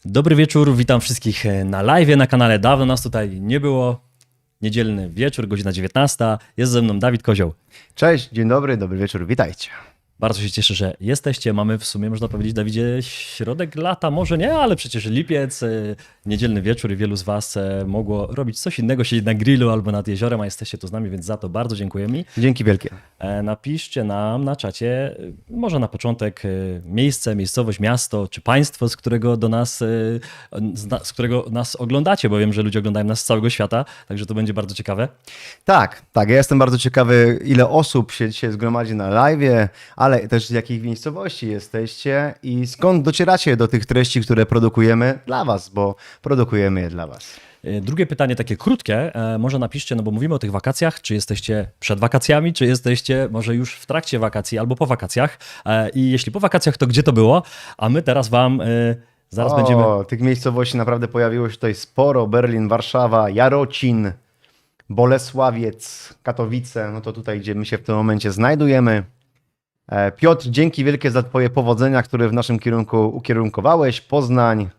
Dobry wieczór, witam wszystkich na live na kanale. Dawno nas tutaj nie było. Niedzielny wieczór, godzina 19. Jest ze mną Dawid Kozioł. Cześć, dzień dobry, dobry wieczór, witajcie. Bardzo się cieszę, że jesteście. Mamy w sumie, można powiedzieć, Dawidzie, środek lata, może nie, ale przecież lipiec, niedzielny wieczór i wielu z was mogło robić coś innego, siedzieć na grillu albo nad jeziorem, a jesteście tu z nami, więc za to bardzo dziękujemy. Dzięki wielkie. Napiszcie nam na czacie, może na początek miejsce, miejscowość, miasto czy państwo, z którego z którego nas oglądacie, bo wiem, że ludzie oglądają nas z całego świata, także to będzie bardzo ciekawe. Tak, ja jestem bardzo ciekawy, ile osób się dzisiaj zgromadzi na live'ie, ale też z jakich miejscowości jesteście i skąd docieracie do tych treści, które produkujemy dla was, bo produkujemy je dla was. Drugie pytanie, takie krótkie, może napiszcie, no bo mówimy o tych wakacjach, czy jesteście przed wakacjami, czy jesteście może już w trakcie wakacji albo po wakacjach i jeśli po wakacjach, to gdzie to było, a my teraz wam zaraz będziemy... Tych miejscowości naprawdę pojawiło się tutaj sporo, Berlin, Warszawa, Jarocin, Bolesławiec, Katowice, no to tutaj, gdzie my się w tym momencie znajdujemy. Piotr, dzięki wielkie za twoje powodzenia, które w naszym kierunku ukierunkowałeś, Poznań,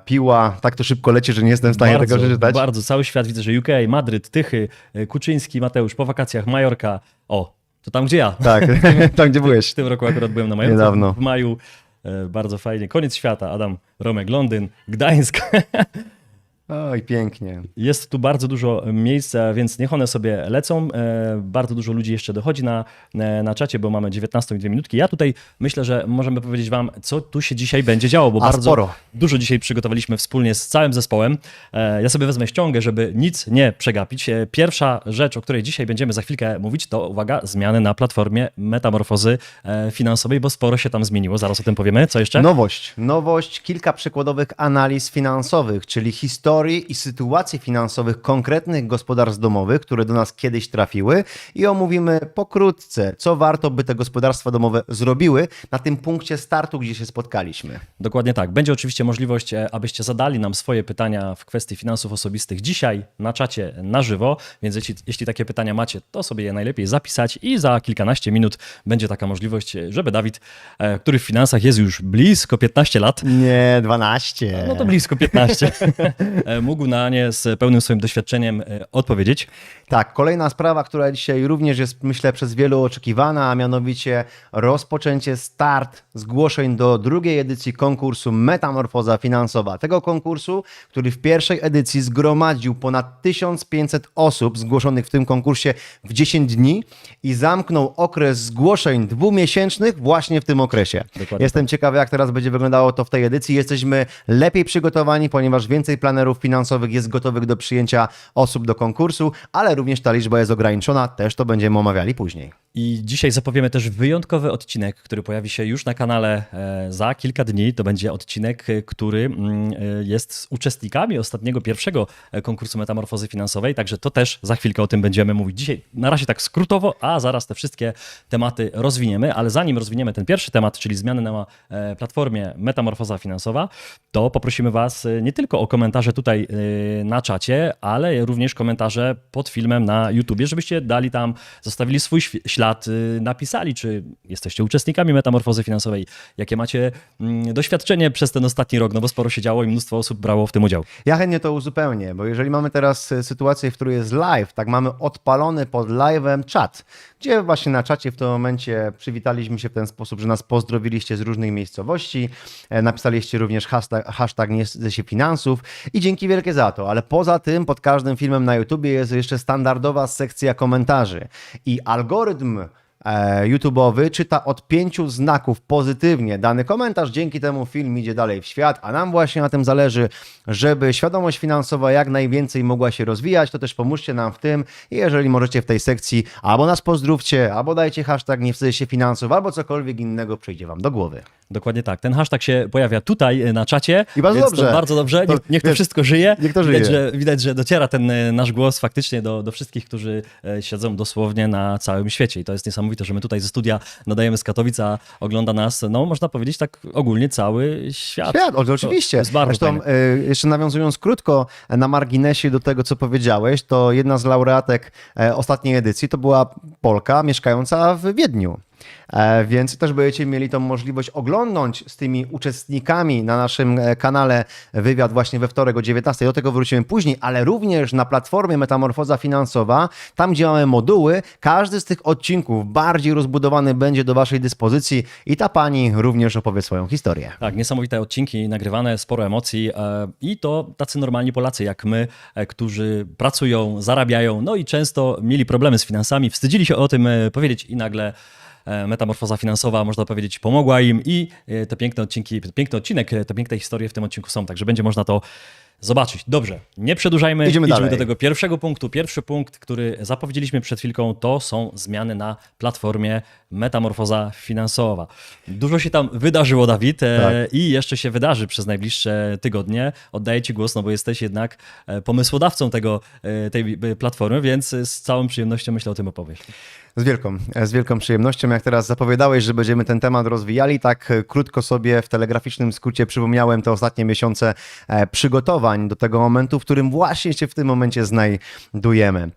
Piła, tak to szybko leci, że nie jestem w stanie tego przeczytać. Bardzo, cały świat widzę, że UK, Madryt, Tychy, Kuczyński, Mateusz, po wakacjach, Majorka, to tam gdzie ja. Tak, tam gdzie byłeś. W tym roku akurat byłem na Majorce, Niedawno. w maju, bardzo fajnie, koniec świata, Adam, Romek, Londyn, Gdańsk. Oj, pięknie. Jest tu bardzo dużo miejsc, więc niech one sobie lecą. Bardzo dużo ludzi jeszcze dochodzi na czacie, bo mamy 19 i 2 minutki. Ja tutaj myślę, że możemy powiedzieć wam, co tu się dzisiaj będzie działo, bo bardzo sporo. dużo dzisiaj przygotowaliśmy wspólnie z całym zespołem. Ja sobie wezmę ściągę, żeby nic nie przegapić. Pierwsza rzecz, o której dzisiaj będziemy za chwilkę mówić, to uwaga, zmiany na platformie metamorfozy finansowej, bo sporo się tam zmieniło. Zaraz o tym powiemy. Co jeszcze? Nowość, kilka przykładowych analiz finansowych, czyli historii i sytuacji finansowych konkretnych gospodarstw domowych, które do nas kiedyś trafiły i omówimy pokrótce, co warto by te gospodarstwa domowe zrobiły na tym punkcie startu, gdzie się spotkaliśmy. Dokładnie tak. Będzie oczywiście możliwość, abyście zadali nam swoje pytania w kwestii finansów osobistych dzisiaj na czacie na żywo, więc jeśli takie pytania macie, to sobie je najlepiej zapisać i za kilkanaście minut będzie taka możliwość, żeby Dawid, który w finansach jest już blisko 15 lat, Nie, 12. no to blisko 15, mógł na nie z pełnym swoim doświadczeniem odpowiedzieć. Tak, kolejna sprawa, która dzisiaj również jest, myślę, przez wielu oczekiwana, a mianowicie rozpoczęcie start zgłoszeń do drugiej edycji konkursu Metamorfoza Finansowa. Tego konkursu, który w pierwszej edycji zgromadził ponad 1500 osób zgłoszonych w tym konkursie w 10 dni i zamknął okres zgłoszeń 2-miesięcznych właśnie w tym okresie. Dokładnie. Jestem ciekawy, jak teraz będzie wyglądało to w tej edycji. Jesteśmy lepiej przygotowani, ponieważ więcej planerów finansowych jest gotowych do przyjęcia osób do konkursu, ale również ta liczba jest ograniczona, też to będziemy omawiali później. I dzisiaj zapowiemy też wyjątkowy odcinek, który pojawi się już na kanale za kilka dni. To będzie odcinek, który jest z uczestnikami ostatniego, pierwszego konkursu Metamorfozy Finansowej, także to też za chwilkę o tym będziemy mówić. Dzisiaj na razie tak skrótowo, a zaraz te wszystkie tematy rozwiniemy, ale zanim rozwiniemy ten pierwszy temat, czyli zmiany na platformie Metamorfoza Finansowa, to poprosimy was nie tylko o komentarze tutaj na czacie, ale również komentarze pod filmem na YouTubie, żebyście dali tam, zostawili swój ślad, napisali, czy jesteście uczestnikami Metamorfozy Finansowej, jakie macie doświadczenie przez ten ostatni rok, no bo sporo się działo i mnóstwo osób brało w tym udział. Ja chętnie to uzupełnię, bo jeżeli mamy teraz sytuację, w której jest live, tak mamy odpalony pod live'em czat, gdzie właśnie na czacie w tym momencie przywitaliśmy się w ten sposób, że nas pozdrowiliście z różnych miejscowości, napisaliście również hashtag nie wstydzę się finansów i dzięki wielkie za to, ale poza tym pod każdym filmem na YouTubie jest jeszcze standardowa sekcja komentarzy i algorytm YouTube'owy czyta od 5 znaków pozytywnie dany komentarz, dzięki temu film idzie dalej w świat, a nam właśnie na tym zależy, żeby świadomość finansowa jak najwięcej mogła się rozwijać, to też pomóżcie nam w tym i jeżeli możecie w tej sekcji albo nas pozdrówcie, albo dajcie hashtag nie wstydzę się finansów, albo cokolwiek innego przyjdzie wam do głowy. Dokładnie tak. Ten hashtag się pojawia tutaj na czacie. I bardzo więc dobrze. To bardzo dobrze. Niech to wszystko żyje. Niech to żyje. Widać, że dociera ten nasz głos faktycznie do wszystkich, którzy siedzą dosłownie na całym świecie. I to jest niesamowite, że my tutaj ze studia nadajemy z Katowic, a ogląda nas, no można powiedzieć tak ogólnie cały świat. Oczywiście. To jest bardzo Zresztą fajne. jeszcze nawiązując krótko na marginesie do tego, co powiedziałeś, to jedna z laureatek ostatniej edycji to była Polka mieszkająca w Wiedniu. Więc też będziecie mieli tą możliwość oglądnąć z tymi uczestnikami na naszym kanale wywiad właśnie we wtorek o 19. Do tego wrócimy później, ale również na platformie Metamorfoza Finansowa, tam gdzie mamy moduły, każdy z tych odcinków bardziej rozbudowany będzie do waszej dyspozycji i ta pani również opowie swoją historię. Tak, niesamowite odcinki nagrywane, sporo emocji i to tacy normalni Polacy jak my, którzy pracują, zarabiają, no i często mieli problemy z finansami, wstydzili się o tym powiedzieć i nagle Metamorfoza Finansowa, można powiedzieć, pomogła im i te piękne odcinki, piękny odcinek, te piękne historie w tym odcinku są, także będzie można to zobaczyć. Dobrze, nie przedłużajmy, Idziemy dalej. do tego pierwszego punktu. Pierwszy punkt, który zapowiedzieliśmy przed chwilką, to są zmiany na platformie Metamorfoza Finansowa. Dużo się tam wydarzyło, Dawid, i jeszcze się wydarzy przez najbliższe tygodnie. Oddaję Ci głos, no bo jesteś jednak pomysłodawcą tej platformy, więc z całą przyjemnością myślę o tym opowiesz. Z wielką przyjemnością. Jak teraz zapowiadałeś, że będziemy ten temat rozwijali, tak krótko sobie w telegraficznym skrócie przypomniałem te ostatnie miesiące przygotowań do tego momentu, w którym właśnie się w tym momencie znajdujemy.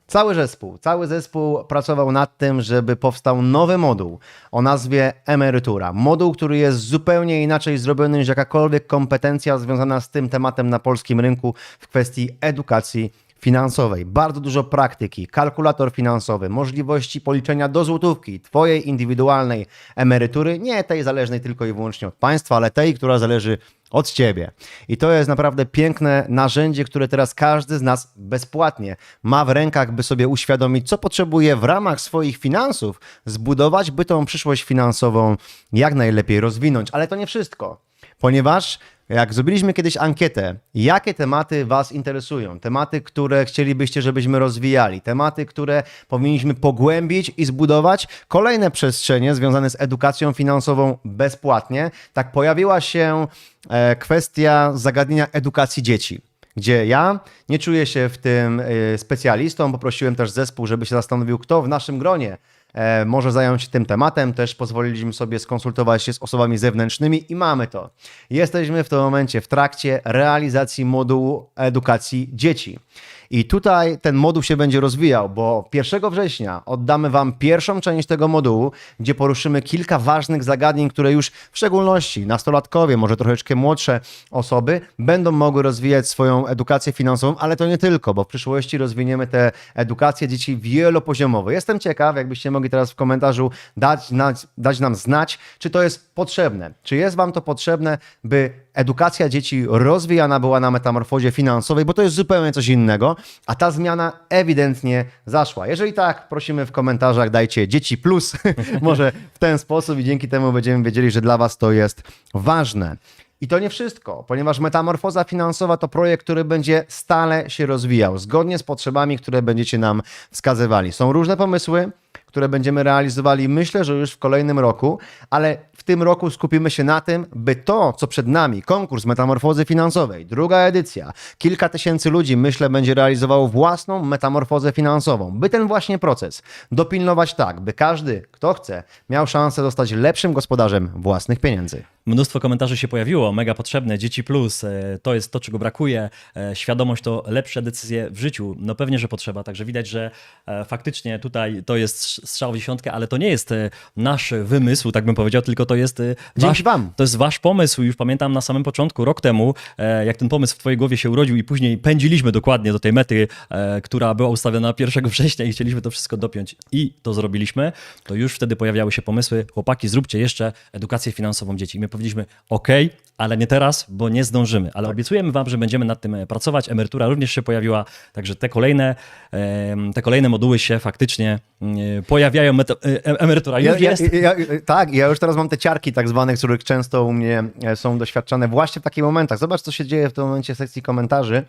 Cały zespół pracował nad tym, żeby powstał nowy moduł o nazwie emerytura. Moduł, który jest zupełnie inaczej zrobiony niż jakakolwiek kompetencja związana z tym tematem na polskim rynku w kwestii edukacji finansowej. Bardzo dużo praktyki, kalkulator finansowy, możliwości policzenia do złotówki twojej indywidualnej emerytury, nie tej zależnej tylko i wyłącznie od państwa, ale tej, która zależy od ciebie. I to jest naprawdę piękne narzędzie, które teraz każdy z nas bezpłatnie ma w rękach, by sobie uświadomić, co potrzebuje w ramach swoich finansów zbudować, by tą przyszłość finansową jak najlepiej rozwinąć. Ale to nie wszystko, ponieważ jak zrobiliśmy kiedyś ankietę, jakie tematy was interesują, tematy, które chcielibyście, żebyśmy rozwijali, tematy, które powinniśmy pogłębić i zbudować, kolejne przestrzenie związane z edukacją finansową bezpłatnie, tak pojawiła się kwestia zagadnienia edukacji dzieci, gdzie ja nie czuję się w tym specjalistą, poprosiłem też zespół, żeby się zastanowił, kto w naszym gronie może zająć się tym tematem. Też pozwoliliśmy sobie skonsultować się z osobami zewnętrznymi i mamy to. Jesteśmy w tym momencie w trakcie realizacji modułu edukacji dzieci. I tutaj ten moduł się będzie rozwijał, bo 1 września oddamy Wam pierwszą część tego modułu, gdzie poruszymy kilka ważnych zagadnień, które już w szczególności nastolatkowie, może troszeczkę młodsze osoby będą mogły rozwijać swoją edukację finansową, ale to nie tylko, bo w przyszłości rozwiniemy tę edukację dzieci wielopoziomowo. Jestem ciekaw, jakbyście mogli teraz w komentarzu dać nam znać, czy to jest potrzebne. Czy jest Wam to potrzebne, by edukacja dzieci rozwijana była na metamorfozie finansowej, bo to jest zupełnie coś innego, a ta zmiana ewidentnie zaszła. Jeżeli tak, prosimy w komentarzach, dajcie dzieci plus, może w ten sposób i dzięki temu będziemy wiedzieli, że dla Was to jest ważne. I to nie wszystko, ponieważ Metamorfoza Finansowa to projekt, który będzie stale się rozwijał, zgodnie z potrzebami, które będziecie nam wskazywali. Są różne pomysły, które będziemy realizowali, myślę, że już w kolejnym roku, ale w tym roku skupimy się na tym, by to, co przed nami, konkurs Metamorfozy Finansowej, druga edycja, kilka tysięcy ludzi, myślę, będzie realizowało własną metamorfozę finansową, by ten właśnie proces dopilnować tak, by każdy, kto chce, miał szansę zostać lepszym gospodarzem własnych pieniędzy. Mnóstwo komentarzy się pojawiło, mega potrzebne, Dzieci Plus, to jest to, czego brakuje, świadomość to lepsze decyzje w życiu, no pewnie, że potrzeba, także widać, że faktycznie tutaj to jest strzał w dziesiątkę, ale to nie jest nasz wymysł, tak bym powiedział, tylko to jest wasz pomysł. Już pamiętam na samym początku, rok temu, jak ten pomysł w twojej głowie się urodził i później pędziliśmy dokładnie do tej mety, która była ustawiona na 1 września i chcieliśmy to wszystko dopiąć i to zrobiliśmy, to już wtedy pojawiały się pomysły, chłopaki, zróbcie jeszcze edukację finansową dzieci. I my powiedzieliśmy, ale nie teraz, bo nie zdążymy, ale obiecujemy wam, że będziemy nad tym pracować. Emerytura również się pojawiła, także te kolejne moduły się faktycznie pojawiają. Emerytura już jest. Tak, ja już teraz mam te ciarki tak zwane, których często u mnie są doświadczane właśnie w takich momentach. Zobacz, co się dzieje w tym momencie w sekcji komentarzy.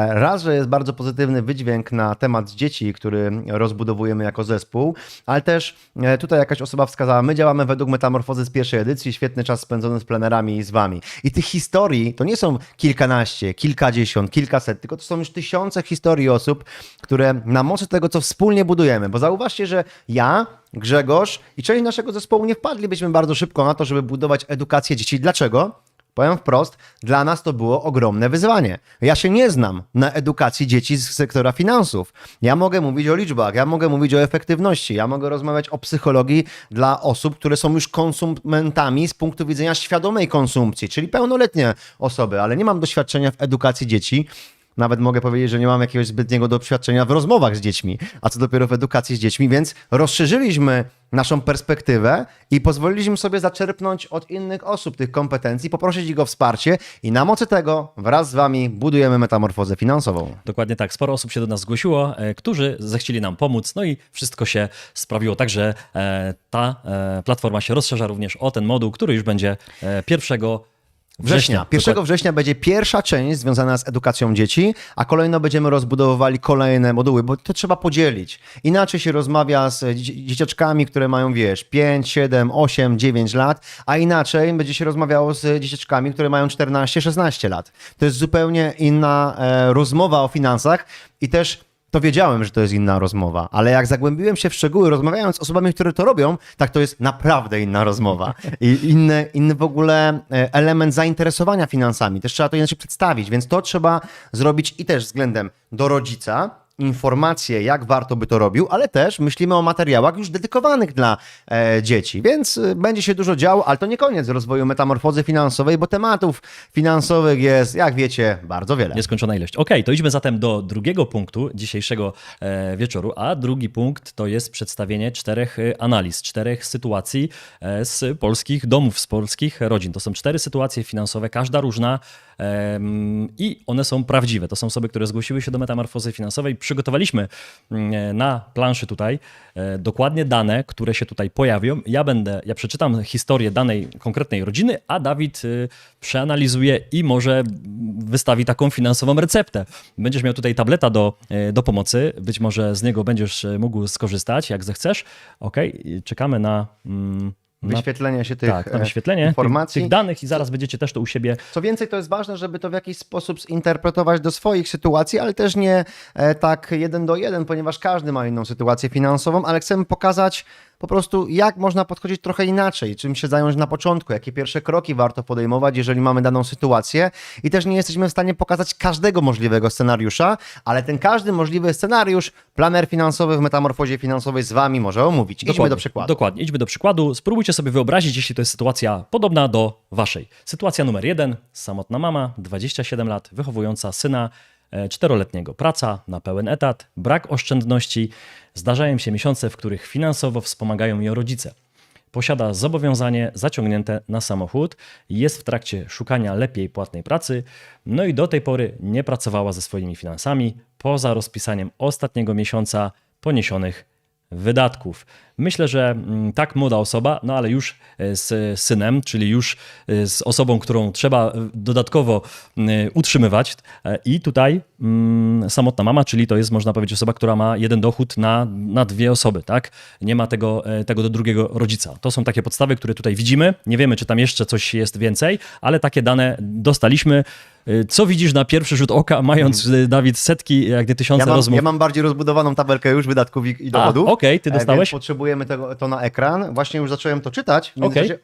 Raz, że jest bardzo pozytywny wydźwięk na temat dzieci, który rozbudowujemy jako zespół, ale też tutaj jakaś osoba wskazała, my działamy według metamorfozy z pierwszej edycji, świetny czas spędzony z plenerami i z wami. I tych historii to nie są kilkanaście, kilkadziesiąt, kilkaset, tylko to są już tysiące historii osób, które na mocy tego, co wspólnie budujemy, bo zauważcie, że ja, Grzegorz i część naszego zespołu nie wpadlibyśmy bardzo szybko na to, żeby budować edukację dzieci. Dlaczego? Powiem wprost, dla nas to było ogromne wyzwanie. Ja się nie znam na edukacji dzieci z sektora finansów. Ja mogę mówić o liczbach, ja mogę mówić o efektywności, ja mogę rozmawiać o psychologii dla osób, które są już konsumentami z punktu widzenia świadomej konsumpcji, czyli pełnoletnie osoby, ale nie mam doświadczenia w edukacji dzieci. Nawet mogę powiedzieć, że nie mam jakiegoś zbytniego doświadczenia w rozmowach z dziećmi, a co dopiero w edukacji z dziećmi, więc rozszerzyliśmy naszą perspektywę i pozwoliliśmy sobie zaczerpnąć od innych osób tych kompetencji, poprosić ich o wsparcie i na mocy tego wraz z wami budujemy metamorfozę finansową. Dokładnie tak. Sporo osób się do nas zgłosiło, którzy zechcieli nam pomóc, no i wszystko się sprawiło tak, że ta platforma się rozszerza również o ten moduł, który już będzie 1 września. 1 września będzie pierwsza część związana z edukacją dzieci, a kolejno będziemy rozbudowywali kolejne moduły, bo to trzeba podzielić. Inaczej się rozmawia z dzieciaczkami, które mają, 5, 7, 8, 9 lat, a inaczej będzie się rozmawiało z dzieciaczkami, które mają 14, 16 lat. To jest zupełnie inna rozmowa o finansach i też to wiedziałem, że to jest inna rozmowa, ale jak zagłębiłem się w szczegóły, rozmawiając z osobami, które to robią, tak to jest naprawdę inna rozmowa. I inny w ogóle element zainteresowania finansami. Też trzeba to inaczej przedstawić, więc to trzeba zrobić i też względem do rodzica, informacje, jak warto by to robił, ale też myślimy o materiałach już dedykowanych dla dzieci, więc będzie się dużo działo, ale to nie koniec rozwoju metamorfozy finansowej, bo tematów finansowych jest, jak wiecie, bardzo wiele. Nieskończona ilość. Okej, to idźmy zatem do drugiego punktu dzisiejszego wieczoru, a drugi punkt to jest przedstawienie 4 analiz, 4 sytuacji z polskich domów, z polskich rodzin. To są 4 sytuacje finansowe, każda różna i one są prawdziwe. To są osoby, które zgłosiły się do metamorfozy finansowej. Przygotowaliśmy na planszy tutaj dokładnie dane, które się tutaj pojawią. Ja przeczytam historię danej konkretnej rodziny, a Dawid przeanalizuje i może wystawi taką finansową receptę. Będziesz miał tutaj tableta do pomocy, być może z niego będziesz mógł skorzystać, jak zechcesz. Okej, czekamy na wyświetlenie się tych na wyświetlenie informacji. tych danych i zaraz będziecie też to u siebie. Co więcej, to jest ważne, żeby to w jakiś sposób zinterpretować do swoich sytuacji, ale też nie tak 1 do 1, ponieważ każdy ma inną sytuację finansową, ale chcemy pokazać po prostu, jak można podchodzić trochę inaczej, czym się zająć na początku, jakie pierwsze kroki warto podejmować, jeżeli mamy daną sytuację i też nie jesteśmy w stanie pokazać każdego możliwego scenariusza, ale ten każdy możliwy scenariusz planer finansowy w metamorfozie finansowej z wami może omówić. Idźmy do przykładu. Dokładnie, idźmy do przykładu. Spróbujcie sobie wyobrazić, jeśli to jest sytuacja podobna do waszej. Sytuacja numer 1, samotna mama, 27 lat, wychowująca syna 4-letniego. Praca na pełen etat, brak oszczędności. Zdarzają się miesiące, w których finansowo wspomagają ją rodzice. Posiada zobowiązanie zaciągnięte na samochód, jest w trakcie szukania lepiej płatnej pracy, no i do tej pory nie pracowała ze swoimi finansami, poza rozpisaniem ostatniego miesiąca poniesionych wydatków. Myślę, że tak młoda osoba, no ale już z synem, czyli już z osobą, którą trzeba dodatkowo utrzymywać i tutaj samotna mama, czyli to jest, można powiedzieć, osoba, która ma jeden dochód na 2 osoby, tak? Nie ma tego do drugiego rodzica. To są takie podstawy, które tutaj widzimy. Nie wiemy, czy tam jeszcze coś jest więcej, ale takie dane dostaliśmy. Co widzisz na pierwszy rzut oka, mając, Dawid, setki, jak nie tysiące rozmów? Ja mam bardziej rozbudowaną tabelkę już wydatków i dochodów. Okej, ty dostałeś? Więc potrzebujemy to na ekran. Właśnie już zacząłem to czytać. Okej. Widzisz,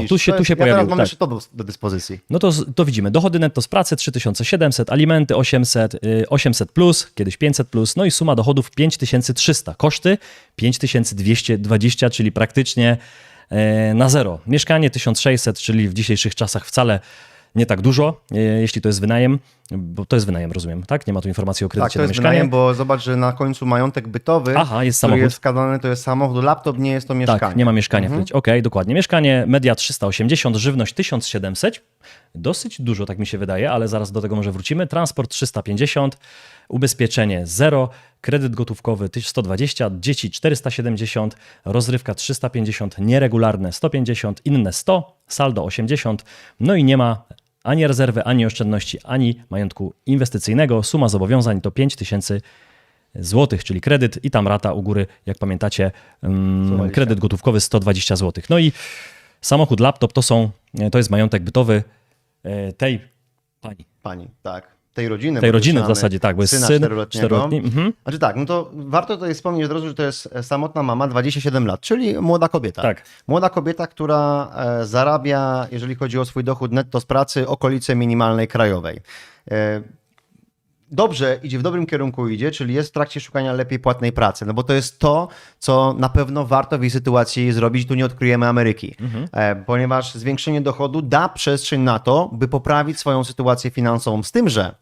Tu się ja pojawił. teraz mam Tak. jeszcze to do dyspozycji. No to widzimy. Dochody netto z pracy 3700, alimenty 800, 800 plus, kiedyś 500 plus, no i suma dochodów 5300. Koszty 5220, czyli praktycznie na zero. Mieszkanie 1600, czyli w dzisiejszych czasach wcale nie tak dużo, jeśli to jest wynajem, bo to jest wynajem, rozumiem, tak? Nie ma tu informacji o kredycie Tak, to na jest mieszkanie. wynajem, bo zobacz, że na końcu majątek bytowy, Jest który samochód. jest wskazany, to jest samochód, laptop nie jest to mieszkanie. Tak, nie ma mieszkania. Okej, dokładnie. Mieszkanie, media 380, żywność 1700. Dosyć dużo, tak mi się wydaje, ale zaraz do tego może wrócimy. Transport 350, ubezpieczenie 0, kredyt gotówkowy 120, dzieci 470, rozrywka 350, nieregularne 150, inne 100, saldo 80, no i nie ma ani rezerwy, ani oszczędności, ani majątku inwestycyjnego. Suma zobowiązań to 5000 zł, czyli kredyt i tam rata u góry, jak pamiętacie, kredyt gotówkowy 120 zł. No i samochód, laptop to jest majątek bytowy tej pani. Pani, tak. tej rodziny. Tej bo rodziny w mamy zasadzie, tak, bo jest syna syn 4-letniego. 4-letni. Mhm. Znaczy tak, no to warto tutaj wspomnieć od razu, że to jest samotna mama, 27 lat, czyli młoda kobieta. Tak. Młoda kobieta, która zarabia, jeżeli chodzi o swój dochód netto z pracy, okolice minimalnej krajowej. Dobrze idzie, w dobrym kierunku idzie, czyli jest w trakcie szukania lepiej płatnej pracy, no bo to jest to, co na pewno warto w jej sytuacji zrobić, tu nie odkryjemy Ameryki, ponieważ zwiększenie dochodu da przestrzeń na to, by poprawić swoją sytuację finansową, z tym, że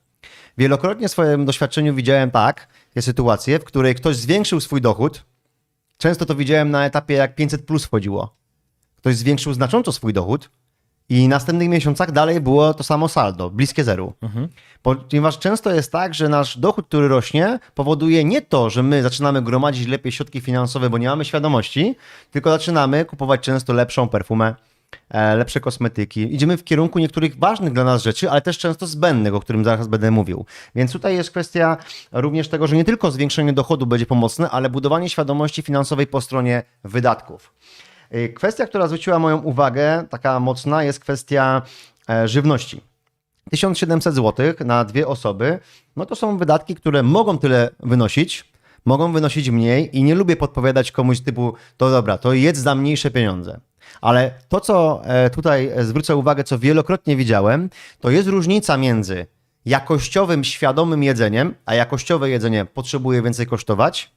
wielokrotnie w swoim doświadczeniu widziałem takie sytuacje, w której ktoś zwiększył swój dochód, często to widziałem na etapie jak 500 plus wchodziło, ktoś zwiększył znacząco swój dochód, i w następnych miesiącach dalej było to samo saldo, bliskie zeru. Ponieważ często jest tak, że nasz dochód, który rośnie, powoduje nie to, że my zaczynamy gromadzić lepiej środki finansowe, bo nie mamy świadomości, tylko zaczynamy kupować często lepszą perfumę, lepsze kosmetyki. Idziemy w kierunku niektórych ważnych dla nas rzeczy, ale też często zbędnych, o którym zaraz będę mówił. Więc tutaj jest kwestia również tego, że nie tylko zwiększenie dochodu będzie pomocne, ale budowanie świadomości finansowej po stronie wydatków. Kwestia, która zwróciła moją uwagę, taka mocna, jest kwestia żywności. 1700 zł na 2 osoby, no to są wydatki, które mogą tyle wynosić, mogą wynosić mniej i nie lubię podpowiadać komuś typu, to dobra, to jedz za mniejsze pieniądze. Ale to, co tutaj zwrócę uwagę, co wielokrotnie widziałem, to jest różnica między jakościowym, świadomym jedzeniem, a jakościowe jedzenie potrzebuje więcej kosztować,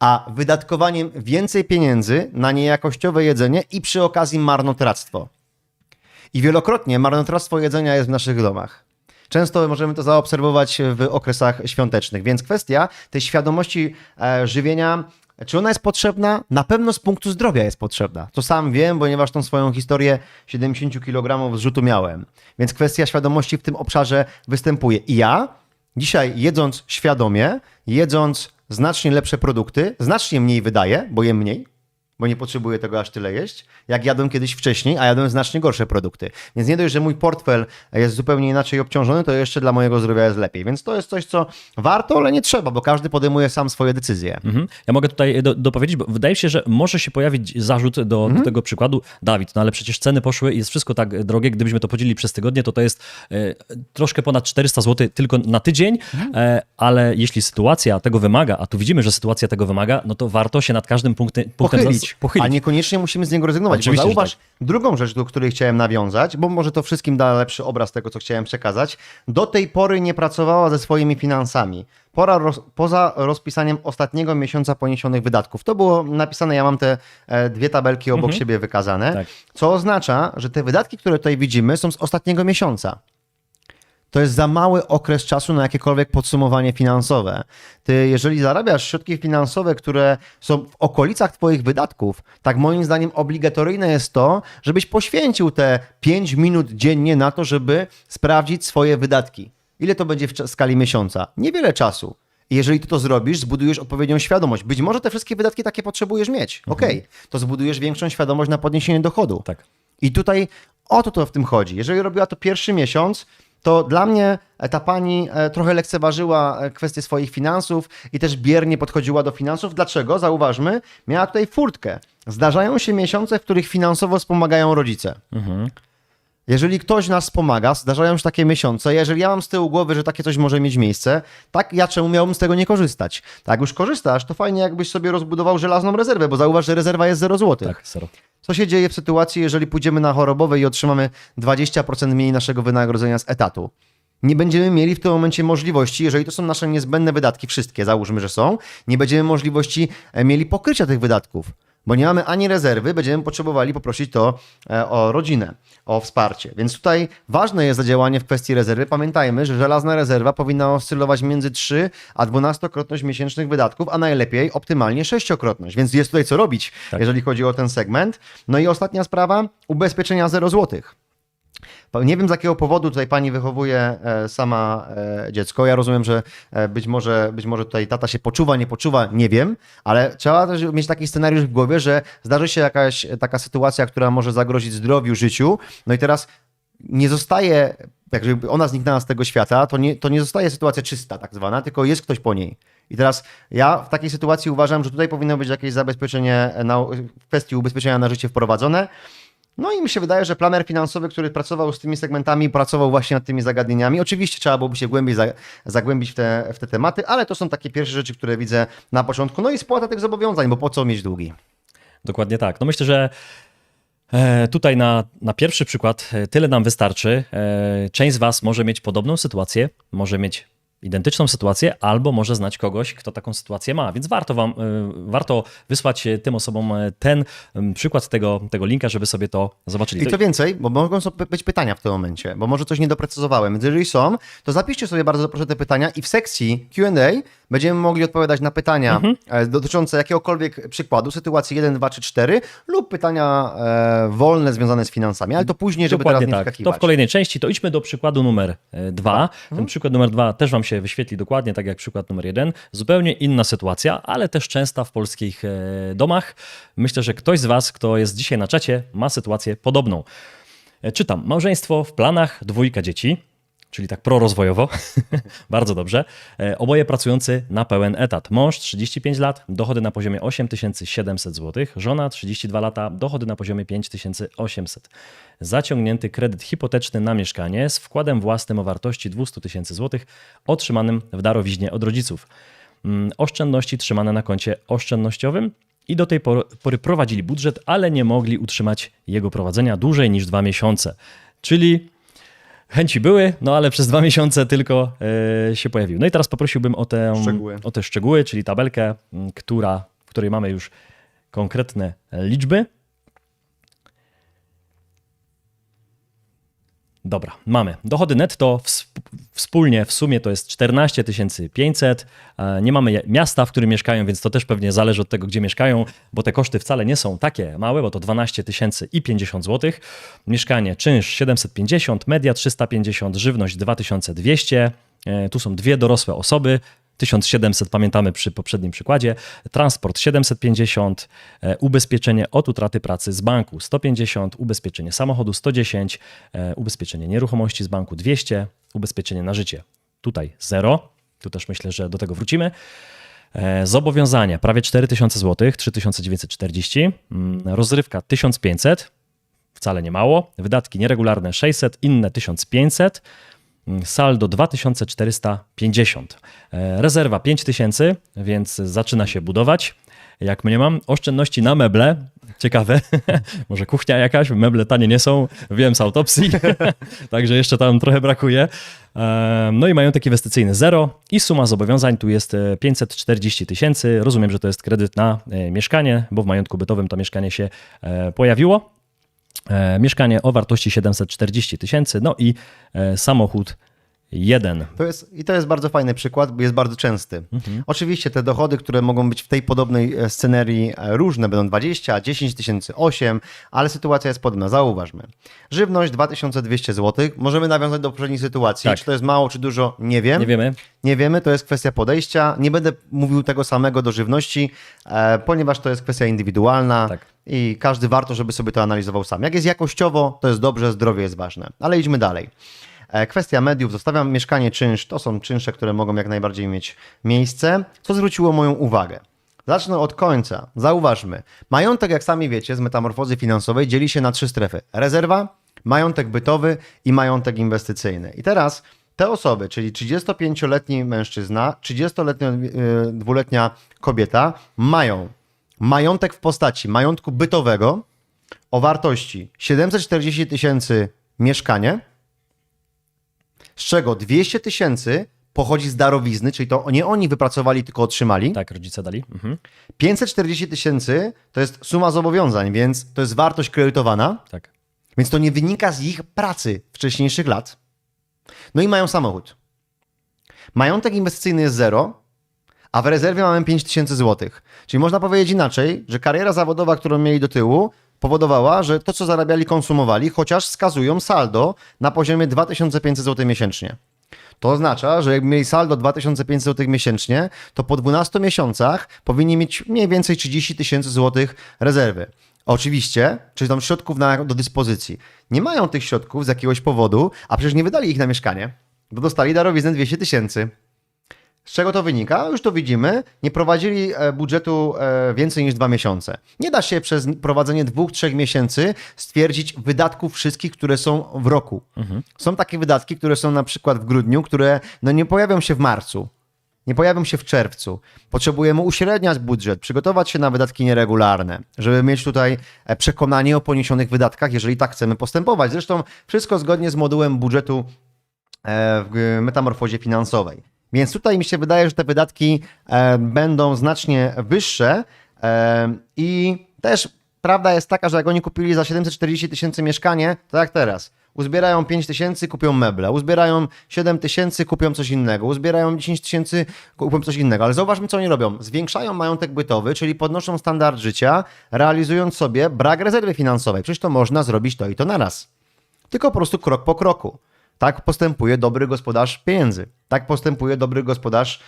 a wydatkowaniem więcej pieniędzy na niejakościowe jedzenie i przy okazji marnotrawstwo. I wielokrotnie marnotrawstwo jedzenia jest w naszych domach. Często możemy to zaobserwować w okresach świątecznych, więc kwestia tej świadomości żywienia, czy ona jest potrzebna? Na pewno z punktu zdrowia jest potrzebna. To sam wiem, ponieważ tą swoją historię 70 kg zrzutu miałem. Więc kwestia świadomości w tym obszarze występuje. I ja dzisiaj jedząc świadomie, jedząc znacznie lepsze produkty, znacznie mniej wydaję, bo jem mniej, bo nie potrzebuję tego aż tyle jeść, jak jadłem kiedyś wcześniej, a jadłem znacznie gorsze produkty. Więc nie dość, że mój portfel jest zupełnie inaczej obciążony, to jeszcze dla mojego zdrowia jest lepiej. Więc to jest coś, co warto, ale nie trzeba, bo każdy podejmuje sam swoje decyzje. Ja mogę tutaj dopowiedzieć, bo wydaje mi się, że może się pojawić zarzut do tego przykładu. Dawid, no ale przecież ceny poszły i jest wszystko tak drogie, gdybyśmy to podzielili przez tygodnie, to jest troszkę ponad 400 zł tylko na tydzień, ale jeśli sytuacja tego wymaga, a tu widzimy, że sytuacja tego wymaga, no to warto się nad każdym punktem pochylić. A niekoniecznie musimy z niego rezygnować. Oczywiście, Bo zauważ że drugą rzecz, do której chciałem nawiązać, bo może to wszystkim da lepszy obraz tego, co chciałem przekazać. Do tej pory nie pracowała ze swoimi finansami. Poza rozpisaniem ostatniego miesiąca poniesionych wydatków. To było napisane, ja mam te 2 tabelki obok siebie wykazane, Tak. co oznacza, że te wydatki, które tutaj widzimy, są z ostatniego miesiąca. To jest za mały okres czasu na jakiekolwiek podsumowanie finansowe. Ty, jeżeli zarabiasz środki finansowe, które są w okolicach twoich wydatków, tak moim zdaniem obligatoryjne jest to, żebyś poświęcił te 5 minut dziennie na to, żeby sprawdzić swoje wydatki. Ile to będzie w skali miesiąca? Niewiele czasu. I jeżeli ty to zrobisz, zbudujesz odpowiednią świadomość. Być może te wszystkie wydatki takie potrzebujesz mieć. Okej, to zbudujesz większą świadomość na podniesienie dochodu. Tak. I tutaj o to w tym chodzi. Jeżeli robiła to pierwszy miesiąc, to dla mnie ta pani trochę lekceważyła kwestię swoich finansów i też biernie podchodziła do finansów. Dlaczego? Zauważmy, miała tutaj furtkę. Zdarzają się miesiące, w których finansowo wspomagają rodzice. Jeżeli ktoś nas wspomaga, zdarzają się takie miesiące, jeżeli ja mam z tyłu głowy, że takie coś może mieć miejsce, tak ja czemu miałbym z tego nie korzystać? Tak, jak już korzystasz, to fajnie jakbyś sobie rozbudował żelazną rezerwę, bo zauważ, że rezerwa jest 0 zł. Tak, zero. Co się dzieje w sytuacji, jeżeli pójdziemy na chorobowe i otrzymamy 20% mniej naszego wynagrodzenia z etatu? Nie będziemy mieli w tym momencie możliwości, jeżeli to są nasze niezbędne wydatki, wszystkie załóżmy, że są, nie będziemy możliwości mieli pokrycia tych wydatków, bo nie mamy ani rezerwy, będziemy potrzebowali poprosić to o rodzinę, o wsparcie. Więc tutaj ważne jest zadziałanie w kwestii rezerwy. Pamiętajmy, że żelazna rezerwa powinna oscylować między 3 a 12-krotność miesięcznych wydatków, a najlepiej optymalnie 6-krotność. Więc jest tutaj co robić, jeżeli chodzi o ten segment. No i ostatnia sprawa, ubezpieczenia 0 zł. Nie wiem, z jakiego powodu tutaj pani wychowuje sama dziecko. Ja rozumiem, że być może tutaj tata się poczuwa, nie poczuwa, nie wiem, ale trzeba też mieć taki scenariusz w głowie, że zdarzy się jakaś taka sytuacja, która może zagrozić zdrowiu, życiu. No i teraz nie zostaje, jakby ona zniknęła z tego świata, to nie zostaje sytuacja czysta tak zwana, tylko jest ktoś po niej. I teraz ja w takiej sytuacji uważam, że tutaj powinno być jakieś zabezpieczenie w kwestii ubezpieczenia na życie wprowadzone. No i mi się wydaje, że planer finansowy, który pracował z tymi segmentami, pracował właśnie nad tymi zagadnieniami. Oczywiście trzeba byłoby się głębiej zagłębić w te tematy, ale to są takie pierwsze rzeczy, które widzę na początku. No i spłata tych zobowiązań, bo po co mieć długi? Dokładnie tak. No myślę, że tutaj na pierwszy przykład tyle nam wystarczy. Część z Was może mieć podobną sytuację, może mieć identyczną sytuację, albo może znać kogoś, kto taką sytuację ma. Więc warto wysłać tym osobom ten przykład tego linka, żeby sobie to zobaczyli. I co więcej, bo mogą być pytania w tym momencie, bo może coś nie doprecyzowałem. Więc jeżeli są, to zapiszcie sobie bardzo proszę te pytania i w sekcji Q&A będziemy mogli odpowiadać na pytania dotyczące jakiegokolwiek przykładu, sytuacji 1, 2 czy 4 lub pytania wolne związane z finansami, ale to później, żeby Dokładnie teraz nie tak. wskakiwać. To w kolejnej części, to idźmy do przykładu numer 2. Ten przykład numer 2 też Wam się wyświetli dokładnie tak jak przykład numer 1. Zupełnie inna sytuacja, ale też częsta w polskich domach. Myślę, że ktoś z Was, kto jest dzisiaj na czacie, ma sytuację podobną. Czytam. Małżeństwo w planach, 2 dzieci, czyli tak prorozwojowo. Bardzo dobrze. Oboje pracujący na pełen etat. Mąż 35 lat, dochody na poziomie 8700 zł. Żona 32 lata, dochody na poziomie 5800. Zaciągnięty kredyt hipoteczny na mieszkanie z wkładem własnym o wartości 200 000 zł otrzymanym w darowiźnie od rodziców. Oszczędności trzymane na koncie oszczędnościowym i do tej pory prowadzili budżet, ale nie mogli utrzymać jego prowadzenia dłużej niż 2 miesiące. Czyli chęci były, no ale przez 2 miesiące tylko się pojawiły. No i teraz poprosiłbym o te szczegóły, czyli tabelkę, w której mamy już konkretne liczby. Dobra, mamy. Dochody netto wspólnie w sumie to jest 14 500. Nie mamy miasta, w którym mieszkają, więc to też pewnie zależy od tego, gdzie mieszkają, bo te koszty wcale nie są takie małe, bo to 12 050 zł. Mieszkanie, czynsz 750, media 350, żywność 2200. Tu są 2 dorosłe osoby. 1700 pamiętamy przy poprzednim przykładzie, transport 750, ubezpieczenie od utraty pracy z banku 150, ubezpieczenie samochodu 110, ubezpieczenie nieruchomości z banku 200, ubezpieczenie na życie tutaj 0, tu też myślę, że do tego wrócimy. Zobowiązania prawie 4000 zł, 3940, rozrywka 1500, wcale nie mało, wydatki nieregularne 600, inne 1500, saldo 2450, rezerwa 5000, więc zaczyna się budować. Jak mnie mam, oszczędności na meble, ciekawe, może kuchnia jakaś, meble tanie nie są, wiem z autopsji, także jeszcze tam trochę brakuje. No i majątek inwestycyjny 0 i suma zobowiązań tu jest 540 000, rozumiem, że to jest kredyt na mieszkanie, bo w majątku bytowym to mieszkanie się pojawiło. Mieszkanie o wartości 740 000, no i samochód 1. To jest bardzo fajny przykład, bo jest bardzo częsty. Oczywiście te dochody, które mogą być w tej podobnej scenerii różne, będą 20, 10 tysięcy, 8, ale sytuacja jest podobna. Zauważmy. Żywność 2200 zł. Możemy nawiązać do poprzedniej sytuacji. Tak. Czy to jest mało, czy dużo? Nie wiem. Nie wiemy. Nie wiemy, to jest kwestia podejścia. Nie będę mówił tego samego do żywności, ponieważ to jest kwestia indywidualna. Tak. I każdy warto, żeby sobie to analizował sam. Jak jest jakościowo, to jest dobrze, zdrowie jest ważne. Ale idźmy dalej. Kwestia mediów, zostawiam mieszkanie, czynsz, to są czynsze, które mogą jak najbardziej mieć miejsce. Co zwróciło moją uwagę? Zacznę od końca. Zauważmy. Majątek, jak sami wiecie, z metamorfozy finansowej dzieli się na 3 strefy. Rezerwa, majątek bytowy i majątek inwestycyjny. I teraz te osoby, czyli 35-letni mężczyzna, 32-letnia kobieta, mają majątek w postaci majątku bytowego o wartości 740 000 mieszkanie, z czego 200 000 pochodzi z darowizny, czyli to nie oni wypracowali, tylko otrzymali. Tak, rodzice dali. 540 000 to jest suma zobowiązań, więc to jest wartość kredytowana, Tak. więc to nie wynika z ich pracy wcześniejszych lat. No i mają samochód. Majątek inwestycyjny jest 0, a w rezerwie mamy 5000 zł. Czyli można powiedzieć inaczej, że kariera zawodowa, którą mieli do tyłu, powodowała, że to, co zarabiali, konsumowali, chociaż wskazują saldo na poziomie 2500 zł miesięcznie. To oznacza, że jakby mieli saldo 2500 zł miesięcznie, to po 12 miesiącach powinni mieć mniej więcej 30 000 zł rezerwy. Oczywiście, czyli tam środków do dyspozycji. Nie mają tych środków z jakiegoś powodu, a przecież nie wydali ich na mieszkanie, bo dostali darowiznę 200 000. Z czego to wynika? Już to widzimy. Nie prowadzili budżetu więcej niż 2 miesiące. Nie da się przez prowadzenie 2-3 miesięcy stwierdzić wydatków wszystkich, które są w roku. Są takie wydatki, które są na przykład w grudniu, które nie pojawią się w marcu. Nie pojawią się w czerwcu. Potrzebujemy uśredniać budżet, przygotować się na wydatki nieregularne, żeby mieć tutaj przekonanie o poniesionych wydatkach, jeżeli tak chcemy postępować. Zresztą wszystko zgodnie z modułem budżetu w metamorfozie finansowej. Więc tutaj mi się wydaje, że te wydatki będą znacznie wyższe i też prawda jest taka, że jak oni kupili za 740 000 mieszkanie, to jak teraz? Uzbierają 5 000, kupią meble, uzbierają 7 000, kupią coś innego, uzbierają 10 000, kupią coś innego. Ale zauważmy, co oni robią. Zwiększają majątek bytowy, czyli podnoszą standard życia, realizując sobie brak rezerwy finansowej. Przecież to można zrobić to i to naraz. Tylko po prostu krok po kroku. Tak postępuje dobry gospodarz pieniędzy. Tak postępuje dobry gospodarz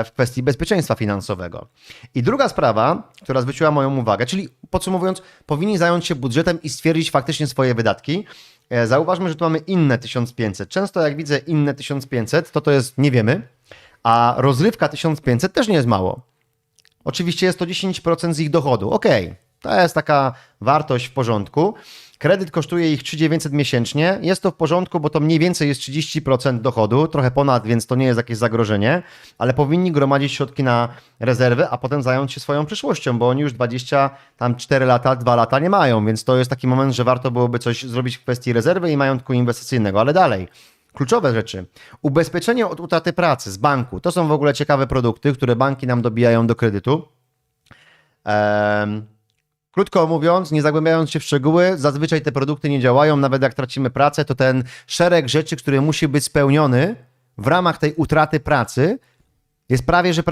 w kwestii bezpieczeństwa finansowego. I druga sprawa, która zwróciła moją uwagę, czyli podsumowując, powinni zająć się budżetem i stwierdzić faktycznie swoje wydatki. Zauważmy, że tu mamy inne 1500. Często jak widzę inne 1500, to jest nie wiemy, a rozrywka 1500 też nie jest mało. Oczywiście jest to 10% z ich dochodu. Okej, to jest taka wartość w porządku. Kredyt kosztuje ich 3900 miesięcznie. Jest to w porządku, bo to mniej więcej jest 30% dochodu, trochę ponad, więc to nie jest jakieś zagrożenie, ale powinni gromadzić środki na rezerwy, a potem zająć się swoją przyszłością, bo oni już 24 lata, 2 lata nie mają, więc to jest taki moment, że warto byłoby coś zrobić w kwestii rezerwy i majątku inwestycyjnego, ale dalej. Kluczowe rzeczy. Ubezpieczenie od utraty pracy z banku. To są w ogóle ciekawe produkty, które banki nam dobijają do kredytu. Krótko mówiąc, nie zagłębiając się w szczegóły, zazwyczaj te produkty nie działają, nawet jak tracimy pracę, to ten szereg rzeczy, który musi być spełniony w ramach tej utraty pracy, jest prawie, że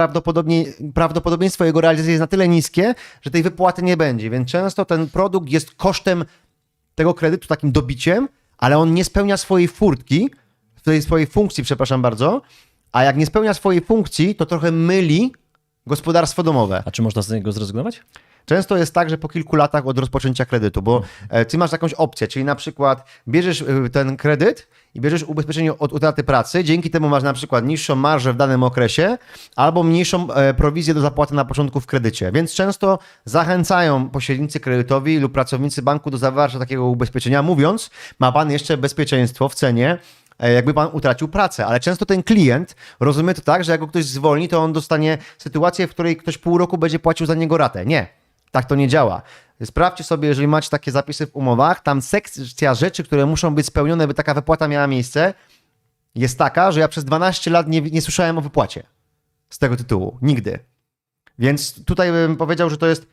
prawdopodobieństwo jego realizacji jest na tyle niskie, że tej wypłaty nie będzie, więc często ten produkt jest kosztem tego kredytu, takim dobiciem, ale on nie spełnia swojej swojej funkcji, przepraszam bardzo, a jak nie spełnia swojej funkcji, to trochę myli gospodarstwo domowe. A czy można z niego zrezygnować? Często jest tak, że po kilku latach od rozpoczęcia kredytu, bo ty masz jakąś opcję, czyli na przykład bierzesz ten kredyt i bierzesz ubezpieczenie od utraty pracy, dzięki temu masz na przykład niższą marżę w danym okresie albo mniejszą prowizję do zapłaty na początku w kredycie, więc często zachęcają pośrednicy kredytowi lub pracownicy banku do zawarcia takiego ubezpieczenia, mówiąc, ma pan jeszcze bezpieczeństwo w cenie, jakby pan utracił pracę, ale często ten klient rozumie to tak, że jak go ktoś zwolni, to on dostanie sytuację, w której ktoś pół roku będzie płacił za niego ratę. Nie. Tak to nie działa. Sprawdźcie sobie, jeżeli macie takie zapisy w umowach, tam sekcja rzeczy, które muszą być spełnione, by taka wypłata miała miejsce, jest taka, że ja przez 12 lat nie słyszałem o wypłacie z tego tytułu. Nigdy. Więc tutaj bym powiedział, że to jest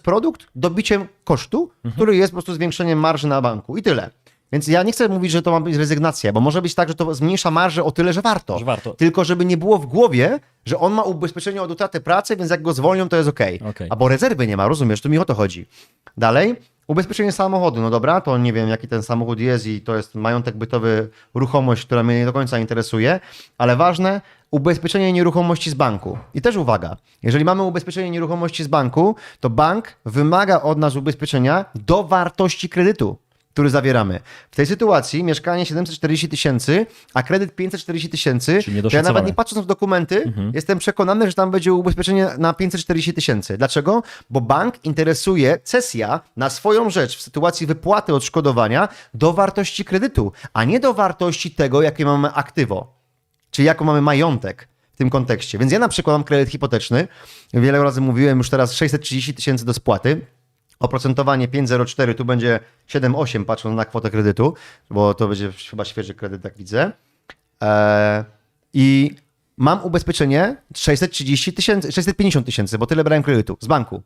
produkt dobiciem kosztu, który jest po prostu zwiększeniem marży na banku i tyle. Więc ja nie chcę mówić, że to ma być rezygnacja, bo może być tak, że to zmniejsza marżę o tyle, że warto. Tylko żeby nie było w głowie, że on ma ubezpieczenie od utraty pracy, więc jak go zwolnią, to jest okej. Albo rezerwy nie ma, rozumiesz, to mi o to chodzi. Dalej, ubezpieczenie samochodu. No dobra, to nie wiem, jaki ten samochód jest i to jest majątek bytowy, ruchomość, która mnie nie do końca interesuje, ale ważne, ubezpieczenie nieruchomości z banku. I też uwaga, jeżeli mamy ubezpieczenie nieruchomości z banku, to bank wymaga od nas ubezpieczenia do wartości kredytu, który zawieramy. W tej sytuacji mieszkanie 740 000, a kredyt 540 000, to ja nawet nie patrząc w dokumenty, jestem przekonany, że tam będzie ubezpieczenie na 540 000. Dlaczego? Bo bank interesuje cesja na swoją rzecz w sytuacji wypłaty odszkodowania do wartości kredytu, a nie do wartości tego, jakie mamy aktywo, czyli jaką mamy majątek w tym kontekście. Więc ja na przykład mam kredyt hipoteczny, wiele razy mówiłem, już teraz 630 000 do spłaty, oprocentowanie 5,04, tu będzie 7,8 patrząc na kwotę kredytu, bo to będzie chyba świeży kredyt, jak widzę. I mam ubezpieczenie 650 000, bo tyle brałem kredytu z banku.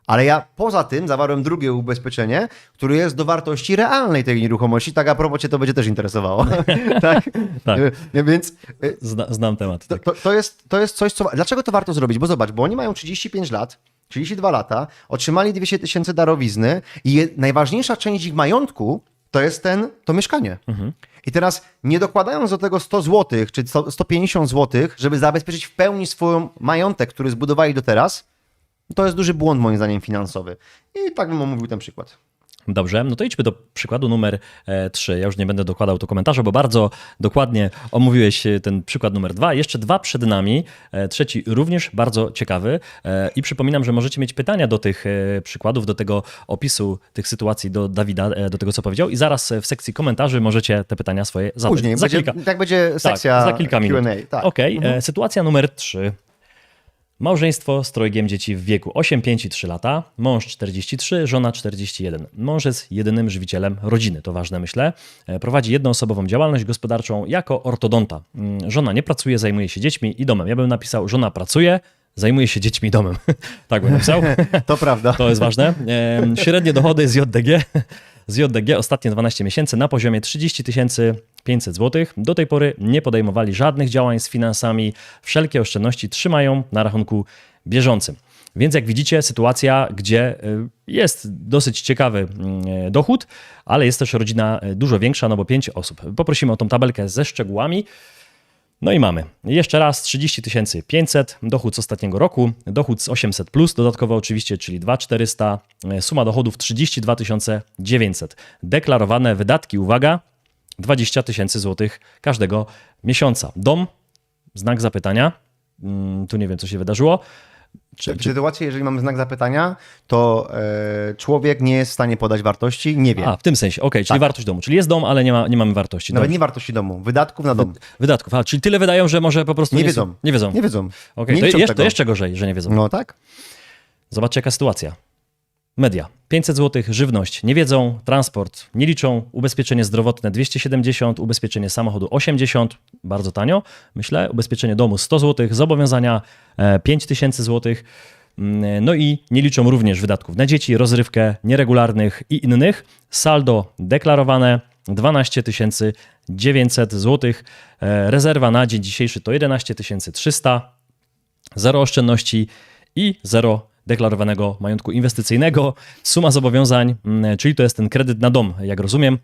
Ale ja poza tym zawarłem drugie ubezpieczenie, które jest do wartości realnej tej nieruchomości. Tak a propos cię to będzie też interesowało. Tak? Tak. Więc znam temat. Tak. To jest coś, co... Dlaczego to warto zrobić? Bo zobacz, bo oni mają 35 lat, 32 lata, otrzymali 200 000 darowizny i najważniejsza część ich majątku to jest to mieszkanie. I teraz nie dokładając do tego 100 zł czy 150 zł, żeby zabezpieczyć w pełni swój majątek, który zbudowali do teraz, to jest duży błąd moim zdaniem finansowy. I tak bym omówił ten przykład. Dobrze, no to idźmy do przykładu numer 3. Ja już nie będę dokładał tu komentarza, bo bardzo dokładnie omówiłeś ten przykład numer 2. Jeszcze 2 przed nami. Trzeci również bardzo ciekawy. I przypominam, że możecie mieć pytania do tych przykładów, do tego opisu tych sytuacji do Dawida, do tego, co powiedział. I zaraz w sekcji komentarzy możecie te pytania swoje zadać. Później, tak będzie sekcja za kilka minut. Q&A. Tak. Okej, sytuacja numer 3. Małżeństwo z trojgiem dzieci w wieku 8, 5 i 3 lata, mąż 43, żona 41. Mąż jest jedynym żywicielem rodziny, to ważne myślę. Prowadzi jednoosobową działalność gospodarczą jako ortodonta. Żona nie pracuje, zajmuje się dziećmi i domem. Ja bym napisał, żona pracuje, zajmuje się dziećmi i domem. Tak bym napisał. To prawda. To jest ważne. Średnie dochody z JDG. Z JDG ostatnie 12 miesięcy na poziomie 30 500 zł. Do tej pory nie podejmowali żadnych działań z finansami. Wszelkie oszczędności trzymają na rachunku bieżącym. Więc jak widzicie, sytuacja, gdzie jest dosyć ciekawy dochód, ale jest też rodzina dużo większa, no bo 5 osób. Poprosimy o tą tabelkę ze szczegółami. No i mamy. Jeszcze raz 30 500, dochód z ostatniego roku, dochód z 800 plus, dodatkowo oczywiście, czyli 2400, suma dochodów 32 900. Deklarowane wydatki, uwaga, 20 000 złotych każdego miesiąca. Dom, znak zapytania, tu nie wiem, co się wydarzyło. W sytuacji, jeżeli mamy znak zapytania, to człowiek nie jest w stanie podać wartości, nie wie. A, w tym sensie, okej, czyli Tak. wartość domu. Czyli jest dom, ale nie mamy wartości. Nawet Dobrze. nie wartości domu, wydatków na dom. Wydatków, czyli tyle wydają, że może po prostu Nie są- wiedzą. Nie wiedzą. Nie wiedzą. Okej, Nie liczą to tego. jeszcze gorzej, że nie wiedzą. No tak. Zobaczcie, jaka sytuacja. Media 500 zł, żywność nie wiedzą, transport nie liczą, ubezpieczenie zdrowotne 270, ubezpieczenie samochodu 80, bardzo tanio, myślę, ubezpieczenie domu 100 zł, zobowiązania 5000 zł. No i nie liczą również wydatków na dzieci, rozrywkę, nieregularnych i innych. Saldo deklarowane 12 900 zł. Rezerwa na dzień dzisiejszy to 11 300. Zero oszczędności i zero deklarowanego majątku inwestycyjnego. Suma zobowiązań, czyli to jest ten kredyt na dom, jak rozumiem,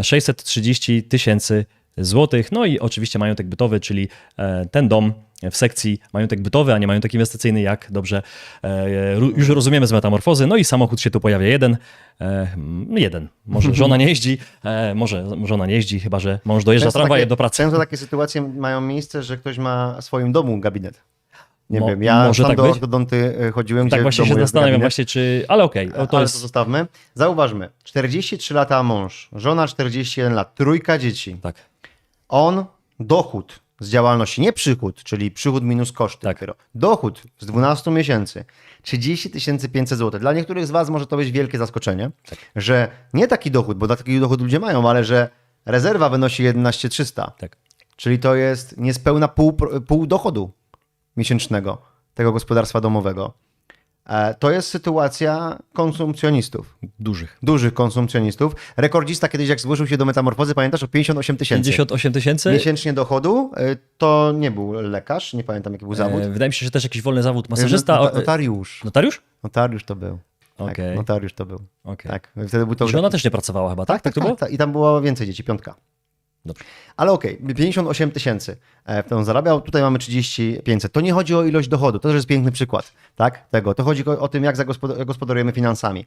630 000 złotych. No i oczywiście majątek bytowy, czyli ten dom w sekcji majątek bytowy, a nie majątek inwestycyjny, jak dobrze już rozumiemy z metamorfozy. No i samochód się tu pojawia jeden. Może żona nie jeździ, może żona nie jeździ, chyba że mąż dojeżdża tramwajem do pracy. Często takie sytuacje mają miejsce, że ktoś ma w swoim domu gabinet. Nie Mo- wiem, ja może tam tak do być? ortodonty chodziłem, Tak gdzie właśnie w się domu jest zastanawiam gabinet. właśnie, czy... Ale okej, to Ale jest... to zostawmy. Zauważmy, 43 lata mąż, żona 41 lat, trójka dzieci. Tak. On dochód z działalności, nie przychód, czyli przychód minus koszty Tak. dopiero. Dochód z 12 miesięcy, 30 500 zł. Dla niektórych z Was może to być wielkie zaskoczenie, że nie taki dochód, bo taki dochód ludzie mają, ale że rezerwa wynosi 11 300. Tak. Czyli to jest niespełna pół dochodu miesięcznego tego gospodarstwa domowego. To jest sytuacja konsumpcjonistów, dużych konsumpcjonistów. Rekordzista kiedyś, jak zgłosił się do metamorfozy, pamiętasz, o 58 000 58 000? miesięcznie dochodu. To nie był lekarz, nie pamiętam jaki był zawód. Wydaje mi się, że też jakiś wolny zawód masażysta. Notariusz. Notariusz? Notariusz to był. Tak, Okej. notariusz to był. Okej. Tak, wtedy był to... Żona też nie pracowała chyba, tak? Tak, to było? tak. I tam było więcej dzieci, 5. Dobrze. Ale okej, 58 000 w tym zarabiał, tutaj mamy 30 500. To nie chodzi o ilość dochodu, to też jest piękny przykład, tak? Tego. To chodzi o tym, jak gospodarujemy finansami.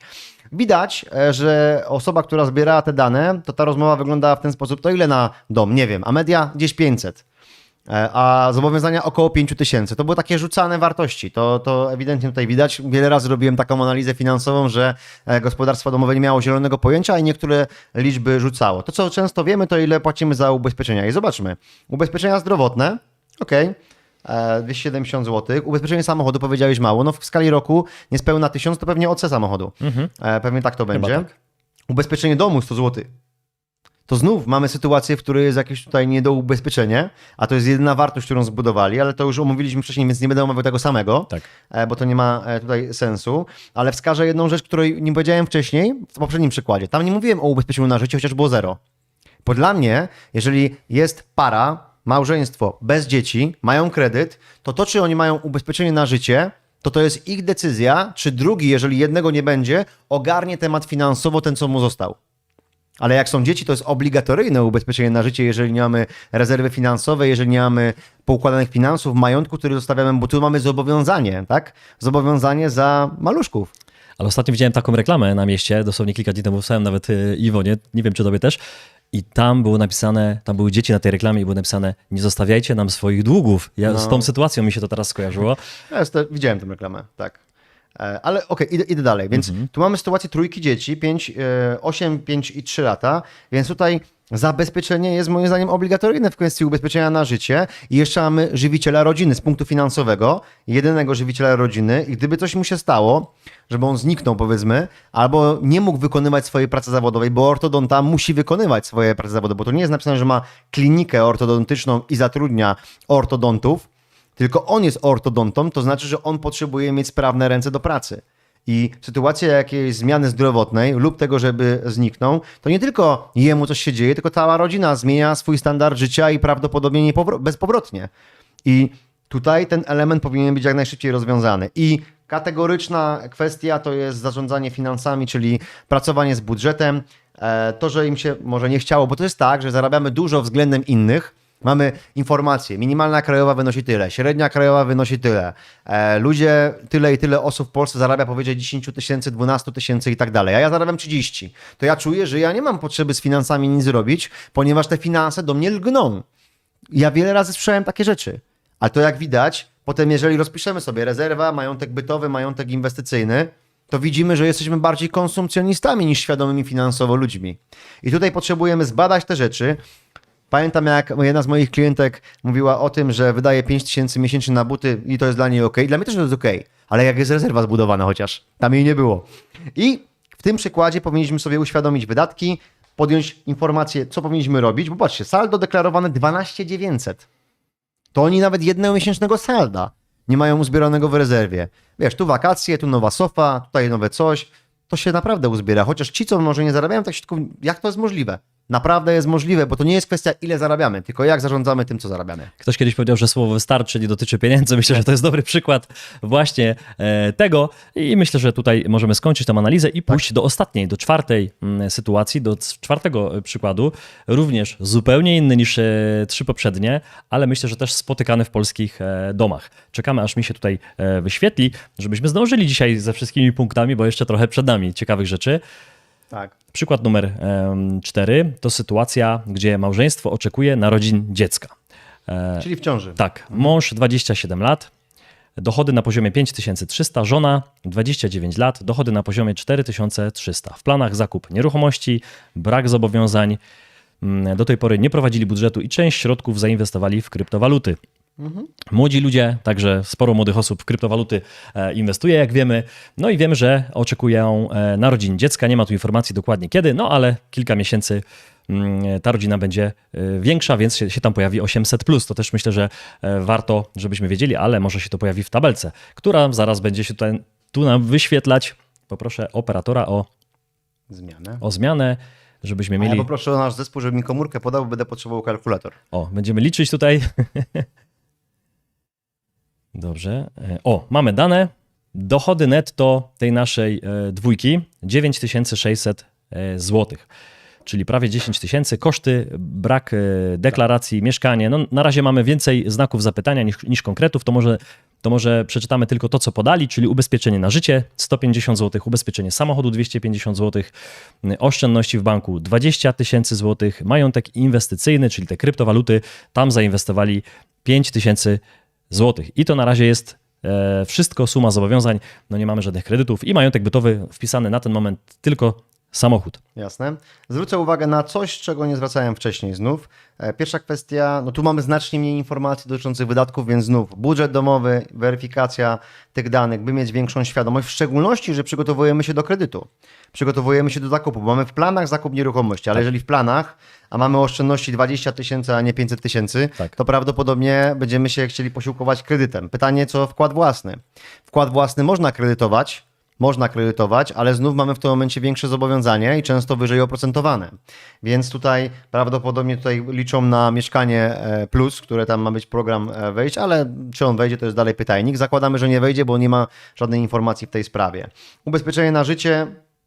Widać, że osoba, która zbierała te dane, to ta rozmowa wyglądała w ten sposób, to ile na dom? Nie wiem, a media gdzieś 500. A zobowiązania około 5000. To były takie rzucane wartości. To ewidentnie tutaj widać. Wiele razy robiłem taką analizę finansową, że gospodarstwo domowe nie miało zielonego pojęcia i niektóre liczby rzucało. To, co często wiemy, to ile płacimy za ubezpieczenia. I zobaczmy. Ubezpieczenia zdrowotne, okej, 270 zł. Ubezpieczenie samochodu, powiedziałeś mało. No w skali roku niespełna 1000, to pewnie OC samochodu. Pewnie tak to będzie. tak. Ubezpieczenie domu 100 zł. To znów mamy sytuację, w której jest jakieś tutaj niedoubezpieczenie, a to jest jedyna wartość, którą zbudowali, ale to już omówiliśmy wcześniej, więc nie będę omawiał tego samego, Tak. bo to nie ma tutaj sensu, ale wskażę jedną rzecz, której nie powiedziałem wcześniej w poprzednim przykładzie. Tam nie mówiłem o ubezpieczeniu na życie, chociaż było 0. Bo dla mnie, jeżeli jest para, małżeństwo bez dzieci, mają kredyt, to czy oni mają ubezpieczenie na życie, to jest ich decyzja, czy drugi, jeżeli jednego nie będzie, ogarnie temat finansowo ten, co mu został. Ale jak są dzieci, to jest obligatoryjne ubezpieczenie na życie, jeżeli nie mamy rezerwy finansowej, jeżeli nie mamy poukładanych finansów, majątku, który zostawiamy, bo tu mamy zobowiązanie, tak? Zobowiązanie za maluszków. Ale ostatnio widziałem taką reklamę na mieście, dosłownie kilka dni temu wstałem nawet Iwonie, nie wiem czy tobie też, i tam było napisane, tam były dzieci na tej reklamie i było napisane: nie zostawiajcie nam swoich długów. Z tą sytuacją mi się to teraz skojarzyło. Widziałem tę reklamę, tak. Ale okej, idę dalej. Więc tu mamy sytuację trójki dzieci, 8, 5 i 3 lata, więc tutaj zabezpieczenie jest moim zdaniem obligatoryjne w kwestii ubezpieczenia na życie i jeszcze mamy żywiciela rodziny z punktu finansowego, jedynego żywiciela rodziny i gdyby coś mu się stało, żeby on zniknął powiedzmy, albo nie mógł wykonywać swojej pracy zawodowej, bo ortodonta musi wykonywać swoje prace zawodowe, bo to nie jest napisane, że ma klinikę ortodontyczną i zatrudnia ortodontów, tylko on jest ortodontą, to znaczy, że on potrzebuje mieć sprawne ręce do pracy. I sytuacja jakiejś zmiany zdrowotnej lub tego, żeby zniknął, to nie tylko jemu coś się dzieje, tylko cała rodzina zmienia swój standard życia i prawdopodobnie bezpowrotnie. I tutaj ten element powinien być jak najszybciej rozwiązany. I kategoryczna kwestia to jest zarządzanie finansami, czyli pracowanie z budżetem. To, że im się może nie chciało, bo to jest tak, że zarabiamy dużo względem innych. Mamy informacje, minimalna krajowa wynosi tyle, średnia krajowa wynosi tyle, ludzie, tyle i tyle osób w Polsce zarabia powyżej 10 tysięcy, 12 tysięcy i tak dalej, a ja zarabiam 30. To ja czuję, że ja nie mam potrzeby z finansami nic robić, ponieważ te finanse do mnie lgną. Ja wiele razy słyszałem takie rzeczy, ale to jak widać, potem jeżeli rozpiszemy sobie rezerwa, majątek bytowy, majątek inwestycyjny, to widzimy, że jesteśmy bardziej konsumpcjonistami niż świadomymi finansowo ludźmi. I tutaj potrzebujemy zbadać te rzeczy. Pamiętam, jak jedna z moich klientek mówiła o tym, że wydaje 5 tysięcy miesięcznie na buty i to jest dla niej ok. Dla mnie też to jest ok, ale jak jest rezerwa zbudowana chociaż, tam jej nie było. I w tym przykładzie powinniśmy sobie uświadomić wydatki, podjąć informację, co powinniśmy robić, bo patrzcie, saldo deklarowane 12 900. To oni nawet jednego miesięcznego salda nie mają uzbieranego w rezerwie. Wiesz, tu wakacje, tu nowa sofa, tutaj nowe coś. To się naprawdę uzbiera. Chociaż ci, co może nie zarabiają, tak się tylko, jak to jest możliwe? Naprawdę jest możliwe, bo to nie jest kwestia, ile zarabiamy, tylko jak zarządzamy tym, co zarabiamy. Ktoś kiedyś powiedział, że słowo wystarczy nie dotyczy pieniędzy. Myślę, że to jest dobry przykład właśnie tego i myślę, że tutaj możemy skończyć tę analizę i pójść do ostatniej, do czwartej sytuacji, do czwartego przykładu. Również zupełnie inny niż trzy poprzednie, ale myślę, że też spotykany w polskich domach. Czekamy, aż mi się tutaj wyświetli, żebyśmy zdążyli dzisiaj ze wszystkimi punktami, bo jeszcze trochę przed nami ciekawych rzeczy. Tak. Przykład numer 4 to sytuacja, gdzie małżeństwo oczekuje narodzin dziecka. Czyli w ciąży. Tak, mąż 27 lat, dochody na poziomie 5300, żona 29 lat, dochody na poziomie 4300. W planach zakup nieruchomości, brak zobowiązań, do tej pory nie prowadzili budżetu i część środków zainwestowali w kryptowaluty. Młodzi ludzie, także sporo młodych osób w kryptowaluty inwestuje, jak wiemy. No i wiemy, że oczekują narodzin dziecka. Nie ma tu informacji dokładnie kiedy, no ale kilka miesięcy ta rodzina będzie większa, więc się tam pojawi 800+. To też myślę, że warto, żebyśmy wiedzieli, ale może się to pojawi w tabelce, która zaraz będzie się tu nam wyświetlać. Poproszę operatora o zmianę, żebyśmy mieli... A ja poproszę o nasz zespół, żeby mi komórkę podał, bo będę potrzebował kalkulator. O, będziemy liczyć tutaj. Dobrze. O, mamy dane. Dochody netto tej naszej dwójki 9600 zł, czyli prawie 10 tysięcy. Koszty, brak deklaracji, mieszkanie. No, na razie mamy więcej znaków zapytania niż konkretów. To może przeczytamy tylko to, co podali, czyli ubezpieczenie na życie 150 zł, ubezpieczenie samochodu 250 zł, oszczędności w banku 20 tysięcy złotych, majątek inwestycyjny, czyli te kryptowaluty, tam zainwestowali 5 tysięcy złotych. I to na razie jest wszystko, suma zobowiązań, no nie mamy żadnych kredytów i majątek bytowy wpisany na ten moment tylko samochód. Jasne. Zwrócę uwagę na coś, czego nie zwracałem wcześniej znów. Pierwsza kwestia, no tu mamy znacznie mniej informacji dotyczących wydatków, więc znów budżet domowy, weryfikacja tych danych, by mieć większą świadomość, w szczególności, że przygotowujemy się do kredytu, przygotowujemy się do zakupu, bo mamy w planach zakup nieruchomości, ale jeżeli w planach, a mamy oszczędności 20 tysięcy, a nie 500 tysięcy, to prawdopodobnie będziemy się chcieli posiłkować kredytem. Pytanie, co wkład własny? Wkład własny można kredytować, ale znów mamy w tym momencie większe zobowiązanie i często wyżej oprocentowane. Więc tutaj prawdopodobnie liczą na mieszkanie plus, które tam ma być program wejść, ale czy on wejdzie, to jest dalej pytajnik. Zakładamy, że nie wejdzie, bo nie ma żadnej informacji w tej sprawie. Ubezpieczenie na życie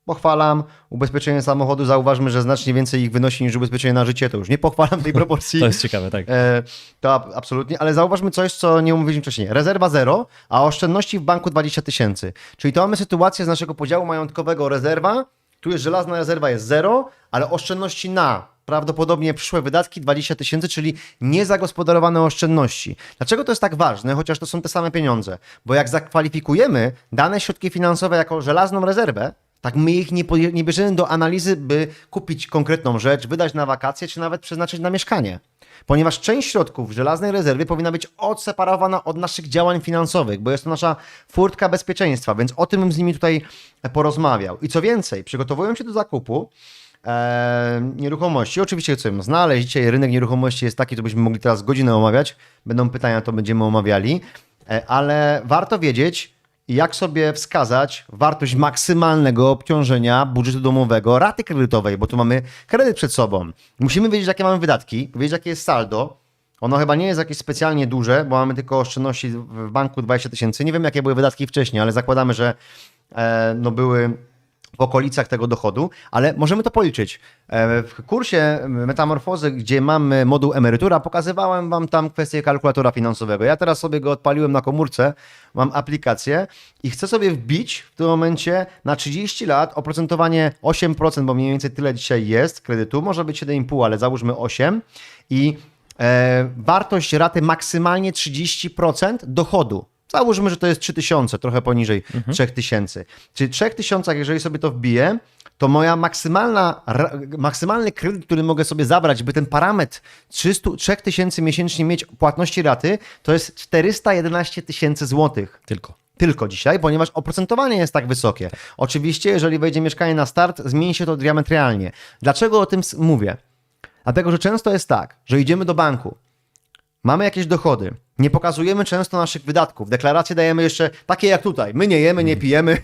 pochwalam. Ubezpieczenie samochodu, zauważmy, że znacznie więcej ich wynosi niż ubezpieczenie na życie, to już nie pochwalam tej proporcji. To jest ciekawe, tak. Absolutnie, ale zauważmy coś, co nie omówiliśmy wcześniej. Rezerwa 0, a oszczędności w banku 20 tysięcy. Czyli to mamy sytuację z naszego podziału majątkowego rezerwa, tu jest żelazna rezerwa jest 0, ale oszczędności na prawdopodobnie przyszłe wydatki 20 tysięcy, czyli niezagospodarowane oszczędności. Dlaczego to jest tak ważne, chociaż to są te same pieniądze? Bo jak zakwalifikujemy dane środki finansowe jako żelazną rezerwę, tak my ich nie bierzemy do analizy, by kupić konkretną rzecz, wydać na wakacje, czy nawet przeznaczyć na mieszkanie. Ponieważ część środków w żelaznej rezerwie powinna być odseparowana od naszych działań finansowych, bo jest to nasza furtka bezpieczeństwa, więc o tym bym z nimi tutaj porozmawiał. I co więcej, przygotowując się do zakupu nieruchomości, oczywiście chcę ją znaleźć, dzisiaj rynek nieruchomości jest taki, to byśmy mogli teraz godzinę omawiać, będą pytania, to będziemy omawiali, ale warto wiedzieć, jak sobie wskazać wartość maksymalnego obciążenia budżetu domowego, raty kredytowej, bo tu mamy kredyt przed sobą. Musimy wiedzieć, jakie mamy wydatki, wiedzieć, jakie jest saldo. Ono chyba nie jest jakieś specjalnie duże, bo mamy tylko oszczędności w banku 20 tysięcy. Nie wiem, jakie były wydatki wcześniej, ale zakładamy, że były w okolicach tego dochodu, ale możemy to policzyć. W kursie Metamorfozy, gdzie mamy moduł emerytura, pokazywałem Wam tam kwestię kalkulatora finansowego. Ja teraz sobie go odpaliłem na komórce, mam aplikację i chcę sobie wbić w tym momencie na 30 lat oprocentowanie 8%, bo mniej więcej tyle dzisiaj jest kredytu, może być 7,5, ale załóżmy 8 i wartość raty maksymalnie 30% dochodu. Załóżmy, że to jest 3000, trochę poniżej 3000. Czyli 3000, jeżeli sobie to wbiję, to moja maksymalny kredyt, który mogę sobie zabrać, by ten parametr 3000 miesięcznie mieć płatności raty, to jest 411 tysięcy złotych. Tylko dzisiaj, ponieważ oprocentowanie jest tak wysokie. Oczywiście, jeżeli wejdzie mieszkanie na start, zmieni się to diametralnie. Dlaczego o tym mówię? Dlatego, że często jest tak, że idziemy do banku, mamy jakieś dochody, nie pokazujemy często naszych wydatków. Deklaracje dajemy jeszcze takie jak tutaj. My nie jemy, nie pijemy,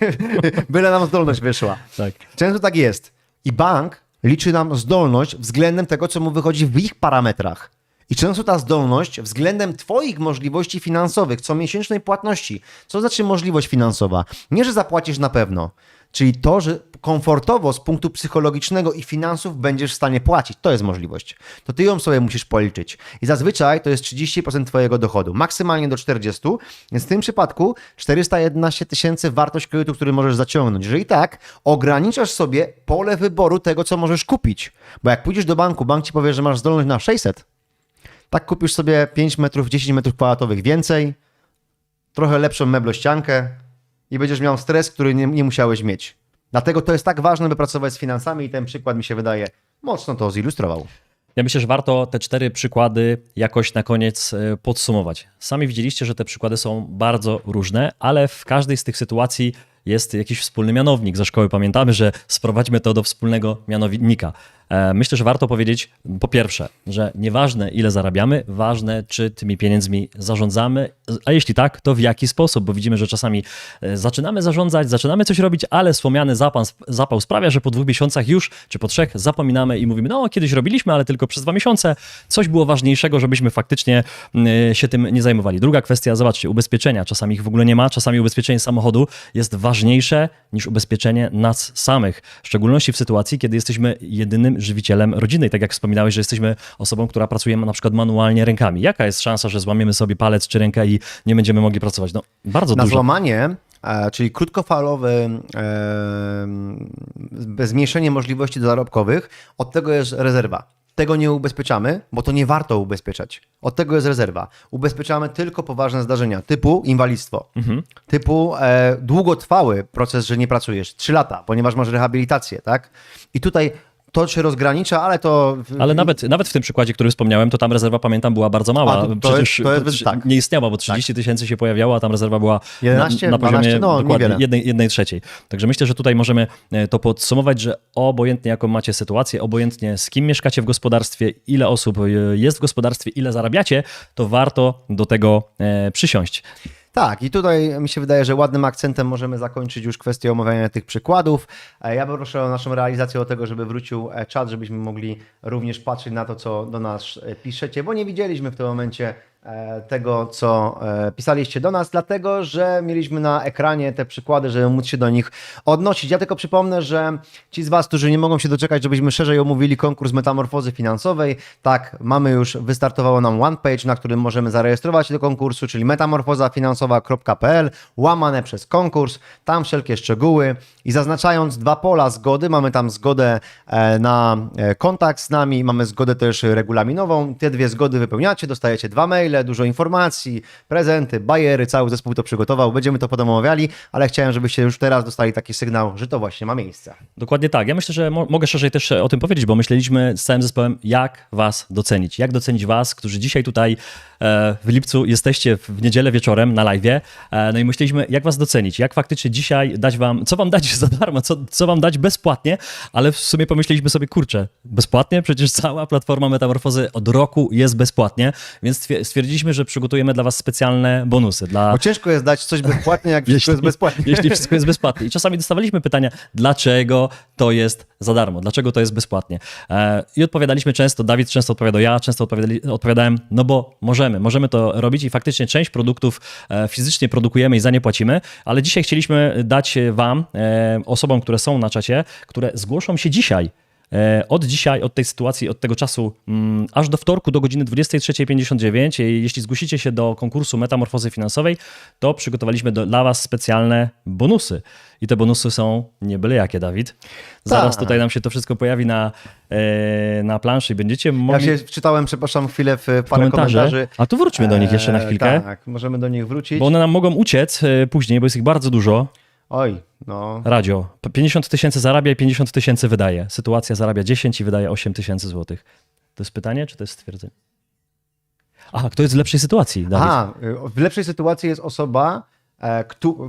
byle nam zdolność wyszła. Tak. Często tak jest. I bank liczy nam zdolność względem tego, co mu wychodzi w ich parametrach. I często ta zdolność względem Twoich możliwości finansowych, comiesięcznej płatności. Co znaczy możliwość finansowa? Nie, że zapłacisz na pewno. Czyli to, że komfortowo z punktu psychologicznego i finansów będziesz w stanie płacić. To jest możliwość. To ty ją sobie musisz policzyć. I zazwyczaj to jest 30% twojego dochodu. Maksymalnie do 40%. Więc w tym przypadku 411 tysięcy wartość kredytu, który możesz zaciągnąć. Jeżeli tak, ograniczasz sobie pole wyboru tego, co możesz kupić. Bo jak pójdziesz do banku, bank ci powie, że masz zdolność na 600. Tak kupisz sobie 5 metrów, 10 metrów kwadratowych więcej, trochę lepszą meblościankę i będziesz miał stres, który nie musiałeś mieć. Dlatego to jest tak ważne, by pracować z finansami i ten przykład mi się wydaje mocno to zilustrował. Ja myślę, że warto te 4 przykłady jakoś na koniec podsumować. Sami widzieliście, że te przykłady są bardzo różne, ale w każdej z tych sytuacji jest jakiś wspólny mianownik. Ze szkoły pamiętamy, że sprowadźmy to do wspólnego mianownika. Myślę, że warto powiedzieć po pierwsze, że nieważne ile zarabiamy, ważne czy tymi pieniędzmi zarządzamy, a jeśli tak, to w jaki sposób, bo widzimy, że czasami zaczynamy zarządzać, zaczynamy coś robić, ale wspomniany zapał sprawia, że po 2 miesiącach już, czy po 3 zapominamy i mówimy, no kiedyś robiliśmy, ale tylko przez 2 miesiące, coś było ważniejszego, żebyśmy faktycznie się tym nie zajmowali. Druga kwestia, zobaczcie, ubezpieczenia, czasami ich w ogóle nie ma, czasami ubezpieczenie samochodu jest ważniejsze niż ubezpieczenie nas samych, w szczególności w sytuacji, kiedy jesteśmy jedynym żywicielem rodziny. I tak jak wspominałeś, że jesteśmy osobą, która pracuje na przykład manualnie rękami. Jaka jest szansa, że złamiemy sobie palec czy rękę i nie będziemy mogli pracować? No, bardzo dużo. Na złamanie, czyli krótkofalowe zmniejszenie możliwości zarobkowych, od tego jest rezerwa. Tego nie ubezpieczamy, bo to nie warto ubezpieczać. Od tego jest rezerwa. Ubezpieczamy tylko poważne zdarzenia, typu inwalidztwo, typu długotrwały proces, że nie pracujesz, 3 lata, ponieważ masz rehabilitację, tak? I tutaj to się rozgranicza, ale to... Ale nawet w tym przykładzie, który wspomniałem, to tam rezerwa, pamiętam, była bardzo mała. Przecież tak. nie istniała, bo 30 tysięcy się pojawiało, a tam rezerwa była 11, na poziomie 12, no, dokładnie 1/3. Także myślę, że tutaj możemy to podsumować, że obojętnie jaką macie sytuację, obojętnie z kim mieszkacie w gospodarstwie, ile osób jest w gospodarstwie, ile zarabiacie, to warto do tego przysiąść. Tak, i tutaj mi się wydaje, że ładnym akcentem możemy zakończyć już kwestię omawiania tych przykładów. Ja proszę o naszą realizację do tego, żeby wrócił czat, żebyśmy mogli również patrzeć na to, co do nas piszecie, bo nie widzieliśmy w tym momencie tego, co pisaliście do nas, dlatego, że mieliśmy na ekranie te przykłady, żeby móc się do nich odnosić. Ja tylko przypomnę, że ci z Was, którzy nie mogą się doczekać, żebyśmy szerzej omówili konkurs metamorfozy finansowej, tak, mamy już, wystartowało nam one page, na którym możemy zarejestrować się do konkursu, czyli metamorfozafinansowa.pl, łamane przez konkurs, tam wszelkie szczegóły i zaznaczając 2 pola zgody, mamy tam zgodę na kontakt z nami, mamy zgodę też regulaminową, te 2 zgody wypełniacie, dostajecie 2 maile, dużo informacji, prezenty, bajery, cały zespół to przygotował, będziemy to potem omawiali, ale chciałem, żebyście już teraz dostali taki sygnał, że to właśnie ma miejsce. Dokładnie tak. Ja myślę, że mogę szerzej też o tym powiedzieć, bo myśleliśmy z całym zespołem, jak Was docenić. Jak docenić Was, którzy dzisiaj tutaj w lipcu jesteście w niedzielę wieczorem na live'ie. No i myśleliśmy, jak Was docenić, jak faktycznie dzisiaj dać Wam, co Wam dać za darmo, co Wam dać bezpłatnie, ale w sumie pomyśleliśmy sobie, kurczę, bezpłatnie? Przecież cała platforma Metamorfozy od roku jest bezpłatnie, więc stwierdziliśmy, że przygotujemy dla Was specjalne bonusy. Bo ciężko jest dać coś bezpłatnie, jak wszystko jest bezpłatnie. Jeśli wszystko jest bezpłatne. I czasami dostawaliśmy pytania, dlaczego to jest za darmo, dlaczego to jest bezpłatnie. I odpowiadaliśmy często, Dawid często odpowiadał, ja często odpowiadałem, no bo możemy to robić i faktycznie część produktów fizycznie produkujemy i za nie płacimy, ale dzisiaj chcieliśmy dać Wam, osobom, które są na czacie, które zgłoszą się dzisiaj, od tej sytuacji, od tego czasu aż do wtorku do godziny 23:59. Jeśli zgłosicie się do konkursu Metamorfozy Finansowej, to przygotowaliśmy dla Was specjalne bonusy. I te bonusy są nie byle jakie, Dawid. Zaraz tutaj nam się to wszystko pojawi na planszy i będziecie mogli... Ja się wczytałem, przepraszam, chwilę w parę komentarzy. A tu wróćmy do nich jeszcze na chwilkę. Tak, możemy do nich wrócić. Bo one nam mogą uciec później, bo jest ich bardzo dużo. Oj, no. Radio. 50 000 zarabia i 50 000 wydaje. Sytuacja zarabia 10 i wydaje 8 000 złotych. To jest pytanie, czy to jest stwierdzenie? Aha, kto jest w lepszej sytuacji, Dawid? Aha, w lepszej sytuacji jest osoba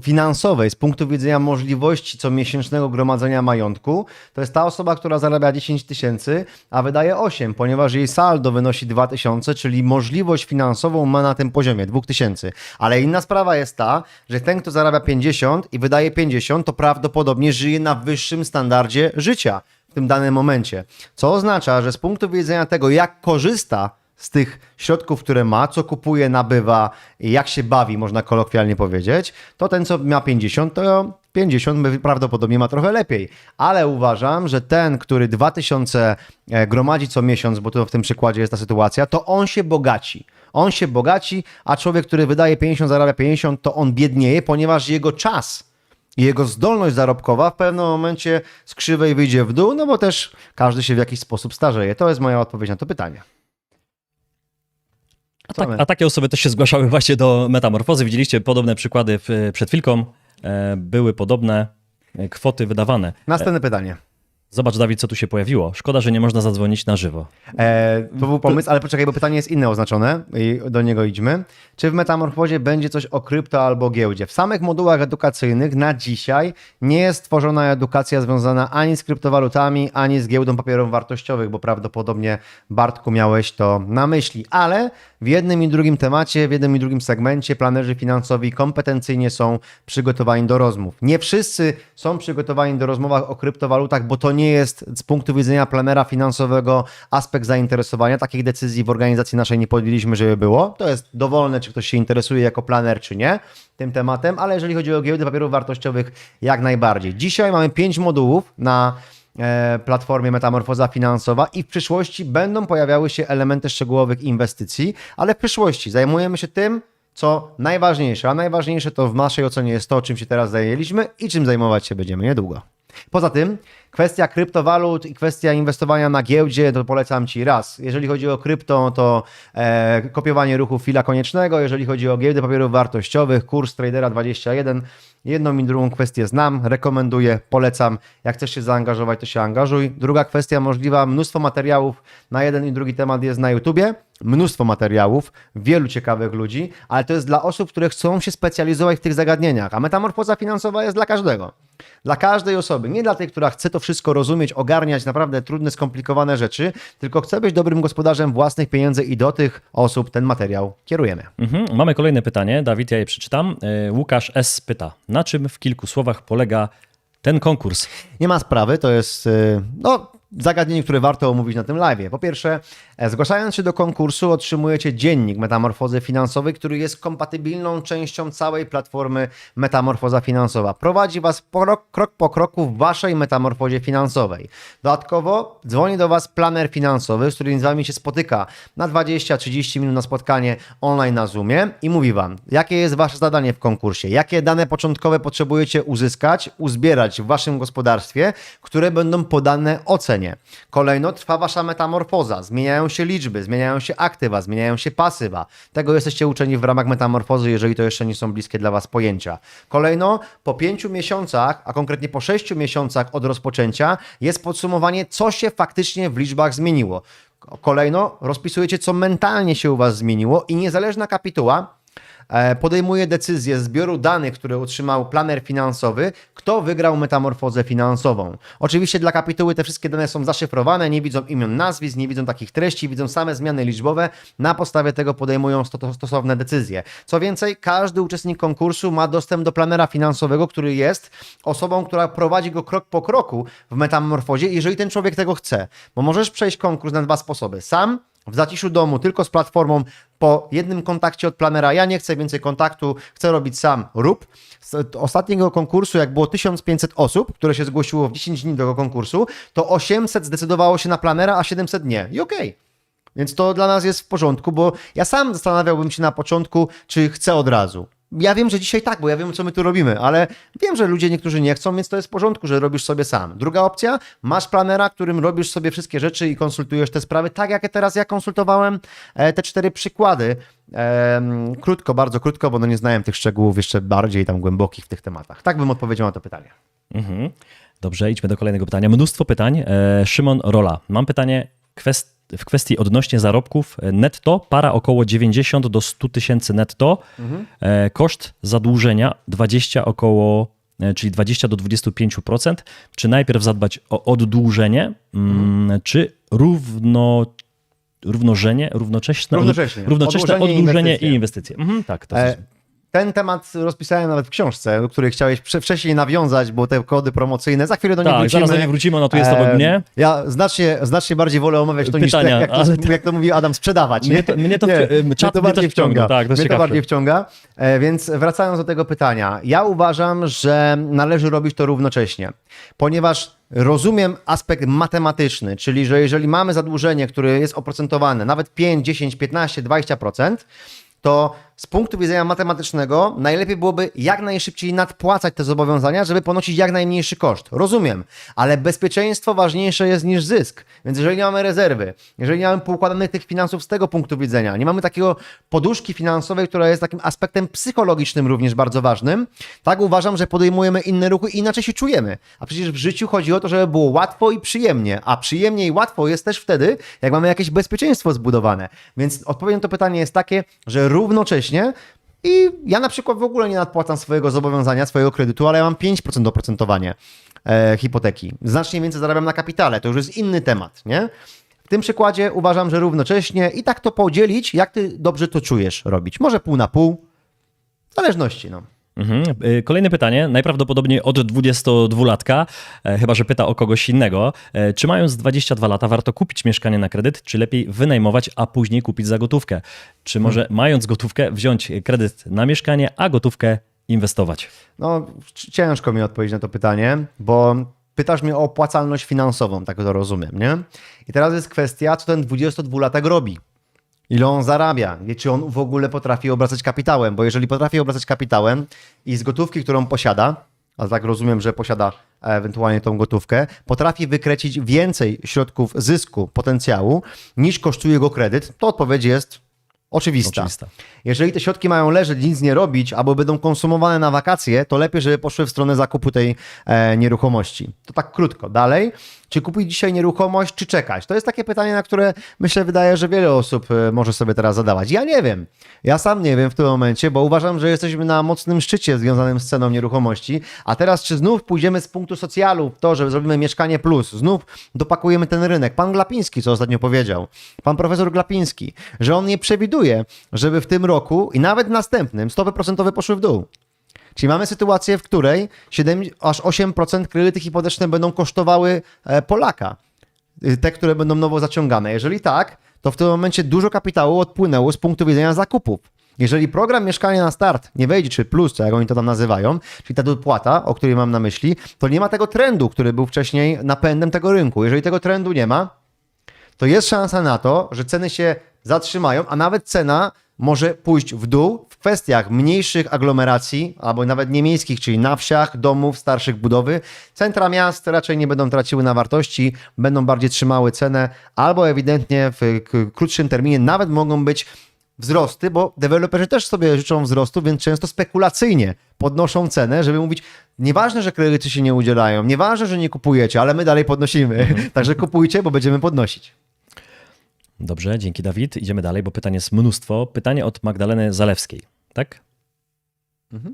finansowej z punktu widzenia możliwości comiesięcznego gromadzenia majątku. To jest ta osoba, która zarabia 10 000, a wydaje 8, ponieważ jej saldo wynosi 2000, czyli możliwość finansową ma na tym poziomie 2000. Ale inna sprawa jest ta, że ten, kto zarabia 50 i wydaje 50, to prawdopodobnie żyje na wyższym standardzie życia w tym danym momencie. Co oznacza, że z punktu widzenia tego, jak korzysta z tych środków, które ma, co kupuje, nabywa i jak się bawi, można kolokwialnie powiedzieć, to ten, co ma 50, to 50 prawdopodobnie ma trochę lepiej. Ale uważam, że ten, który 2000 gromadzi co miesiąc, bo to w tym przykładzie jest ta sytuacja, to on się bogaci. On się bogaci, a człowiek, który wydaje 50, zarabia 50, to on biednieje, ponieważ jego czas i jego zdolność zarobkowa w pewnym momencie z krzywej wyjdzie w dół, no bo też każdy się w jakiś sposób starzeje. To jest moja odpowiedź na to pytanie. A takie osoby też się zgłaszały właśnie do Metamorfozy. Widzieliście podobne przykłady przed chwilką. Były podobne kwoty wydawane. Następne pytanie. Zobacz, Dawid, co tu się pojawiło. Szkoda, że nie można zadzwonić na żywo. To był pomysł, ale poczekaj, bo pytanie jest inne oznaczone i do niego idźmy. Czy w Metamorfozie będzie coś o krypto albo giełdzie? W samych modułach edukacyjnych na dzisiaj nie jest tworzona edukacja związana ani z kryptowalutami, ani z giełdą papierów wartościowych, bo prawdopodobnie, Bartku, miałeś to na myśli. Ale w jednym i drugim temacie, w jednym i drugim segmencie planerzy finansowi kompetencyjnie są przygotowani do rozmów. Nie wszyscy są przygotowani do rozmowach o kryptowalutach, bo to nie jest z punktu widzenia planera finansowego aspekt zainteresowania. Takich decyzji w organizacji naszej nie podjęliśmy, żeby było. To jest dowolne, czy ktoś się interesuje jako planer, czy nie tym tematem, ale jeżeli chodzi o giełdę papierów wartościowych, jak najbardziej. Dzisiaj mamy 5 modułów na platformie Metamorfoza Finansowa i w przyszłości będą pojawiały się elementy szczegółowych inwestycji, ale w przyszłości zajmujemy się tym, co najważniejsze, a najważniejsze to w naszej ocenie jest to, czym się teraz zajęliśmy i czym zajmować się będziemy niedługo. Poza tym kwestia kryptowalut i kwestia inwestowania na giełdzie, to polecam Ci raz. Jeżeli chodzi o krypto, to kopiowanie ruchu Fila Koniecznego. Jeżeli chodzi o giełdę papierów wartościowych, kurs Tradera 21. Jedną i drugą kwestię znam, rekomenduję, polecam. Jak chcesz się zaangażować, to się angażuj. Druga kwestia możliwa, mnóstwo materiałów na jeden i drugi temat jest na YouTubie. Mnóstwo materiałów, wielu ciekawych ludzi, ale to jest dla osób, które chcą się specjalizować w tych zagadnieniach, a metamorfoza finansowa jest dla każdego. Dla każdej osoby, nie dla tej, która chce to wszystko rozumieć, ogarniać naprawdę trudne, skomplikowane rzeczy, tylko chce być dobrym gospodarzem własnych pieniędzy i do tych osób ten materiał kierujemy. Mamy kolejne pytanie, Dawid, ja je przeczytam. Łukasz S. pyta, na czym w kilku słowach polega ten konkurs? Nie ma sprawy, to jest zagadnienie, które warto omówić na tym live'ie. Po pierwsze, zgłaszając się do konkursu otrzymujecie dziennik Metamorfozy Finansowej, który jest kompatybilną częścią całej platformy Metamorfoza Finansowa. Prowadzi Was krok po kroku w Waszej metamorfozie finansowej. Dodatkowo dzwoni do Was planer finansowy, z którym z Wami się spotyka na 20-30 minut na spotkanie online na Zoomie i mówi Wam, jakie jest Wasze zadanie w konkursie, jakie dane początkowe potrzebujecie uzyskać, uzbierać w Waszym gospodarstwie, które będą podane ocenie. Kolejno trwa Wasza metamorfoza, zmieniają się liczby, zmieniają się aktywa, zmieniają się pasywa. Tego jesteście uczeni w ramach metamorfozy, jeżeli to jeszcze nie są bliskie dla Was pojęcia. Kolejno po 5 miesiącach, a konkretnie po 6 miesiącach od rozpoczęcia jest podsumowanie, co się faktycznie w liczbach zmieniło. Kolejno rozpisujecie, co mentalnie się u Was zmieniło i niezależna kapituła podejmuje decyzję z zbioru danych, które otrzymał planer finansowy, kto wygrał metamorfozę finansową. Oczywiście dla kapituły te wszystkie dane są zaszyfrowane, nie widzą imion, nazwisk, nie widzą takich treści, widzą same zmiany liczbowe, na podstawie tego podejmują stosowne decyzje. Co więcej, każdy uczestnik konkursu ma dostęp do planera finansowego, który jest osobą, która prowadzi go krok po kroku w metamorfozie, jeżeli ten człowiek tego chce. Bo możesz przejść konkurs na 2 sposoby. Sam, w zaciszu domu, tylko z platformą, po jednym kontakcie od planera, ja nie chcę więcej kontaktu, chcę robić sam, rób. Z ostatniego konkursu, jak było 1500 osób, które się zgłosiło w 10 dni do tego konkursu, to 800 zdecydowało się na planera, a 700 nie. I okej. Więc to dla nas jest w porządku, bo ja sam zastanawiałbym się na początku, czy chcę od razu. Ja wiem, że dzisiaj tak, bo ja wiem, co my tu robimy, ale wiem, że ludzie niektórzy nie chcą, więc to jest w porządku, że robisz sobie sam. Druga opcja, masz planera, którym robisz sobie wszystkie rzeczy i konsultujesz te sprawy, tak jak teraz ja konsultowałem te 4 przykłady. Krótko, bardzo krótko, bo no nie znałem tych szczegółów jeszcze bardziej tam głębokich w tych tematach. Tak bym odpowiedział na to pytanie. Mhm. Dobrze, idźmy do kolejnego pytania. Mnóstwo pytań. Szymon Rola. Mam pytanie w kwestii odnośnie zarobków netto, para około 90 do 100 tysięcy netto, koszt zadłużenia 20 około, czyli 20 do 25%. Czy najpierw zadbać o oddłużenie, czy równocześnie oddłużenie i inwestycje? Tak, to jest... Ten temat rozpisałem nawet w książce, do której chciałeś wcześniej nawiązać, bo te kody promocyjne, za chwilę do nich wrócimy. Zaraz do nich wrócimy, ona tu jest obok mnie. Ja znacznie bardziej wolę omawiać to pytania, niż jak to mówi Adam, sprzedawać. Mnie to bardziej wciąga. Tak, mnie to bardziej wciąga. Więc wracając do tego pytania. Ja uważam, że należy robić to równocześnie, ponieważ rozumiem aspekt matematyczny, czyli że jeżeli mamy zadłużenie, które jest oprocentowane nawet 5, 10, 15, 20%, to z punktu widzenia matematycznego najlepiej byłoby jak najszybciej nadpłacać te zobowiązania, żeby ponosić jak najmniejszy koszt. Rozumiem, ale bezpieczeństwo ważniejsze jest niż zysk. Więc jeżeli nie mamy rezerwy, jeżeli nie mamy poukładanych tych finansów z tego punktu widzenia, nie mamy takiego poduszki finansowej, która jest takim aspektem psychologicznym również bardzo ważnym, tak uważam, że podejmujemy inne ruchy i inaczej się czujemy. A przecież w życiu chodzi o to, żeby było łatwo i przyjemnie, a przyjemnie i łatwo jest też wtedy, jak mamy jakieś bezpieczeństwo zbudowane. Więc odpowiedź na to pytanie jest takie, że równocześnie i ja na przykład w ogóle nie nadpłacam swojego zobowiązania, swojego kredytu, ale ja mam 5% oprocentowanie hipoteki. Znacznie więcej zarabiam na kapitale, to już jest inny temat, nie? W tym przykładzie uważam, że równocześnie i tak to podzielić, jak ty dobrze to czujesz robić. Może pół na pół, w zależności, no. Kolejne pytanie, najprawdopodobniej od 22-latka, chyba że pyta o kogoś innego. Czy mając 22 lata warto kupić mieszkanie na kredyt, czy lepiej wynajmować, a później kupić za gotówkę? Czy może mając gotówkę wziąć kredyt na mieszkanie, a gotówkę inwestować? No, ciężko mi odpowiedzieć na to pytanie, bo pytasz mnie o opłacalność finansową, tak to rozumiem, nie? I teraz jest kwestia, co ten 22-latek robi. Ile on zarabia? Czy on w ogóle potrafi obracać kapitałem? Bo jeżeli potrafi obracać kapitałem i z gotówki, którą posiada, a tak rozumiem, że posiada ewentualnie tą gotówkę, potrafi wykręcić więcej środków zysku, potencjału, niż kosztuje go kredyt, to odpowiedź jest oczywista. Jeżeli te środki mają leżeć, nic nie robić, albo będą konsumowane na wakacje, to lepiej, żeby poszły w stronę zakupu tej nieruchomości. To tak krótko. Dalej, czy kupić dzisiaj nieruchomość, czy czekać? To jest takie pytanie, na które myślę, wydaje, że wiele osób może sobie teraz zadawać. Ja nie wiem. Ja sam nie wiem w tym momencie, bo uważam, że jesteśmy na mocnym szczycie związanym z ceną nieruchomości, a teraz czy znów pójdziemy z punktu socjalu w to, że zrobimy mieszkanie plus, znów dopakujemy ten rynek. Pan Glapiński, co ostatnio powiedział, pan profesor Glapiński, że on nie przewiduje, żeby w tym roku i nawet następnym stopy procentowe poszły w dół. Czyli mamy sytuację, w której 7 aż 8% kredyty hipoteczne będą kosztowały Polaka. te, które będą nowo zaciągane? Jeżeli tak, to w tym momencie dużo kapitału odpłynęło z punktu widzenia zakupów. Jeżeli program Mieszkanie na Start nie wejdzie, czy plus, czy jak oni to tam nazywają, czyli ta dopłata, o której mam na myśli, to nie ma tego trendu, który był wcześniej napędem tego rynku. Jeżeli tego trendu nie ma, to jest szansa na to, że ceny się zatrzymają, a nawet cena może pójść w dół w kwestiach mniejszych aglomeracji, albo nawet nie miejskich, czyli na wsiach, domów, starszych budowy. Centra miast raczej nie będą traciły na wartości, będą bardziej trzymały cenę, albo ewidentnie w krótszym terminie nawet mogą być wzrosty, bo deweloperzy też sobie życzą wzrostu, więc często spekulacyjnie podnoszą cenę, żeby mówić, nieważne, że kredyty się nie udzielają, nieważne, że nie kupujecie, ale my dalej podnosimy. Także kupujcie, bo będziemy podnosić. Dobrze, dzięki Dawid. Idziemy dalej, bo pytań jest mnóstwo. Pytanie od Magdaleny Zalewskiej, tak?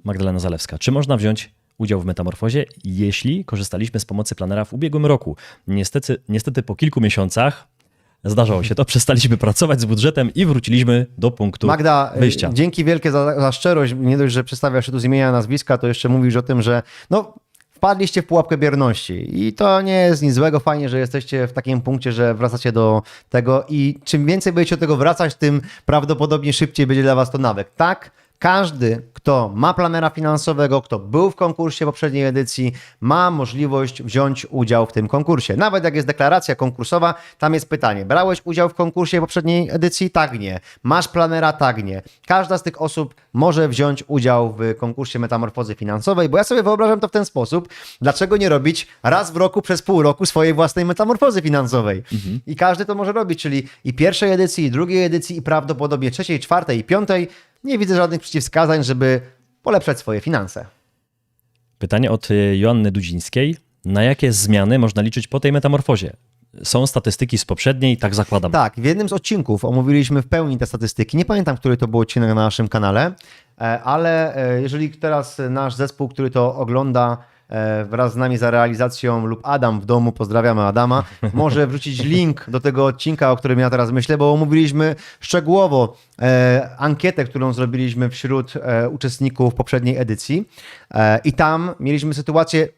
Magdalena Zalewska. Czy można wziąć udział w metamorfozie, jeśli korzystaliśmy z pomocy planera w ubiegłym roku? Niestety po kilku miesiącach zdarzało się to, przestaliśmy pracować z budżetem i wróciliśmy do punktu Magda, wyjścia. dzięki wielkie za szczerość. Nie dość, że przedstawiasz się tu z imienia, nazwiska, to jeszcze mówisz o tym, że wpadliście w pułapkę bierności i to nie jest nic złego. Fajnie, że jesteście w takim punkcie, że wracacie do tego i czym więcej będziecie do tego wracać, tym prawdopodobnie szybciej będzie dla was to nawyk. Tak? Każdy, kto ma planera finansowego, kto był w konkursie poprzedniej edycji, ma możliwość wziąć udział w tym konkursie. Nawet jak jest deklaracja konkursowa, tam jest pytanie: brałeś udział w konkursie poprzedniej edycji? Tak, nie. Masz planera? Tak, nie. Każda z tych osób może wziąć udział w konkursie metamorfozy finansowej, bo ja sobie wyobrażam to w ten sposób, dlaczego nie robić raz w roku przez pół roku swojej własnej metamorfozy finansowej. I każdy to może robić, czyli i pierwszej edycji, i drugiej edycji, i prawdopodobnie trzeciej, czwartej i piątej. Nie widzę żadnych przeciwwskazań, żeby polepszać swoje finanse. Pytanie od Joanny Dudzińskiej. Na jakie zmiany można liczyć po tej metamorfozie? Są statystyki z poprzedniej, tak zakładam. Tak, w jednym z odcinków omówiliśmy w pełni te statystyki. Nie pamiętam, który to był odcinek na naszym kanale, ale jeżeli teraz nasz zespół, który to ogląda wraz z nami za realizacją lub Adam w domu, pozdrawiamy Adama, może wrzucić link do tego odcinka, o którym ja teraz myślę, bo omówiliśmy szczegółowo ankietę, którą zrobiliśmy wśród uczestników poprzedniej edycji i tam mieliśmy sytuację,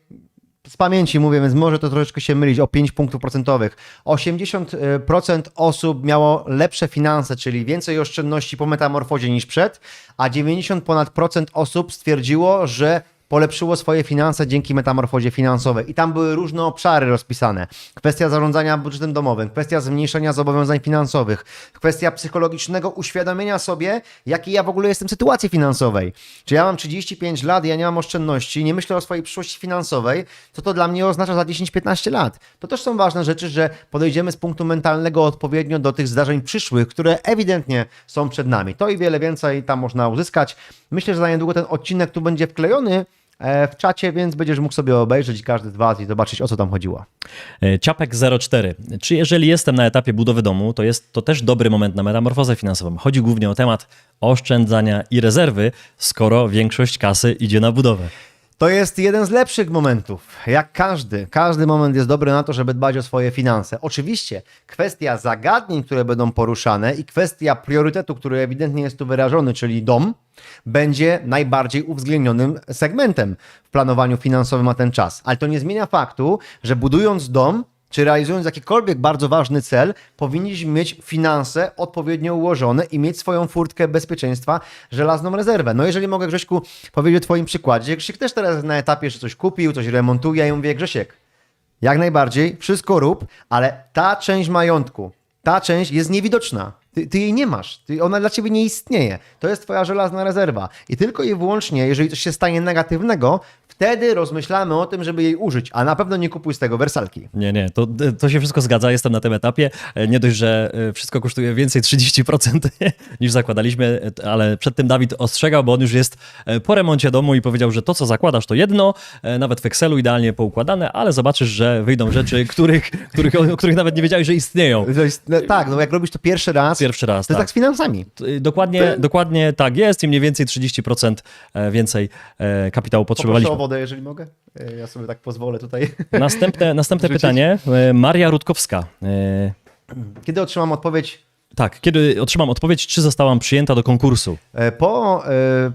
z pamięci mówię, więc może to troszeczkę się mylić, o 5 punktów procentowych. 80% osób miało lepsze finanse, czyli więcej oszczędności po metamorfozie niż przed, a 90% osób stwierdziło, że polepszyło swoje finanse dzięki metamorfozie finansowej. I tam były różne obszary rozpisane. Kwestia zarządzania budżetem domowym, kwestia zmniejszenia zobowiązań finansowych, kwestia psychologicznego uświadomienia sobie, jakiej ja w ogóle jestem w sytuacji finansowej. Czy ja mam 35 lat, ja nie mam oszczędności, nie myślę o swojej przyszłości finansowej, co to dla mnie oznacza za 10-15 lat. To też są ważne rzeczy, że podejdziemy z punktu mentalnego odpowiednio do tych zdarzeń przyszłych, które ewidentnie są przed nami. To i wiele więcej tam można uzyskać. Myślę, że za niedługo ten odcinek tu będzie wklejony w czacie, więc będziesz mógł sobie obejrzeć każdy z was i zobaczyć, o co tam chodziło. Ciapek04. Czy jeżeli jestem na etapie budowy domu, to jest to też dobry moment na metamorfozę finansową? Chodzi głównie o temat oszczędzania i rezerwy, skoro większość kasy idzie na budowę. To jest jeden z lepszych momentów, jak każdy moment jest dobry na to, żeby dbać o swoje finanse. Oczywiście kwestia zagadnień, które będą poruszane i kwestia priorytetu, który ewidentnie jest tu wyrażony, czyli dom, będzie najbardziej uwzględnionym segmentem w planowaniu finansowym na ten czas. Ale to nie zmienia faktu, że budując dom, czy realizując jakikolwiek bardzo ważny cel, powinniśmy mieć finanse odpowiednio ułożone i mieć swoją furtkę bezpieczeństwa, żelazną rezerwę. No jeżeli mogę, Grześku, powiedzieć o twoim przykładzie. Grzesiek też teraz jest na etapie, że coś kupił, coś remontuje i mówię: Grzesiek, jak najbardziej, wszystko rób, ale ta część majątku, ta część jest niewidoczna. Ty jej nie masz, ona dla ciebie nie istnieje. To jest twoja żelazna rezerwa. I tylko i wyłącznie, jeżeli coś się stanie negatywnego, wtedy rozmyślamy o tym, żeby jej użyć, a na pewno nie kupuj z tego wersalki. Nie, to się wszystko zgadza, jestem na tym etapie. Nie dość, że wszystko kosztuje więcej 30% niż zakładaliśmy, ale przed tym Dawid ostrzegał, bo on już jest po remoncie domu i powiedział, że to, co zakładasz, to jedno, nawet w Excelu idealnie poukładane, ale zobaczysz, że wyjdą rzeczy, o których nawet nie wiedziałeś, że istnieją. Tak, no jak robisz to pierwszy raz, To jest tak z finansami. Dokładnie tak jest i mniej więcej 30% więcej kapitału potrzebowaliśmy. Poproszę o wodę, jeżeli mogę. Ja sobie tak pozwolę tutaj. Następne pytanie. Maria Rutkowska. Kiedy otrzymam odpowiedź, Tak, kiedy otrzymam odpowiedź, czy zostałam przyjęta do konkursu. Po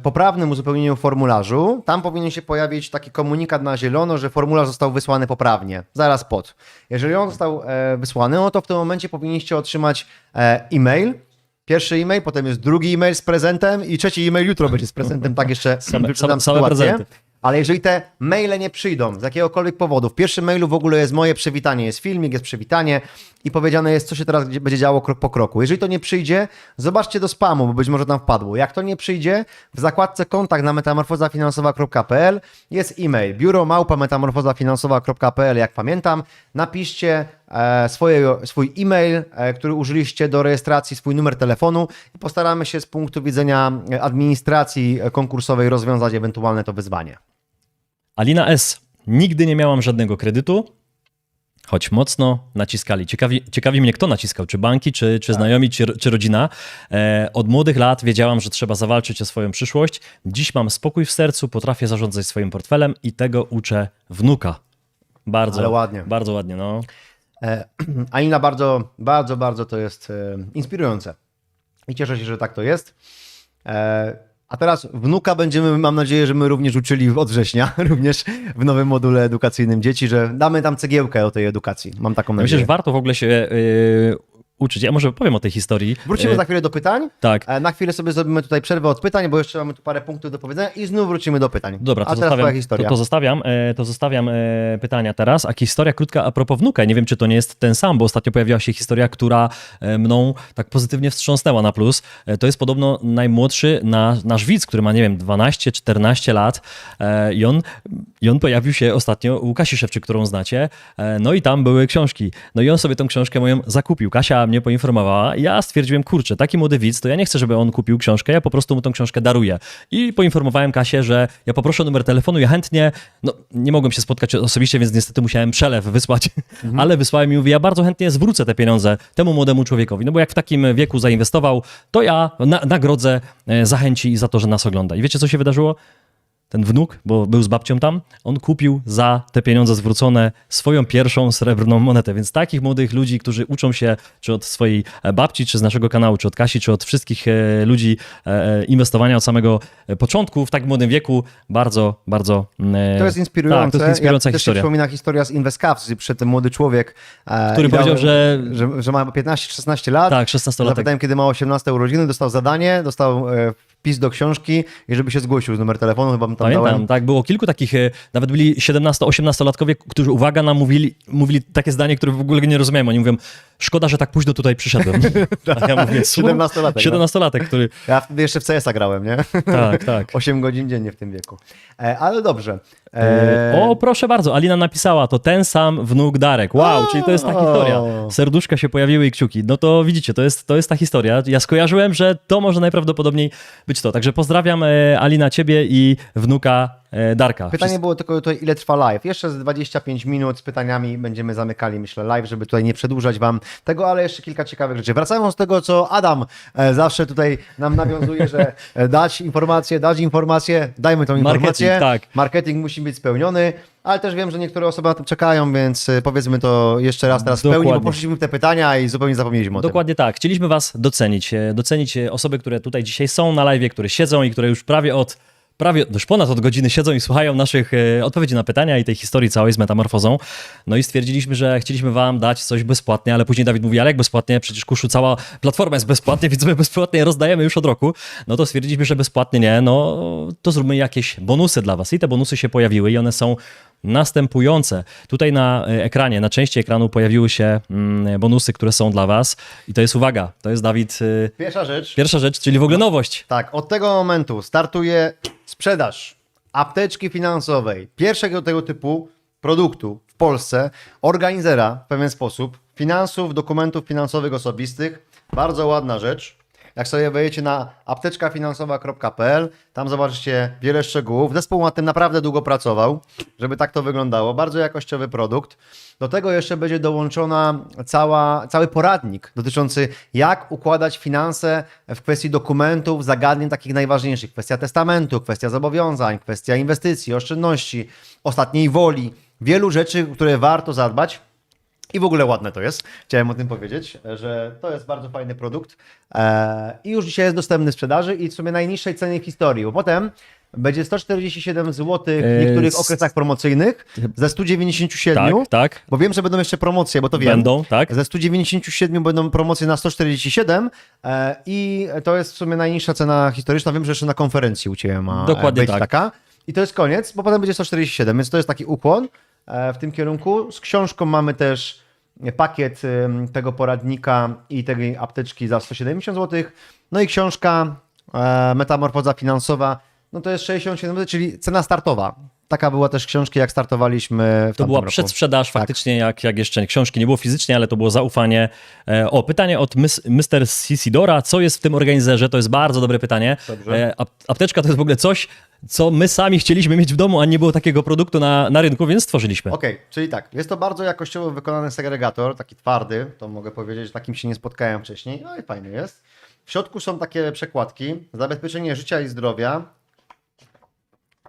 poprawnym uzupełnieniu formularzu, tam powinien się pojawić taki komunikat na zielono, że formularz został wysłany poprawnie, zaraz pod. Jeżeli on został wysłany, no to w tym momencie powinniście otrzymać e-mail. Pierwszy e-mail, potem jest drugi e-mail z prezentem i trzeci e-mail jutro będzie z prezentem, tak jeszcze wyprzedzam same sytuację. prezenty. Ale jeżeli te maile nie przyjdą z jakiegokolwiek powodu, w pierwszym mailu w ogóle jest moje przywitanie, jest filmik, jest przywitanie i powiedziane jest, co się teraz będzie działo krok po kroku. Jeżeli to nie przyjdzie, zobaczcie do spamu, bo być może tam wpadło. Jak to nie przyjdzie, w zakładce kontakt na metamorfozafinansowa.pl jest e-mail biuro@metamorfozafinansowa.pl, jak pamiętam. Napiszcie swój e-mail, który użyliście do rejestracji, swój numer telefonu i postaramy się z punktu widzenia administracji konkursowej rozwiązać ewentualne to wyzwanie. Alina S. Nigdy nie miałam żadnego kredytu, choć mocno naciskali. Ciekawi mnie, kto naciskał, czy banki, czy znajomi, czy rodzina. Od młodych lat wiedziałam, że trzeba zawalczyć o swoją przyszłość. Dziś mam spokój w sercu, potrafię zarządzać swoim portfelem i tego uczę wnuka. Bardzo Ale ładnie. Bardzo ładnie, no. Alina, bardzo to jest inspirujące. I cieszę się, że tak to jest. A teraz wnuka będziemy, mam nadzieję, że my również uczyli od września, również w nowym module edukacyjnym dzieci, że damy tam cegiełkę o tej edukacji. Mam taką nadzieję. Myślę, że warto w ogóle się uczyć. Ja może powiem o tej historii. Wrócimy za chwilę do pytań. Tak. Na chwilę sobie zrobimy tutaj przerwę od pytań, bo jeszcze mamy tu parę punktów do powiedzenia i znów wrócimy do pytań. Dobra, to a teraz twoja historia. to zostawiam pytania teraz. A historia krótka a propos wnuka. Nie wiem, czy to nie jest ten sam, bo ostatnio pojawiła się historia, która mną tak pozytywnie wstrząsnęła na plus. To jest podobno najmłodszy nasz widz, który ma, nie wiem, 12-14 lat i on pojawił się ostatnio u Kasi Szewczyk, którą znacie. No i tam były książki. No i on sobie tą książkę moją zakupił. Kasia mnie poinformowała. Ja stwierdziłem, kurczę, taki młody widz, to ja nie chcę, żeby on kupił książkę, ja po prostu mu tą książkę daruję. I poinformowałem Kasię, że ja poproszę o numer telefonu, ja chętnie, no nie mogłem się spotkać osobiście, więc niestety musiałem przelew wysłać, ale wysłałem i mówię, ja bardzo chętnie zwrócę te pieniądze temu młodemu człowiekowi, no bo jak w takim wieku zainwestował, to ja nagrodzę, zachęci za to, że nas ogląda. I wiecie, co się wydarzyło? Ten wnuk, bo był z babcią tam, on kupił za te pieniądze zwrócone swoją pierwszą srebrną monetę. Więc takich młodych ludzi, którzy uczą się czy od swojej babci, czy z naszego kanału, czy od Kasi, czy od wszystkich ludzi inwestowania od samego początku w tak młodym wieku, bardzo to jest inspirujące. Tak, to jest inspirująca ja historia. Też się przypomina historia z InvestCaps, gdzie przyszedł ten młody człowiek, który powiedział, że ma 15-16 lat. Tak, 16-latek. Zapytałem, kiedy ma 18 urodziny, dostał zadanie, dostał wpis do książki i żeby się zgłosił z numer telefonu, chyba tam Pamiętam, dałem. tak, było kilku takich, nawet byli 17-18-latkowie, którzy, uwaga, nam mówili takie zdanie, które w ogóle nie rozumiałem. Oni mówią, szkoda, że tak późno tutaj przyszedłem. A ja mówię, 17-latek. 17-latek, który... Ja wtedy jeszcze w CS-a grałem, nie? Tak. 8 godzin dziennie w tym wieku. Ale dobrze. O, proszę bardzo, Alina napisała, to ten sam wnuk Darek. Wow, czyli to jest ta historia. Serduszka się pojawiły i kciuki. No to widzicie, to jest ta historia. Ja skojarzyłem, że to może najprawdopodobniej być to. Także pozdrawiam, Alina, ciebie i wnuka Darka. Pytanie było tylko tutaj, ile trwa live. Jeszcze z 25 minut z pytaniami będziemy zamykali, myślę, live, żeby tutaj nie przedłużać wam tego, ale jeszcze kilka ciekawych rzeczy. Wracając do tego, co Adam zawsze tutaj nam nawiązuje, że dać informację, dajmy tą informację. Tak. Marketing musi być spełniony, ale też wiem, że niektóre osoby na to czekają, więc powiedzmy to jeszcze raz teraz w pełni, bo Dokładnie. poszliśmy w te pytania i zupełnie zapomnieliśmy o tym. Dokładnie tak. Chcieliśmy was docenić osoby, które tutaj dzisiaj są na live, które siedzą i które już już ponad od godziny siedzą i słuchają naszych odpowiedzi na pytania i tej historii całej z metamorfozą. No i stwierdziliśmy, że chcieliśmy wam dać coś bezpłatnie, ale później Dawid mówi, ale jak bezpłatnie? Przecież Kuszu, cała platforma jest bezpłatnie, więc my bezpłatnie rozdajemy już od roku. No to stwierdziliśmy, że bezpłatnie nie, no to zróbmy jakieś bonusy dla was. I te bonusy się pojawiły i one są następujące. Tutaj na ekranie, na części ekranu pojawiły się bonusy, które są dla was. I to jest, uwaga, to jest, Dawid, Pierwsza rzecz, czyli w ogóle nowość. tak, od tego momentu startuje sprzedaż apteczki finansowej, pierwszego tego typu produktu w Polsce, organizera w pewien sposób finansów, dokumentów finansowych osobistych. Bardzo ładna rzecz. Jak sobie wejdziecie na apteczkafinansowa.pl, tam zobaczycie wiele szczegółów. Zespół nad tym naprawdę długo pracował, żeby tak to wyglądało. Bardzo jakościowy produkt. Do tego jeszcze będzie dołączona cały poradnik dotyczący, jak układać finanse w kwestii dokumentów, zagadnień takich najważniejszych. Kwestia testamentu, kwestia zobowiązań, kwestia inwestycji, oszczędności, ostatniej woli. Wielu rzeczy, które warto zadbać. I w ogóle ładne to jest. Chciałem o tym powiedzieć, że to jest bardzo fajny produkt i już dzisiaj jest dostępny w sprzedaży i w sumie najniższej cenie w historii, bo potem będzie 147 zł w niektórych okresach promocyjnych ze 197, Tak. bo wiem, że będą jeszcze promocje, bo to wiem. Będą, tak. Ze 197 będą promocje na 147 i to jest w sumie najniższa cena historyczna. Wiem, że jeszcze na konferencji u Ciebie ma Dokładnie być tak. taka. I to jest koniec, bo potem będzie 147, więc to jest taki ukłon w tym kierunku. Z książką mamy też pakiet tego poradnika i tej apteczki za 170 zł. No i książka Metamorfoza finansowa, no to jest 67 zł, czyli cena startowa. Taka była też książki, jak startowaliśmy w To była tamtym roku. przedsprzedaż faktycznie, jak jeszcze książki nie było fizycznie, ale to było zaufanie. Pytanie od Mr. Sisidora. Co jest w tym organizerze? To jest bardzo dobre pytanie. Dobrze. Apteczka to jest w ogóle coś, co my sami chcieliśmy mieć w domu, a nie było takiego produktu na rynku, więc stworzyliśmy. Okej, czyli tak, jest to bardzo jakościowo wykonany segregator, taki twardy, to mogę powiedzieć, że takim się nie spotkałem wcześniej, no i fajny jest. W środku są takie przekładki, zabezpieczenie życia i zdrowia.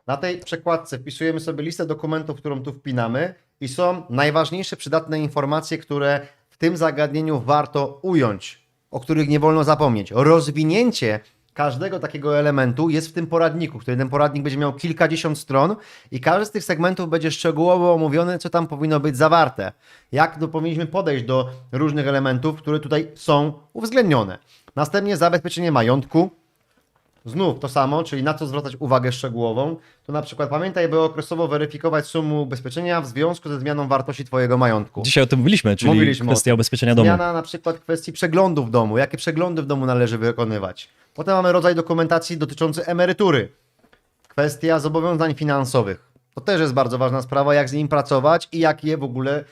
Na tej przekładce wpisujemy sobie listę dokumentów, którą tu wpinamy i są najważniejsze przydatne informacje, które w tym zagadnieniu warto ująć, o których nie wolno zapomnieć. Rozwinięcie każdego takiego elementu jest w tym poradniku, który ten poradnik będzie miał kilkadziesiąt stron i każdy z tych segmentów będzie szczegółowo omówiony, co tam powinno być zawarte. Jak powinniśmy podejść do różnych elementów, które tutaj są uwzględnione. Następnie zabezpieczenie majątku. Znów to samo, czyli na co zwracać uwagę szczegółową. To na przykład pamiętaj, by okresowo weryfikować sumę ubezpieczenia w związku ze zmianą wartości Twojego majątku. Dzisiaj o tym mówiliśmy, czyli Mówiliśmy kwestia o tym. ubezpieczenia domu. Zmiana na przykład kwestii przeglądu w domu. Jakie przeglądy w domu należy wykonywać? Potem mamy rodzaj dokumentacji dotyczący emerytury. Kwestia zobowiązań finansowych. To też jest bardzo ważna sprawa, jak z nim pracować i jak je w ogóle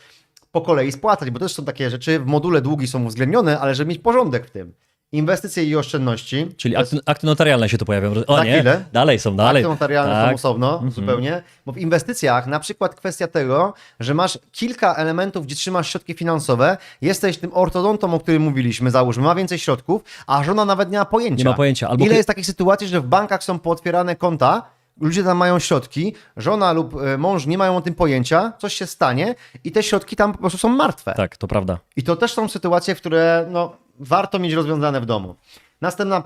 po kolei spłacać, bo też są takie rzeczy, w module długi są uwzględnione, ale żeby mieć porządek w tym. Inwestycje i oszczędności. Czyli akty notarialne się tu pojawią. O Za nie, chwilę. dalej są, dalej. Akty notarialne Tak. są osobno, zupełnie. Bo w inwestycjach na przykład kwestia tego, że masz kilka elementów, gdzie trzymasz środki finansowe, jesteś tym ortodontą, o którym mówiliśmy, załóżmy, ma więcej środków, a żona nawet nie ma pojęcia. Nie ma pojęcia. Albo Ile jest takich sytuacji, że w bankach są pootwierane konta, ludzie tam mają środki, żona lub mąż nie mają o tym pojęcia, coś się stanie i te środki tam po prostu są martwe. Tak, to prawda. I to też są sytuacje, które no, warto mieć rozwiązane w domu. Następna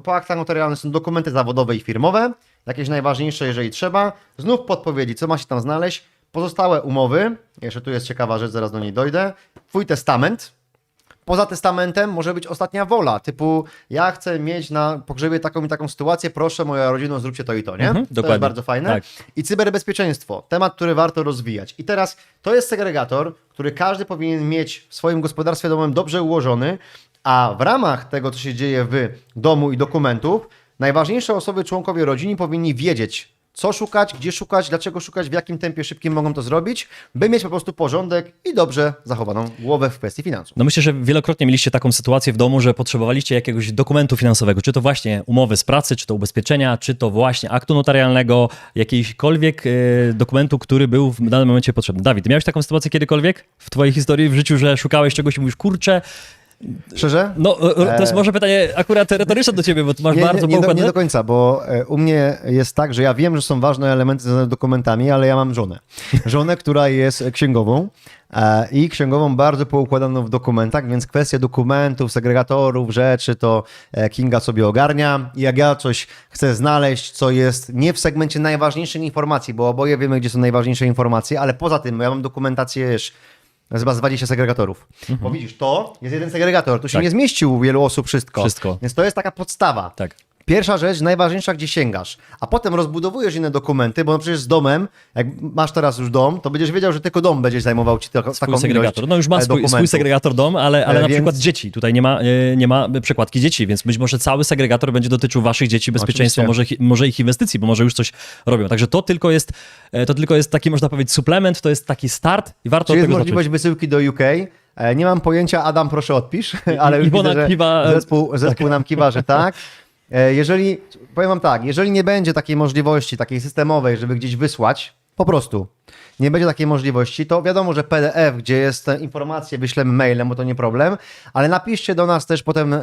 po aktach notarialnych są dokumenty zawodowe i firmowe, jakieś najważniejsze, jeżeli trzeba. Znów podpowiedzi, co ma się tam znaleźć. Pozostałe umowy, jeszcze tu jest ciekawa rzecz, zaraz do niej dojdę. Twój testament. Poza testamentem może być ostatnia wola, typu ja chcę mieć na pogrzebie taką i taką sytuację, proszę moja rodzina, zróbcie to i to, nie? To dokładnie. jest bardzo fajne. Tak. I cyberbezpieczeństwo, temat, który warto rozwijać. I teraz to jest segregator, który każdy powinien mieć w swoim gospodarstwie domowym dobrze ułożony, a w ramach tego, co się dzieje w domu i dokumentów, najważniejsze osoby, członkowie rodziny powinni wiedzieć, co szukać, gdzie szukać, dlaczego szukać, w jakim tempie szybkim mogą to zrobić, by mieć po prostu porządek i dobrze zachowaną głowę w kwestii finansów. No myślę, że wielokrotnie mieliście taką sytuację w domu, że potrzebowaliście jakiegoś dokumentu finansowego, czy to właśnie umowy z pracy, czy to ubezpieczenia, czy to właśnie aktu notarialnego, jakiegokolwiek dokumentu, który był w danym momencie potrzebny. Dawid, miałeś taką sytuację kiedykolwiek w twojej historii w życiu, że szukałeś czegoś i mówisz, kurczę, Szczerze? no to jest może pytanie akurat retoryczne do ciebie, bo ty masz bardzo nie poukładane. do końca, bo u mnie jest tak, że ja wiem, że są ważne elementy związane z dokumentami, ale ja mam żonę. Żonę, która jest księgową i księgową bardzo poukładaną w dokumentach, więc kwestie dokumentów, segregatorów, rzeczy to Kinga sobie ogarnia. I jak ja coś chcę znaleźć, co jest nie w segmencie najważniejszych informacji, bo oboje wiemy, gdzie są najważniejsze informacje, ale poza tym ja mam dokumentację, wiesz, chyba z 20 segregatorów. Bo widzisz, to jest jeden segregator. Tu się Tak. nie zmieścił u wielu osób wszystko. Wszystko. Więc to jest taka podstawa. Tak. Pierwsza rzecz, najważniejsza, gdzie sięgasz, a potem rozbudowujesz inne dokumenty, bo przecież z domem, jak masz teraz już dom, to będziesz wiedział, że tylko dom będzie zajmował ci taką Swój segregator. ilość No już ma swój dokumentów. segregator dom, ale na Więc- przykład dzieci. Tutaj nie ma przekładki dzieci, więc być może cały segregator będzie dotyczył waszych dzieci, bezpieczeństwa, może ich inwestycji, bo może już coś robią. Także to tylko jest taki, można powiedzieć, suplement, to jest taki start i warto Czy od jest tego możliwość zacząć. wysyłki do UK? Nie mam pojęcia, Adam, proszę odpisz, ale już Iwona widzę, że kiwa, zespół nam kiwa, że tak. Jeżeli, powiem wam tak, jeżeli nie będzie takiej możliwości, takiej systemowej, żeby gdzieś wysłać, po prostu nie będzie takiej możliwości, to wiadomo, że PDF, gdzie jest te informacje, wyślemy mailem, bo to nie problem, ale napiszcie do nas też potem,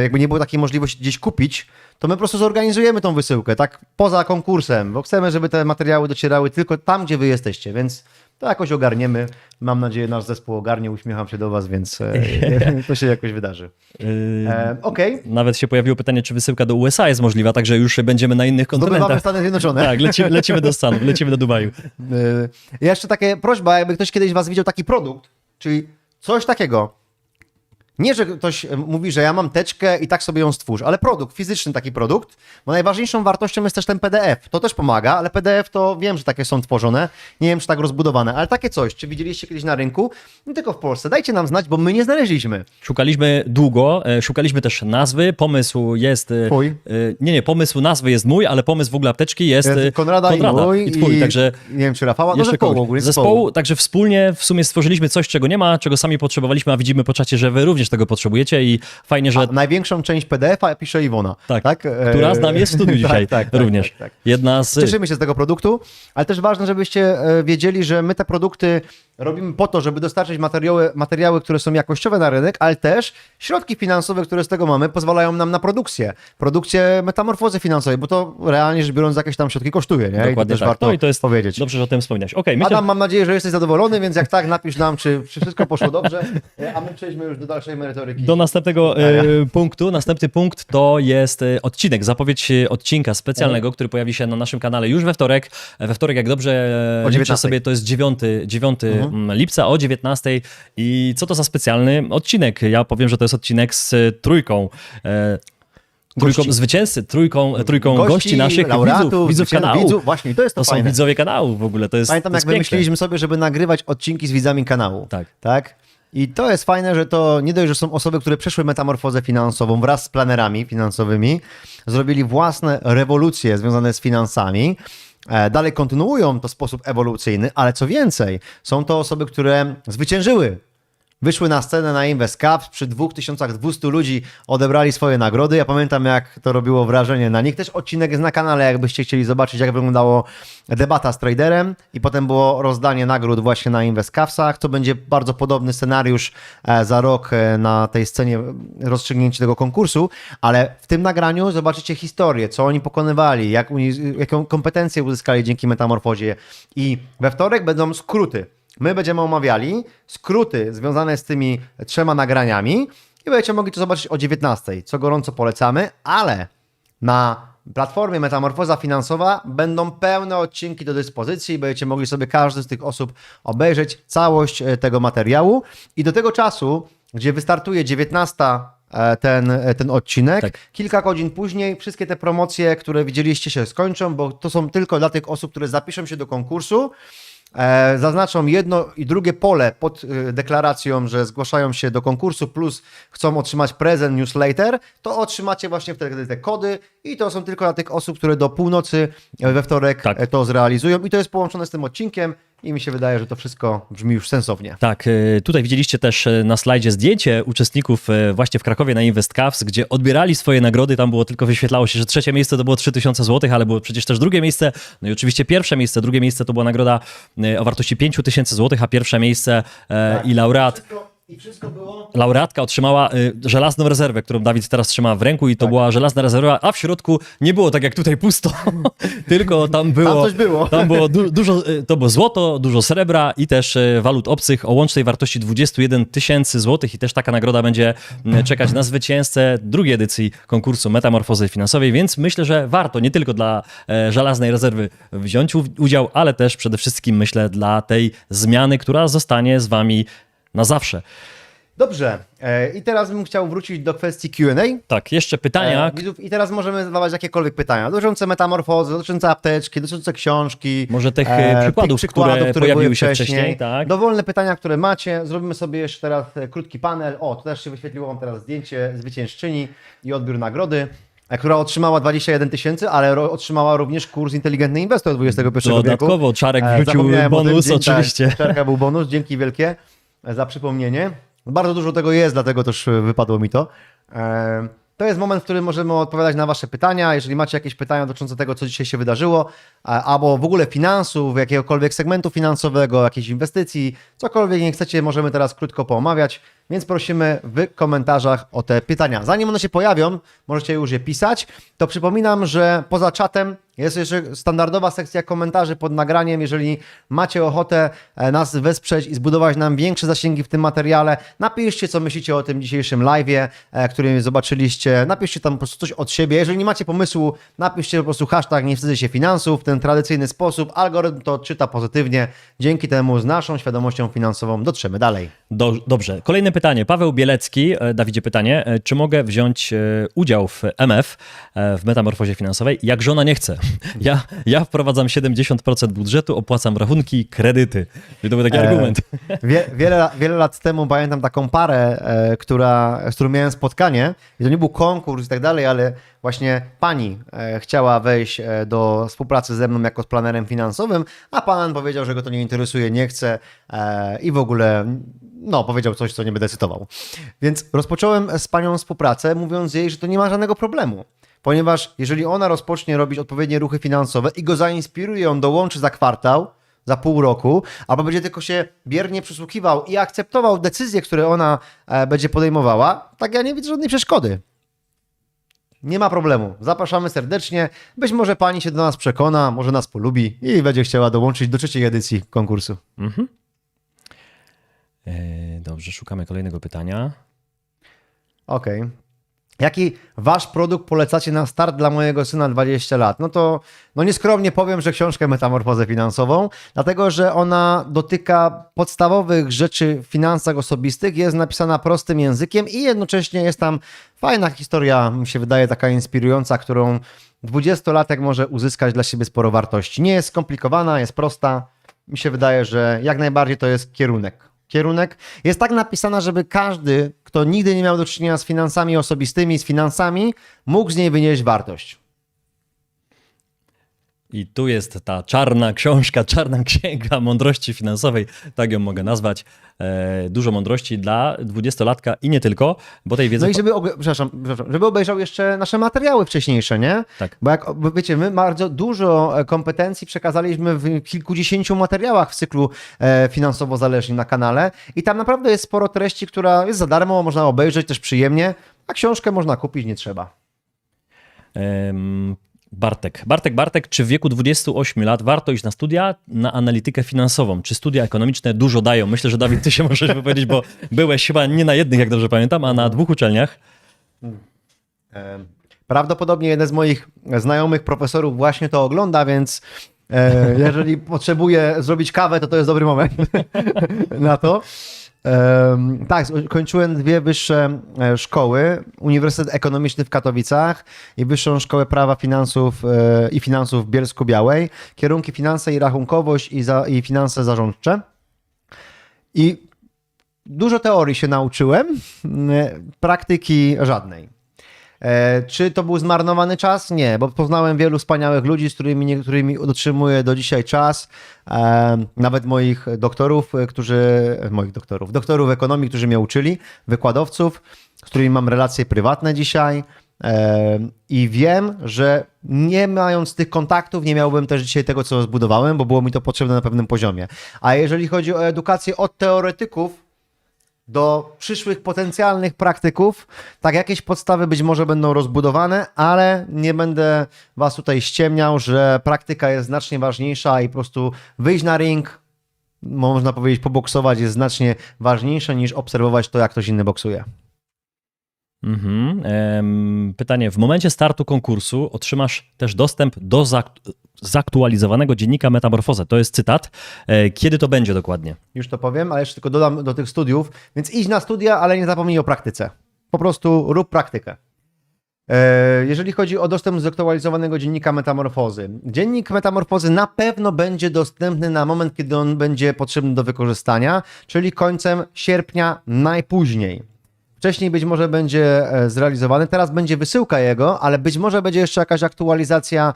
jakby nie było takiej możliwości gdzieś kupić, to my po prostu zorganizujemy tą wysyłkę, tak poza konkursem, bo chcemy, żeby te materiały docierały tylko tam, gdzie wy jesteście, więc to jakoś ogarniemy. Mam nadzieję, nasz zespół ogarnie, uśmiecham się do was, więc to się jakoś wydarzy. Okej. Nawet się pojawiło pytanie, czy wysyłka do USA jest możliwa, także już będziemy na innych Zdobywamy kontynentach. Stany Zjednoczone. Tak, lecimy do Stanów, lecimy do Dubaju. Jeszcze takie prośba, jakby ktoś kiedyś was widział taki produkt, czyli coś takiego. Nie, że ktoś mówi, że ja mam teczkę i tak sobie ją stwórz, ale produkt, fizyczny taki produkt, bo najważniejszą wartością jest też ten PDF. To też pomaga, ale PDF to wiem, że takie są tworzone, nie wiem, czy tak rozbudowane, ale takie coś, czy widzieliście kiedyś na rynku, nie tylko w Polsce, dajcie nam znać, bo my nie znaleźliśmy. Szukaliśmy długo, szukaliśmy też nazwy, pomysł jest... Twój? Nie, pomysł nazwy jest mój, ale pomysł w ogóle apteczki jest Konrada i mój i twój, także... nie wiem, czy Rafała, no Jeszcze zespołu kogoś. ogólnie, Zespołu, także wspólnie w sumie stworzyliśmy coś, czego nie ma, czego sami potrzebowaliśmy, a widzimy po czacie, że wy również tego potrzebujecie i fajnie, że... A największą część PDF-a pisze Iwona. Tak, która z nami jest w studiu dzisiaj również. Tak. Jedna z... Cieszymy się z tego produktu, ale też ważne, żebyście wiedzieli, że my te produkty robimy po to, żeby dostarczyć materiały, które są jakościowe na rynek, ale też środki finansowe, które z tego mamy, pozwalają nam na produkcję metamorfozy finansowej, bo to realnie rzecz biorąc jakieś tam środki kosztuje, nie? Dokładnie I to też tak. warto No i to jest powiedzieć. Dobrze, że o tym wspomniałeś. Okej, myślę, Adam, mam nadzieję, że jesteś zadowolony, więc jak tak, napisz nam, czy wszystko poszło dobrze, a my przejdźmy już do dalszej merytoryki. do następnego punktu. Następny punkt to jest odcinek, zapowiedź odcinka specjalnego, który pojawi się na naszym kanale już we wtorek. We wtorek, jak dobrze O liczę 19. sobie, to jest 9 lipca o 19. I co to za specjalny odcinek? Ja powiem, że to jest odcinek z trójką. Gości. Zwycięzcy, trójką gości naszych widzów kanału. Właśnie, to jest To są fajne. widzowie kanału w ogóle. To jest, Pamiętam, to jak jest piękne. wymyśliliśmy sobie, żeby nagrywać odcinki z widzami kanału. Tak. I to jest fajne, że to nie dość, że są osoby, które przeszły metamorfozę finansową wraz z planerami finansowymi, zrobili własne rewolucje związane z finansami, dalej kontynuują to w sposób ewolucyjny, ale co więcej, są to osoby, które zwyciężyły. Wyszły na scenę na Invest Cup, przy 2200 ludzi odebrali swoje nagrody. Ja pamiętam, jak to robiło wrażenie na nich. Też odcinek jest na kanale, jakbyście chcieli zobaczyć, jak wyglądało debata z traderem i potem było rozdanie nagród właśnie na Invest Cupsach. To będzie bardzo podobny scenariusz za rok na tej scenie rozstrzygnięcia tego konkursu, ale w tym nagraniu zobaczycie historię, co oni pokonywali, jaką kompetencję uzyskali dzięki metamorfozie i we wtorek będą skróty. My będziemy omawiali skróty związane z tymi 3 nagraniami i będziecie mogli to zobaczyć o 19, co gorąco polecamy, ale na platformie Metamorfoza Finansowa będą pełne odcinki do dyspozycji, będziecie mogli sobie każdy z tych osób obejrzeć całość tego materiału i do tego czasu, gdzie wystartuje 19 ten odcinek. Tak. Kilka godzin później wszystkie te promocje, które widzieliście, się skończą, bo to są tylko dla tych osób, które zapiszą się do konkursu. Zaznaczą jedno i drugie pole pod deklaracją, że zgłaszają się do konkursu plus chcą otrzymać prezent newsletter, to otrzymacie właśnie wtedy te kody i to są tylko dla tych osób, które do północy we wtorek to zrealizują i to jest połączone z tym odcinkiem i mi się wydaje, że to wszystko brzmi już sensownie. Tak, tutaj widzieliście też na slajdzie zdjęcie uczestników właśnie w Krakowie na Invest Cups, gdzie odbierali swoje nagrody, tam było tylko wyświetlało się, że 3. miejsce to było 3000 zł, ale było przecież też 2. miejsce, no i oczywiście 1. miejsce, 2. miejsce to była nagroda o wartości 5000 zł, a 1. miejsce i laureat. I wszystko było... Laureatka otrzymała żelazną rezerwę, którą Dawid teraz trzyma w ręku i to była żelazna rezerwa, a w środku nie było tak jak tutaj pusto, tylko tam było... Tam coś było. Tam było dużo, to było złoto, dużo srebra i też walut obcych o łącznej wartości 21 tysięcy złotych i też taka nagroda będzie czekać na zwycięzcę drugiej edycji konkursu Metamorfozy Finansowej, więc myślę, że warto nie tylko dla żelaznej rezerwy wziąć udział, ale też przede wszystkim myślę dla tej zmiany, która zostanie z wami na zawsze. Dobrze. I teraz bym chciał wrócić do kwestii Q&A. Tak, jeszcze pytania. I teraz możemy zadawać jakiekolwiek pytania dotyczące metamorfozy, dotyczące apteczki, dotyczące książki. Może tych przykładów, które pojawiły się wcześniej. Tak. Dowolne pytania, które macie. Zrobimy sobie jeszcze teraz krótki panel. O, to też się wyświetliło wam teraz zdjęcie zwyciężczyni i odbiór nagrody, która otrzymała 21 tysięcy, ale otrzymała również kurs Inteligentny Inwestor XXI wieku. Dodatkowo Czarek wrzucił bonus, oczywiście. Tak, Czarka był bonus, dzięki wielkie za przypomnienie. Bardzo dużo tego jest, dlatego też wypadło mi to. To jest moment, w którym możemy odpowiadać na wasze pytania. Jeżeli macie jakieś pytania dotyczące tego, co dzisiaj się wydarzyło, albo w ogóle finansów, jakiegokolwiek segmentu finansowego, jakiejś inwestycji, cokolwiek nie chcecie, możemy teraz krótko poomawiać. więc prosimy w komentarzach o te pytania. Zanim one się pojawią, możecie już je pisać, to przypominam, że poza czatem jest jeszcze standardowa sekcja komentarzy pod nagraniem. Jeżeli macie ochotę nas wesprzeć i zbudować nam większe zasięgi w tym materiale, napiszcie, co myślicie o tym dzisiejszym live'ie, który zobaczyliście. Napiszcie tam po prostu coś od siebie. Jeżeli nie macie pomysłu, napiszcie po prostu hashtag nie wstydzę się finansów w ten tradycyjny sposób. Algorytm to odczyta pozytywnie. Dzięki temu z naszą świadomością finansową dotrzemy dalej. Dobrze. Kolejne pytanie. Paweł Bielecki, Dawidzie pytanie. Czy mogę wziąć udział w MF, w metamorfozie finansowej, jak żona nie chce? Ja wprowadzam 70% budżetu, opłacam rachunki, kredyty. I to był taki argument. Wiele lat temu pamiętam taką parę, z którą miałem spotkanie i to nie był konkurs i tak dalej, ale właśnie pani chciała wejść do współpracy ze mną jako z planerem finansowym, a pan powiedział, że go to nie interesuje, nie chce i w ogóle powiedział coś, co nie będę cytował. Więc rozpocząłem z panią współpracę, mówiąc jej, że to nie ma żadnego problemu. Ponieważ jeżeli ona rozpocznie robić odpowiednie ruchy finansowe i go zainspiruje, on dołączy za kwartał, za pół roku, albo będzie tylko się biernie przysłuchiwał i akceptował decyzje, które ona będzie podejmowała, tak ja nie widzę żadnej przeszkody. Nie ma problemu. Zapraszamy serdecznie. Być może pani się do nas przekona, może nas polubi i będzie chciała dołączyć do 3. edycji konkursu. Mhm. Dobrze, szukamy kolejnego pytania. Okej. Jaki wasz produkt polecacie na start dla mojego syna 20 lat? No to nieskromnie powiem, że książkę Metamorfozę finansową, dlatego że ona dotyka podstawowych rzeczy w finansach osobistych, jest napisana prostym językiem i jednocześnie jest tam fajna historia, mi się wydaje taka inspirująca, którą 20-latek może uzyskać dla siebie sporo wartości. Nie jest skomplikowana, jest prosta. Mi się wydaje, że jak najbardziej to jest kierunek jest tak napisana, żeby każdy, kto nigdy nie miał do czynienia z finansami osobistymi, z finansami, mógł z niej wynieść wartość. I tu jest ta czarna książka, czarna księga mądrości finansowej, tak ją mogę nazwać. Dużo mądrości dla 20-latka i nie tylko, bo tej wiedzy... No i żeby obejrzał jeszcze nasze materiały wcześniejsze, nie? Tak. Bo jak wiecie, my bardzo dużo kompetencji przekazaliśmy w kilkudziesięciu materiałach w cyklu Finansowo Zależni na kanale i tam naprawdę jest sporo treści, która jest za darmo, można obejrzeć też przyjemnie, a książkę można kupić, nie trzeba. Bartek, czy w wieku 28 lat warto iść na studia na analitykę finansową? Czy studia ekonomiczne dużo dają? Myślę, że Dawid, ty się możesz wypowiedzieć, bo byłeś chyba nie na jednych, jak dobrze pamiętam, a na 2 uczelniach. Prawdopodobnie jeden z moich znajomych profesorów właśnie to ogląda, więc jeżeli potrzebuję zrobić kawę, to jest dobry moment na to. Tak, kończyłem 2 wyższe szkoły, Uniwersytet Ekonomiczny w Katowicach i Wyższą Szkołę Prawa i Finansów w Bielsku-Białej, kierunki finanse i rachunkowość i finanse zarządcze. I dużo teorii się nauczyłem, praktyki żadnej. Czy to był zmarnowany czas? Nie, bo poznałem wielu wspaniałych ludzi, z którymi utrzymuję do dzisiaj czas. Nawet moich doktorów, doktorów ekonomii, którzy mnie uczyli, wykładowców, z którymi mam relacje prywatne dzisiaj. I wiem, że nie mając tych kontaktów, nie miałbym też dzisiaj tego, co zbudowałem, bo było mi to potrzebne na pewnym poziomie. A jeżeli chodzi o edukację od teoretyków do przyszłych potencjalnych praktyków, tak jakieś podstawy być może będą rozbudowane, ale nie będę was tutaj ściemniał, że praktyka jest znacznie ważniejsza i po prostu wyjść na ring, można powiedzieć poboksować, jest znacznie ważniejsze niż obserwować to, jak ktoś inny boksuje. Pytanie. W momencie startu konkursu otrzymasz też dostęp do zaktualizowanego dziennika Metamorfozę. To jest cytat. Kiedy to będzie dokładnie? Już to powiem, ale jeszcze tylko dodam do tych studiów. Więc idź na studia, ale nie zapomnij o praktyce. Po prostu rób praktykę. Jeżeli chodzi o dostęp do zaktualizowanego dziennika Metamorfozy. Dziennik Metamorfozy na pewno będzie dostępny na moment, kiedy on będzie potrzebny do wykorzystania, czyli końcem sierpnia najpóźniej. Wcześniej być może będzie zrealizowany, teraz będzie wysyłka jego, ale być może będzie jeszcze jakaś aktualizacja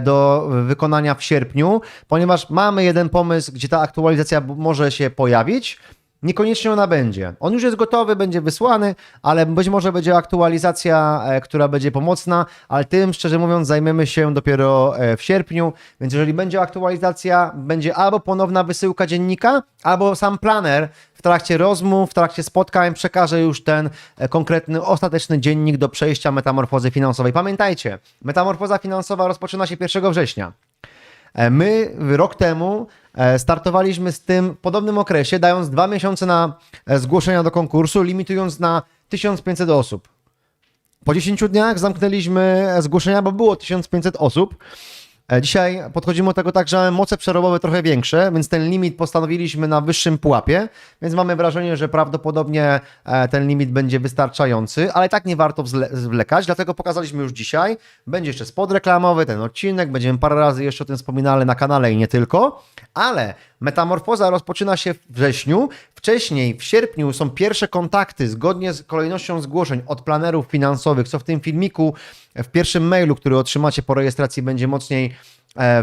do wykonania w sierpniu, ponieważ mamy jeden pomysł, gdzie ta aktualizacja może się pojawić Niekoniecznie ona będzie. On już jest gotowy, będzie wysłany, ale być może będzie aktualizacja, która będzie pomocna, ale tym, szczerze mówiąc, zajmiemy się dopiero w sierpniu, więc jeżeli będzie aktualizacja, będzie albo ponowna wysyłka dziennika, albo sam planer w trakcie rozmów, w trakcie spotkań przekaże już ten konkretny, ostateczny dziennik do przejścia metamorfozy finansowej. Pamiętajcie, metamorfoza finansowa rozpoczyna się 1 września. My rok temu startowaliśmy z tym w podobnym okresie, dając 2 miesiące na zgłoszenia do konkursu, limitując na 1500 osób. Po 10 dniach zamknęliśmy zgłoszenia, bo było 1500 osób. Dzisiaj podchodzimy do tego tak, że mamy moce przerobowe trochę większe, więc ten limit postanowiliśmy na wyższym pułapie, więc mamy wrażenie, że prawdopodobnie ten limit będzie wystarczający, ale tak nie warto zwlekać, dlatego pokazaliśmy już dzisiaj. Będzie jeszcze spot reklamowy, ten odcinek, będziemy parę razy jeszcze o tym wspominali na kanale i nie tylko, ale metamorfoza rozpoczyna się w wrześniu. Wcześniej, w sierpniu są pierwsze kontakty zgodnie z kolejnością zgłoszeń od planerów finansowych, co w tym filmiku, w pierwszym mailu, który otrzymacie po rejestracji, będzie mocniej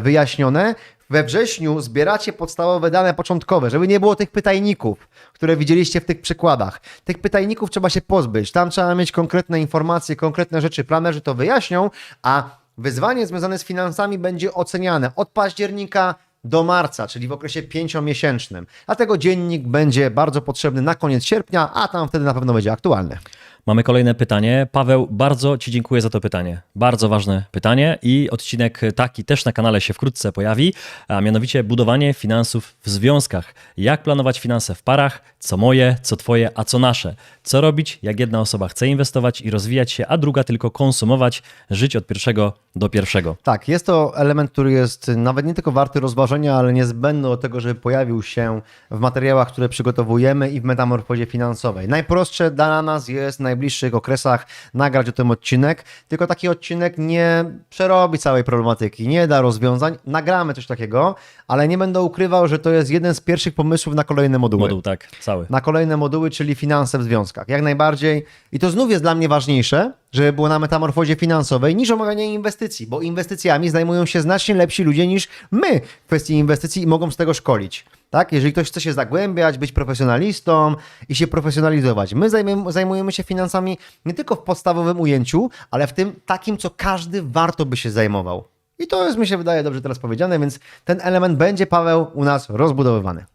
wyjaśnione. We wrześniu zbieracie podstawowe dane początkowe, żeby nie było tych pytajników, które widzieliście w tych przykładach. Tych pytajników trzeba się pozbyć. Tam trzeba mieć konkretne informacje, konkretne rzeczy. Planerzy to wyjaśnią, a wyzwanie związane z finansami będzie oceniane od października do marca, czyli w okresie 5-miesięcznym. Dlatego dziennik będzie bardzo potrzebny na koniec sierpnia, a tam wtedy na pewno będzie aktualny. Mamy kolejne pytanie. Paweł, bardzo Ci dziękuję za to pytanie. Bardzo ważne pytanie i odcinek taki też na kanale się wkrótce pojawi, a mianowicie budowanie finansów w związkach. Jak planować finanse w parach, co moje, co Twoje, a co nasze. Co robić, jak jedna osoba chce inwestować i rozwijać się, a druga tylko konsumować, żyć od pierwszego do pierwszego. Tak, jest to element, który jest nawet nie tylko warty rozważenia, ale niezbędny do tego, żeby pojawił się w materiałach, które przygotowujemy i w metamorfozie finansowej. Najprostsze dla nas jest w najbliższych okresach nagrać o tym odcinek, tylko taki odcinek nie przerobi całej problematyki, nie da rozwiązań. Nagramy coś takiego, ale nie będę ukrywał, że to jest jeden z pierwszych pomysłów na kolejne moduły. Moduł, tak, cały. Na kolejne moduły, czyli finanse w związkach. Jak najbardziej. I to znów jest dla mnie ważniejsze, żeby było na metamorfozie finansowej, niż omawianie inwestycji, bo inwestycjami zajmują się znacznie lepsi ludzie niż my w kwestii inwestycji i mogą z tego szkolić. Tak? Jeżeli ktoś chce się zagłębiać, być profesjonalistą i się profesjonalizować. My zajmujemy się finansami nie tylko w podstawowym ujęciu, ale w tym takim, co każdy warto by się zajmował. I to jest, mi się wydaje, dobrze teraz powiedziane, więc ten element będzie, Paweł, u nas rozbudowywany.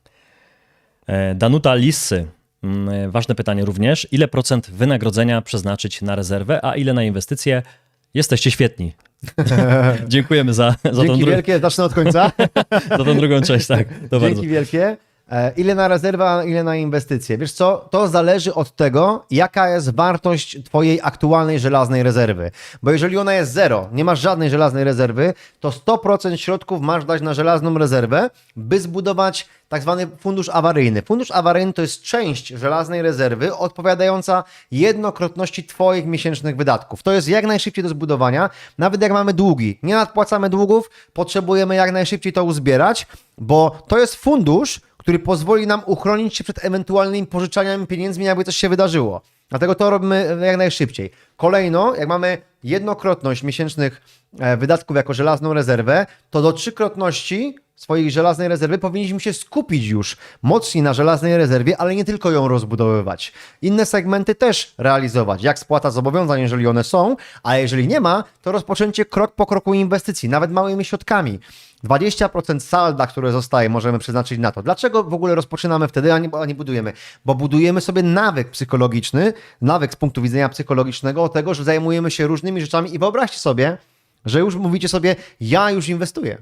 Danuta Lissy. Ważne pytanie również. Ile procent wynagrodzenia przeznaczyć na rezerwę, a ile na inwestycje? Jesteście świetni. Dziękujemy za Dzięki wielkie, zacznę od końca. za tą drugą część, tak. To Dzięki bardzo. wielkie. Ile na rezerwę, a ile na inwestycje? Wiesz co, to zależy od tego, jaka jest wartość twojej aktualnej żelaznej rezerwy. Bo jeżeli ona jest 0, nie masz żadnej żelaznej rezerwy, to 100% środków masz dać na żelazną rezerwę, by zbudować tak zwany fundusz awaryjny. Fundusz awaryjny to jest część żelaznej rezerwy odpowiadająca jednokrotności twoich miesięcznych wydatków. To jest jak najszybciej do zbudowania. Nawet jak mamy długi, nie nadpłacamy długów, potrzebujemy jak najszybciej to uzbierać, bo to jest fundusz, który pozwoli nam uchronić się przed ewentualnymi pożyczaniami pieniędzmi, jakby coś się wydarzyło. Dlatego to robimy jak najszybciej. Kolejno, jak mamy jednokrotność miesięcznych wydatków jako żelazną rezerwę, to do 3-krotności swojej żelaznej rezerwy powinniśmy się skupić już mocniej na żelaznej rezerwie, ale nie tylko ją rozbudowywać. Inne segmenty też realizować, jak spłata zobowiązań, jeżeli one są, a jeżeli nie ma, to rozpoczęcie krok po kroku inwestycji, nawet małymi środkami. 20% salda, które zostaje, możemy przeznaczyć na to. Dlaczego w ogóle rozpoczynamy wtedy, a nie budujemy? Bo budujemy sobie nawyk psychologiczny, nawyk z punktu widzenia psychologicznego tego, że zajmujemy się różnymi rzeczami i wyobraźcie sobie, że już mówicie sobie, ja już inwestuję.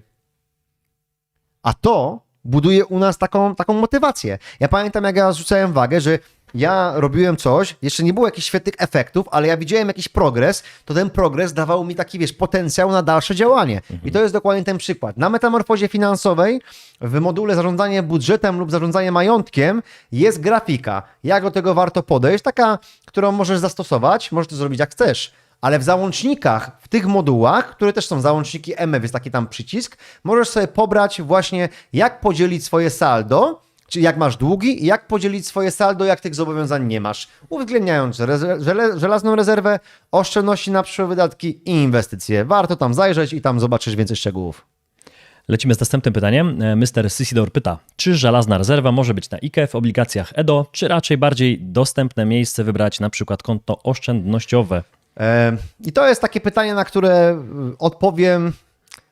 A to buduje u nas taką motywację. Ja pamiętam, jak ja zwróciłem uwagę, że ja robiłem coś, jeszcze nie było jakichś świetnych efektów, ale ja widziałem jakiś progres, to ten progres dawał mi taki, potencjał na dalsze działanie. I to jest dokładnie ten przykład. Na metamorfozie finansowej w module zarządzanie budżetem lub zarządzanie majątkiem jest grafika. Jak do tego warto podejść, taka, którą możesz zastosować, możesz to zrobić jak chcesz. Ale w załącznikach, w tych modułach, które też są załączniki MF, jest taki tam przycisk, możesz sobie pobrać właśnie, jak podzielić swoje saldo, czyli jak masz długi i jak podzielić swoje saldo, jak tych zobowiązań nie masz, uwzględniając żelazną rezerwę, oszczędności na przyszłe wydatki i inwestycje. Warto tam zajrzeć i tam zobaczysz więcej szczegółów. Lecimy z następnym pytaniem. Mr. Sysidor pyta, czy żelazna rezerwa może być na IKE w obligacjach EDO, czy raczej bardziej dostępne miejsce wybrać, na przykład konto oszczędnościowe? I to jest takie pytanie, na które odpowiem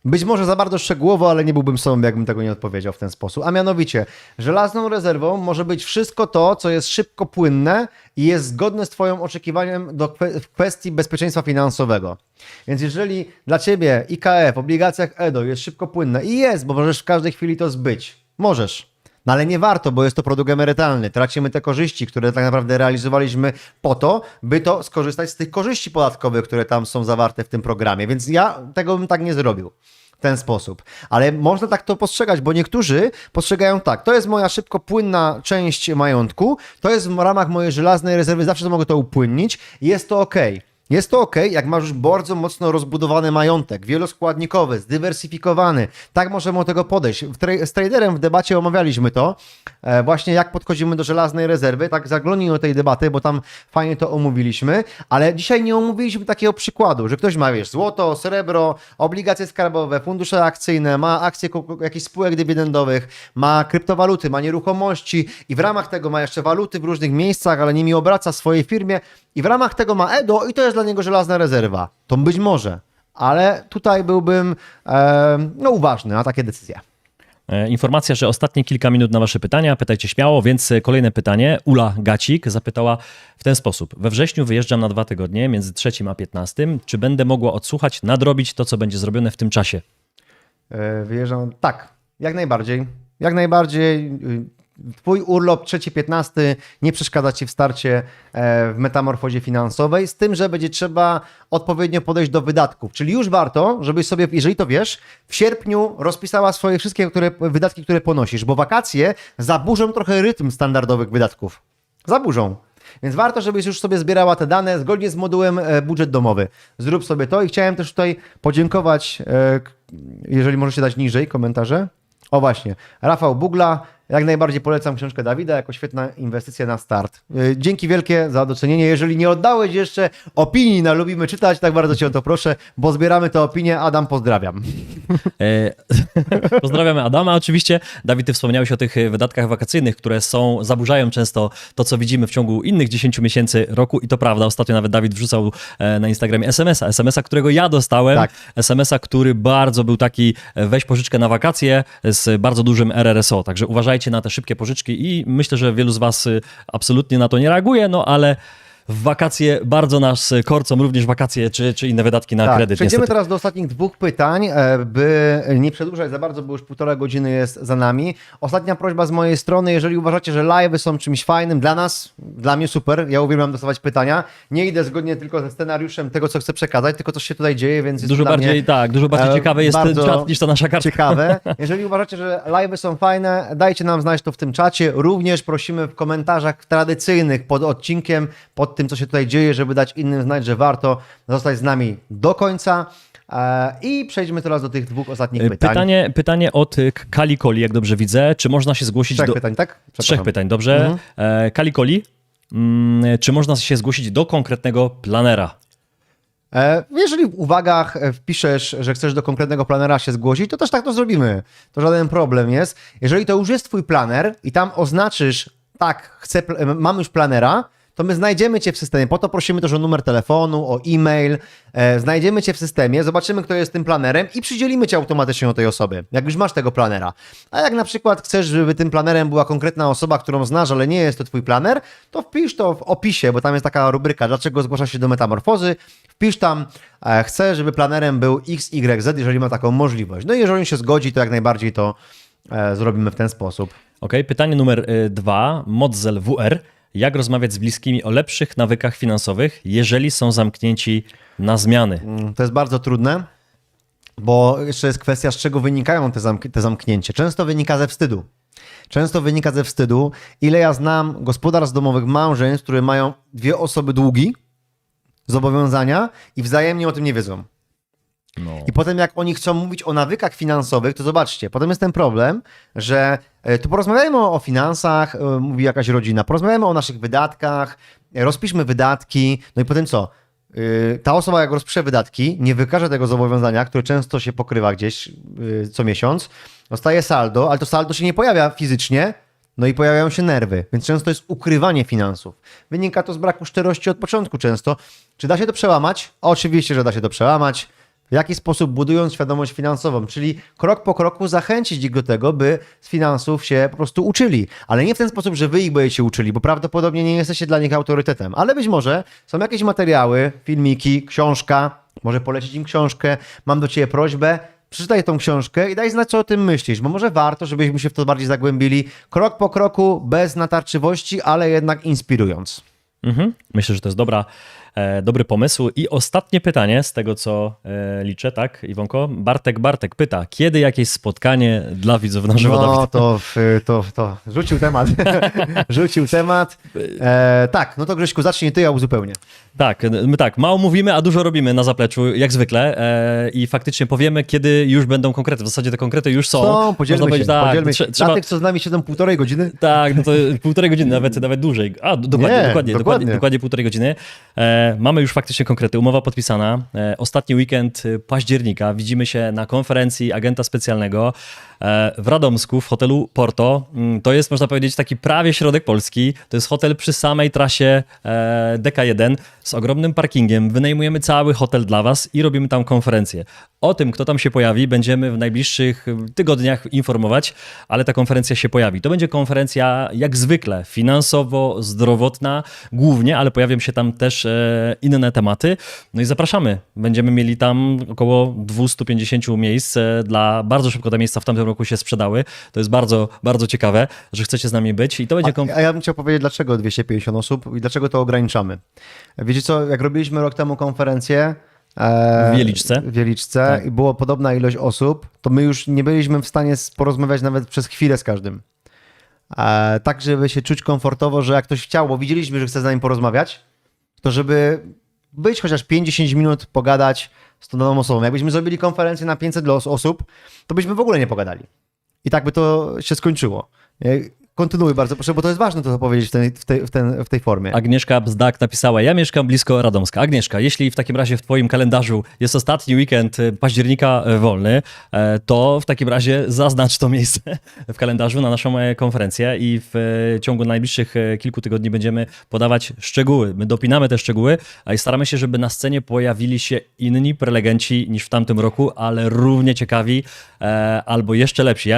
być może za bardzo szczegółowo, ale nie byłbym sobą, jakbym tego nie odpowiedział w ten sposób. A mianowicie, żelazną rezerwą może być wszystko to, co jest szybko płynne i jest zgodne z Twoim oczekiwaniem w kwestii bezpieczeństwa finansowego. Więc jeżeli dla Ciebie IKE w obligacjach EDO jest szybko płynne i jest, bo możesz w każdej chwili to zbyć, możesz. No ale nie warto, bo jest to produkt emerytalny. Tracimy te korzyści, które tak naprawdę realizowaliśmy po to, by to skorzystać z tych korzyści podatkowych, które tam są zawarte w tym programie. Więc ja tego bym tak nie zrobił w ten sposób. Ale można tak to postrzegać, bo niektórzy postrzegają tak, to jest moja szybko płynna część majątku, to jest w ramach mojej żelaznej rezerwy, zawsze mogę to upłynnić i jest to ok. Jest to ok, jak masz już bardzo mocno rozbudowany majątek, wieloskładnikowy, zdywersyfikowany. Tak możemy do tego podejść. Z traderem w debacie omawialiśmy to, właśnie jak podchodzimy do żelaznej rezerwy. Tak zaglądnij do tej debaty, bo tam fajnie to omówiliśmy, ale dzisiaj nie omówiliśmy takiego przykładu, że ktoś ma, wiesz, złoto, srebro, obligacje skarbowe, fundusze akcyjne, ma akcje jakichś spółek dywidendowych, ma kryptowaluty, ma nieruchomości i w ramach tego ma jeszcze waluty w różnych miejscach, ale nimi obraca w swojej firmie i w ramach tego ma EDO i to jest dla niego żelazna rezerwa. To być może, ale tutaj byłbym uważny na takie decyzje. Informacja, że ostatnie kilka minut na Wasze pytania. Pytajcie śmiało, więc kolejne pytanie. Ula Gacik zapytała w ten sposób. We wrześniu wyjeżdżam na 2 tygodnie, między 3 a 15. Czy będę mogła odsłuchać, nadrobić to, co będzie zrobione w tym czasie? Wyjeżdżam, tak, jak najbardziej. Jak najbardziej. Twój urlop 3-15 nie przeszkadza Ci w starcie w metamorfozie finansowej, z tym, że będzie trzeba odpowiednio podejść do wydatków. Czyli już warto, żebyś sobie, jeżeli to wiesz, w sierpniu rozpisała swoje wszystkie wydatki, które ponosisz, bo wakacje zaburzą trochę rytm standardowych wydatków. Zaburzą. Więc warto, żebyś już sobie zbierała te dane zgodnie z modułem budżet domowy. Zrób sobie to i chciałem też tutaj podziękować, jeżeli możecie dać niżej komentarze. O właśnie, Rafał Bugla, jak najbardziej polecam książkę Dawida jako świetna inwestycja na start. Dzięki wielkie za docenienie. Jeżeli nie oddałeś jeszcze opinii na Lubimy Czytać, tak bardzo Cię o to proszę, bo zbieramy te opinie. Adam, pozdrawiam. Pozdrawiamy Adama oczywiście. Dawid, ty wspomniałeś o tych wydatkach wakacyjnych, które zaburzają często to, co widzimy w ciągu innych 10 miesięcy roku i to prawda. Ostatnio nawet Dawid wrzucał na Instagramie SMS-a, którego ja dostałem. Tak. SMS-a, który bardzo był taki weź pożyczkę na wakacje z bardzo dużym RRSO. Także uważajcie na te szybkie pożyczki i myślę, że wielu z Was absolutnie na to nie reaguje, no ale w wakacje bardzo nas korcą, również wakacje czy inne wydatki na kredyt. Przejdziemy teraz do ostatnich 2 pytań, by nie przedłużać za bardzo, bo już 1,5 godziny jest za nami. Ostatnia prośba z mojej strony, jeżeli uważacie, że live'y są czymś fajnym dla nas, dla mnie super, ja uwielbiam dostawać pytania, nie idę zgodnie tylko ze scenariuszem tego, co chcę przekazać, tylko co się tutaj dzieje, więc jest dużo bardziej ciekawe jest ten czat niż ta nasza kartka. Ciekawe. Jeżeli uważacie, że live'y są fajne, dajcie nam znać to w tym czacie. Również prosimy w komentarzach tradycyjnych pod odcinkiem, pod tym, co się tutaj dzieje, żeby dać innym znać, że warto zostać z nami do końca. I przejdźmy teraz do tych 2 ostatnich pytań. Pytanie od Kalikoli, jak dobrze widzę. Czy można się zgłosić 3 pytań, tak? 3 pytań, dobrze. Kalikoli, czy można się zgłosić do konkretnego planera? Jeżeli w uwagach wpiszesz, że chcesz do konkretnego planera się zgłosić, to też tak to zrobimy. To żaden problem jest. Jeżeli to już jest twój planer i tam oznaczysz, tak, mam już planera, to my znajdziemy Cię w systemie. Po to prosimy też o numer telefonu, o e-mail. Znajdziemy Cię w systemie, zobaczymy, kto jest tym planerem i przydzielimy Cię automatycznie do tej osoby, jak już masz tego planera. A jak na przykład chcesz, żeby tym planerem była konkretna osoba, którą znasz, ale nie jest to Twój planer, to wpisz to w opisie, bo tam jest taka rubryka, dlaczego zgłaszasz się do metamorfozy. Wpisz tam, chcę, żeby planerem był XYZ, jeżeli ma taką możliwość. No i jeżeli on się zgodzi, to jak najbardziej to zrobimy w ten sposób. Okej, pytanie numer 2, Modzel WR. Jak rozmawiać z bliskimi o lepszych nawykach finansowych, jeżeli są zamknięci na zmiany? To jest bardzo trudne, bo jeszcze jest kwestia, z czego wynikają te zamknięcia. Często wynika ze wstydu. Ile ja znam gospodarstw domowych, małżeństw, które mają 2 osoby długi, zobowiązania i wzajemnie o tym nie wiedzą. No. I potem jak oni chcą mówić o nawykach finansowych, to zobaczcie, potem jest ten problem, że tu porozmawiajmy o finansach, mówi jakaś rodzina, porozmawiajmy o naszych wydatkach, rozpiszmy wydatki, no i potem co? ta osoba jak rozprze wydatki, nie wykaże tego zobowiązania, które często się pokrywa gdzieś co miesiąc, dostaje saldo, ale to saldo się nie pojawia fizycznie, no i pojawiają się nerwy, więc często jest ukrywanie finansów. Wynika to z braku szczerości od początku często. Czy da się to przełamać? Oczywiście, że da się to przełamać. W jaki sposób? Budując świadomość finansową, czyli krok po kroku zachęcić ich do tego, by z finansów się po prostu uczyli. Ale nie w ten sposób, że wy ich będziecie uczyli, bo prawdopodobnie nie jesteście dla nich autorytetem. Ale być może są jakieś materiały, filmiki, książka, może polecić im książkę, mam do ciebie prośbę, przeczytaj tą książkę i daj znać, co o tym myślisz, bo może warto, żebyśmy się w to bardziej zagłębili, krok po kroku, bez natarczywości, ale jednak inspirując. Myślę, że to jest dobry pomysł. I ostatnie pytanie z tego, co liczę, tak, Iwonko? Bartek pyta, kiedy jakieś spotkanie dla widzów na żywo? No Dawid? to rzucił temat. Rzucił temat. Tak, no to Grześku, zacznij ty, ja uzupełnię. Tak, my tak, mało mówimy, a dużo robimy na zapleczu, jak zwykle. I faktycznie powiemy, kiedy już będą konkrety. W zasadzie te konkrety już są. No, podzielmy się. Tak, Podzielmy się. trzeba... Dla tych, co z nami siedzą 1,5 godziny. Tak, no to 1,5 godziny, nawet dłużej. A, dokładnie 1,5 godziny. Mamy już faktycznie konkrety, umowa podpisana. Ostatni weekend października widzimy się na konferencji agenta specjalnego w Radomsku, w hotelu Porto. To jest, można powiedzieć, taki prawie środek Polski. To jest hotel przy samej trasie DK1 z ogromnym parkingiem. Wynajmujemy cały hotel dla was i robimy tam konferencję. O tym, kto tam się pojawi, będziemy w najbliższych tygodniach informować, ale ta konferencja się pojawi. To będzie konferencja jak zwykle finansowo-zdrowotna głównie, ale pojawią się tam też inne tematy. No i zapraszamy. Będziemy mieli tam około 250 miejsc. Bardzo szybko te miejsca w tamtym roku się sprzedały. To jest bardzo, bardzo ciekawe, że chcecie z nami być. I to będzie A ja bym chciał powiedzieć, dlaczego 250 osób i dlaczego to ograniczamy. Wiecie co, jak robiliśmy rok temu konferencję w Wieliczce. Tak. I było podobna ilość osób, to my już nie byliśmy w stanie porozmawiać nawet przez chwilę z każdym. Tak, żeby się czuć komfortowo, że jak ktoś chciał, bo widzieliśmy, że chce z nami porozmawiać, to żeby być chociaż 5-10 minut, pogadać z tą daną osobą. Jakbyśmy zrobili konferencję na 500 osób, to byśmy w ogóle nie pogadali. I tak by to się skończyło. Kontynuuj bardzo proszę, bo to jest ważne to powiedzieć w tej formie. Agnieszka Bzdak napisała, ja mieszkam blisko Radomska. Agnieszka, jeśli w takim razie w twoim kalendarzu jest ostatni weekend października wolny, to w takim razie zaznacz to miejsce w kalendarzu na naszą konferencję i w ciągu najbliższych kilku tygodni będziemy podawać szczegóły. My dopinamy te szczegóły, a i staramy się, żeby na scenie pojawili się inni prelegenci niż w tamtym roku, ale równie ciekawi albo jeszcze lepsi.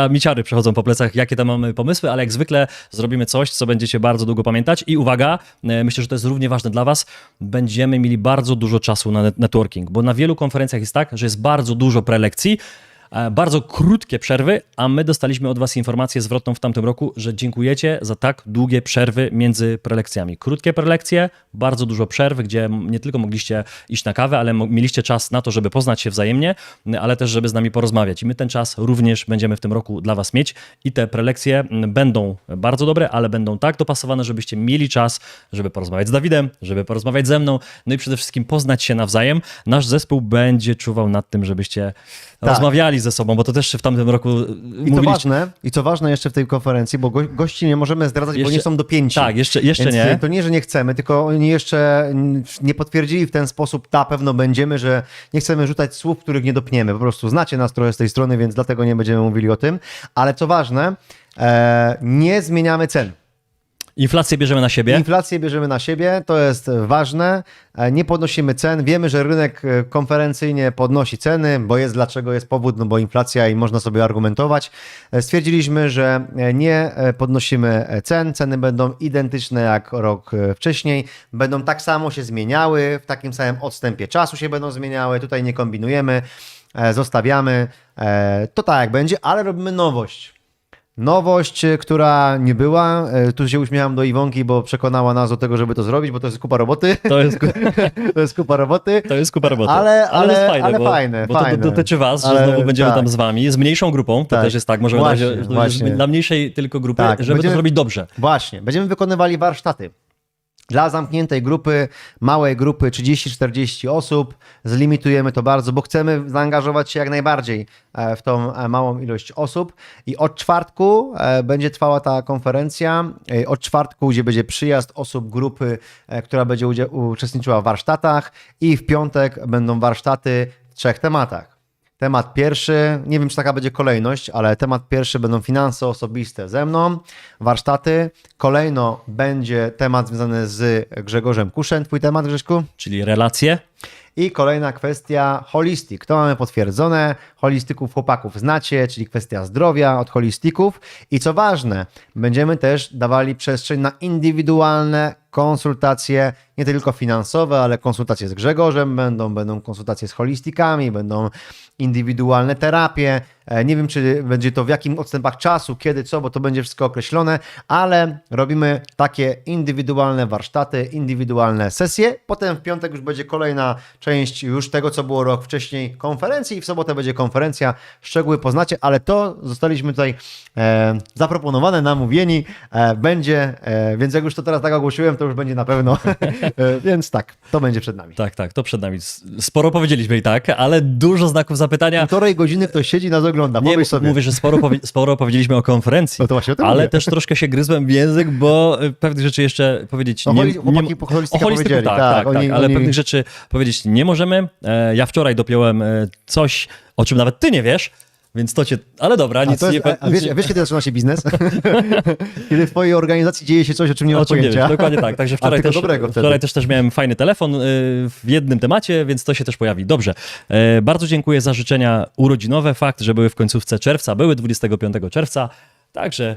Mi ciary przechodzą po plecach, jakie tam mamy pomysły, ale jak zwykle zrobimy coś, co będziecie bardzo długo pamiętać i uwaga, myślę, że to jest równie ważne dla was, będziemy mieli bardzo dużo czasu na networking, bo na wielu konferencjach jest tak, że jest bardzo dużo prelekcji, bardzo krótkie przerwy, a my dostaliśmy od was informację zwrotną w tamtym roku, że dziękujecie za tak długie przerwy między prelekcjami. Krótkie prelekcje, bardzo dużo przerw, gdzie nie tylko mogliście iść na kawę, ale mieliście czas na to, żeby poznać się wzajemnie, ale też, żeby z nami porozmawiać. I my ten czas również będziemy w tym roku dla was mieć i te prelekcje będą bardzo dobre, ale będą tak dopasowane, żebyście mieli czas, żeby porozmawiać z Dawidem, żeby porozmawiać ze mną, no i przede wszystkim poznać się nawzajem. Nasz zespół będzie czuwał nad tym, żebyście rozmawiali ze sobą, bo to też w tamtym roku I co ważne jeszcze w tej konferencji, bo gości nie możemy zdradzać, bo nie są dopięci. Tak, jeszcze Więc nie. To nie, że nie chcemy, tylko oni jeszcze nie potwierdzili w ten sposób, na pewno będziemy, że nie chcemy rzucać słów, których nie dopniemy. Po prostu znacie nas trochę z tej strony, więc dlatego nie będziemy mówili o tym. Ale co ważne, nie zmieniamy cen. Inflację bierzemy na siebie. Inflację bierzemy na siebie, to jest ważne. Nie podnosimy cen. Wiemy, że rynek konferencyjnie podnosi ceny, bo dlaczego jest powód, no bo inflacja i można sobie argumentować. Stwierdziliśmy, że nie podnosimy cen. Ceny będą identyczne jak rok wcześniej. Będą tak samo się zmieniały, w takim samym odstępie czasu się będą zmieniały. Tutaj nie kombinujemy, zostawiamy. To tak jak będzie, ale robimy nowość. Nowość, która nie była. Tu się uśmiecham do Iwonki, bo przekonała nas do tego, żeby to zrobić, bo to jest kupa roboty. To jest kupa roboty. To jest kupa roboty. Ale to jest fajne, fajne. To dotyczy was, że znowu będziemy tam z wami, z mniejszą grupą. To też jest tak, może właśnie. dla mniejszej tylko grupy, tak, żeby to zrobić dobrze. Właśnie. Będziemy wykonywali warsztaty. Dla zamkniętej grupy, małej grupy 30-40 osób, zlimitujemy to bardzo, bo chcemy zaangażować się jak najbardziej w tą małą ilość osób. I od czwartku będzie trwała ta konferencja. Od czwartku, gdzie będzie przyjazd osób grupy, która będzie uczestniczyła w warsztatach, i w piątek będą warsztaty w 3 tematach. Temat pierwszy, nie wiem czy taka będzie kolejność, ale temat pierwszy będą finanse osobiste ze mną, warsztaty. Kolejno będzie temat związany z Grzegorzem Kuszem. Twój temat, Grześku? Czyli relacje. I kolejna kwestia holistik. To mamy potwierdzone. Holistyków chłopaków znacie, czyli kwestia zdrowia od holistyków. I co ważne, będziemy też dawali przestrzeń na indywidualne konsultacje, nie tylko finansowe, ale konsultacje z Grzegorzem będą konsultacje z holistykami, będą indywidualne terapie. Nie wiem, czy będzie to w jakim odstępach czasu, kiedy, co, bo to będzie wszystko określone, ale robimy takie indywidualne warsztaty, indywidualne sesje. Potem w piątek już będzie kolejna część już tego, co było rok wcześniej, konferencji, i w sobotę będzie konferencja. Szczegóły poznacie, ale to zostaliśmy tutaj zaproponowane, namówieni. Więc jak już to teraz tak ogłosiłem, to już będzie na pewno. Więc tak, to będzie przed nami. Tak, to przed nami. Sporo powiedzieliśmy i tak, ale dużo znaków zapytania. 1,5 godziny ktoś siedzi, nas ogląda. Nie, Powiedz sobie. mówię, że sporo powiedzieliśmy o konferencji, No to właśnie o tym ale mówię. też troszkę się gryzłem w język, bo pewnych rzeczy jeszcze powiedzieć No, chłopaki o holistyka holistyku powiedzieli, tak, oni- ale oni- pewnych rzeczy powiedzieć nie możemy. Ja wczoraj dopiąłem coś, o czym nawet ty nie wiesz, więc to cię... Ale dobra, nic nie... Wiesz, kiedy zaczyna się biznes? Kiedy w twojej organizacji dzieje się coś, o czym nie O masz czym nie pojęcia. wiesz, dokładnie tak. Także A tylko dobrego wtedy. wczoraj też miałem fajny telefon w jednym temacie, więc to się też pojawi. Dobrze. Bardzo dziękuję za życzenia urodzinowe. Fakt, że były w końcówce czerwca, były 25 czerwca, także...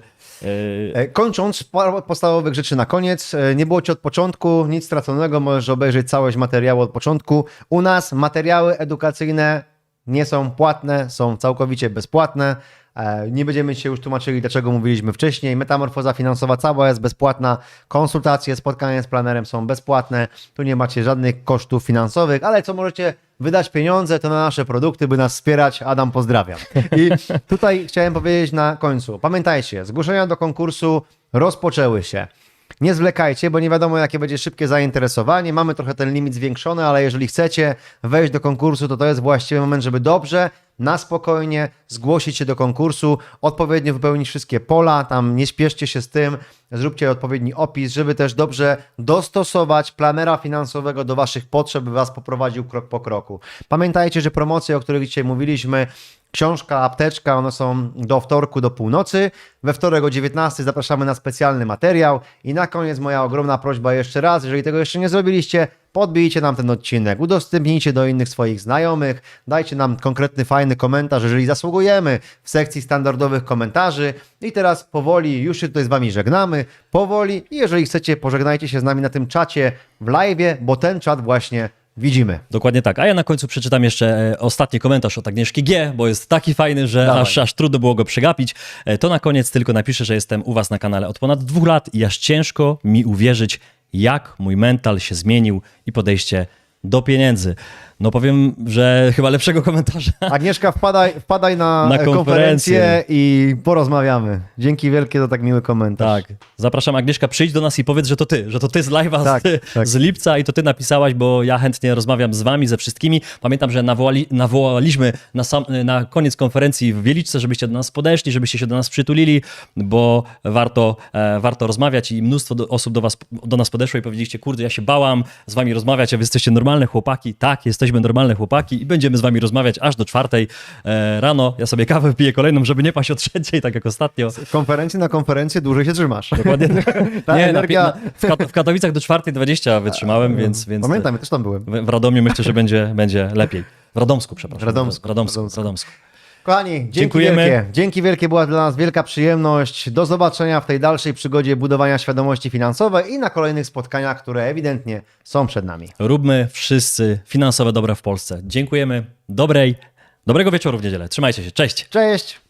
Kończąc, parę podstawowych rzeczy na koniec. Nie było ci od początku, nic straconego, możesz obejrzeć całość materiału od początku. U nas materiały edukacyjne nie są płatne, są całkowicie bezpłatne. Nie będziemy się już tłumaczyli, dlaczego mówiliśmy wcześniej. Metamorfoza finansowa cała jest bezpłatna. Konsultacje, spotkania z planerem są bezpłatne. Tu nie macie żadnych kosztów finansowych, ale co możecie wydać pieniądze, to na nasze produkty, by nas wspierać. Adam, pozdrawiam. I tutaj chciałem powiedzieć na końcu. Pamiętajcie, zgłoszenia do konkursu rozpoczęły się. Nie zwlekajcie, bo nie wiadomo, jakie będzie szybkie zainteresowanie. Mamy trochę ten limit zwiększony, ale jeżeli chcecie wejść do konkursu, to jest właściwy moment, żeby dobrze, na spokojnie zgłosić się do konkursu, odpowiednio wypełnić wszystkie pola, tam nie śpieszcie się z tym, zróbcie odpowiedni opis, żeby też dobrze dostosować planera finansowego do waszych potrzeb, by was poprowadził krok po kroku. Pamiętajcie, że promocje, o których dzisiaj mówiliśmy, książka, apteczka, one są do wtorku, do północy. We wtorek o 19 zapraszamy na specjalny materiał. I na koniec moja ogromna prośba jeszcze raz, jeżeli tego jeszcze nie zrobiliście, podbijcie nam ten odcinek, udostępnijcie do innych swoich znajomych, dajcie nam konkretny, fajny komentarz, jeżeli zasługujemy, w sekcji standardowych komentarzy. I teraz powoli, już się tutaj z wami żegnamy, powoli, i jeżeli chcecie, pożegnajcie się z nami na tym czacie w live'ie, bo ten czat właśnie widzimy. Dokładnie tak. A ja na końcu przeczytam jeszcze ostatni komentarz od Agnieszki G, bo jest taki fajny, że Dawaj. aż trudno było go przegapić. To na koniec tylko napiszę, że jestem u was na kanale od ponad 2 lat i aż ciężko mi uwierzyć, jak mój mental się zmienił i podejście do pieniędzy. No powiem, że chyba lepszego komentarza. Agnieszka, wpadaj na Na konferencję konferencję i porozmawiamy. Dzięki wielkie za tak miły komentarz. Tak. Zapraszam, Agnieszka, przyjdź do nas i powiedz, że to ty z live'a Tak, tak. z lipca i to ty napisałaś, bo ja chętnie rozmawiam z wami, ze wszystkimi. Pamiętam, że nawołaliśmy na koniec konferencji w Wieliczce, żebyście do nas podeszli, żebyście się do nas przytulili, bo warto rozmawiać i mnóstwo osób do nas podeszło i powiedzieliście, kurde, ja się bałam z wami rozmawiać, a wy jesteście normalne chłopaki. Tak, jesteśmy normalne chłopaki i będziemy z wami rozmawiać aż do 4 rano. Ja sobie kawę piję kolejną, żeby nie paść o 3 tak jak ostatnio. Z konferencji na konferencję dłużej się trzymasz. Dokładnie. Ta Nie, energia... w Katowicach do 4:20 wytrzymałem, więc Pamiętam, ja też tam byłem. w Radomiu myślę, że będzie lepiej. W Radomsku, przepraszam. Radomsku. W Radomsku. Kochani, dzięki Dziękujemy. wielkie. Dzięki wielkie, była dla nas wielka przyjemność. Do zobaczenia w tej dalszej przygodzie budowania świadomości finansowej i na kolejnych spotkaniach, które ewidentnie są przed nami. Róbmy wszyscy finansowe dobre w Polsce. Dziękujemy. Dobrego wieczoru w niedzielę. Trzymajcie się. Cześć. Cześć!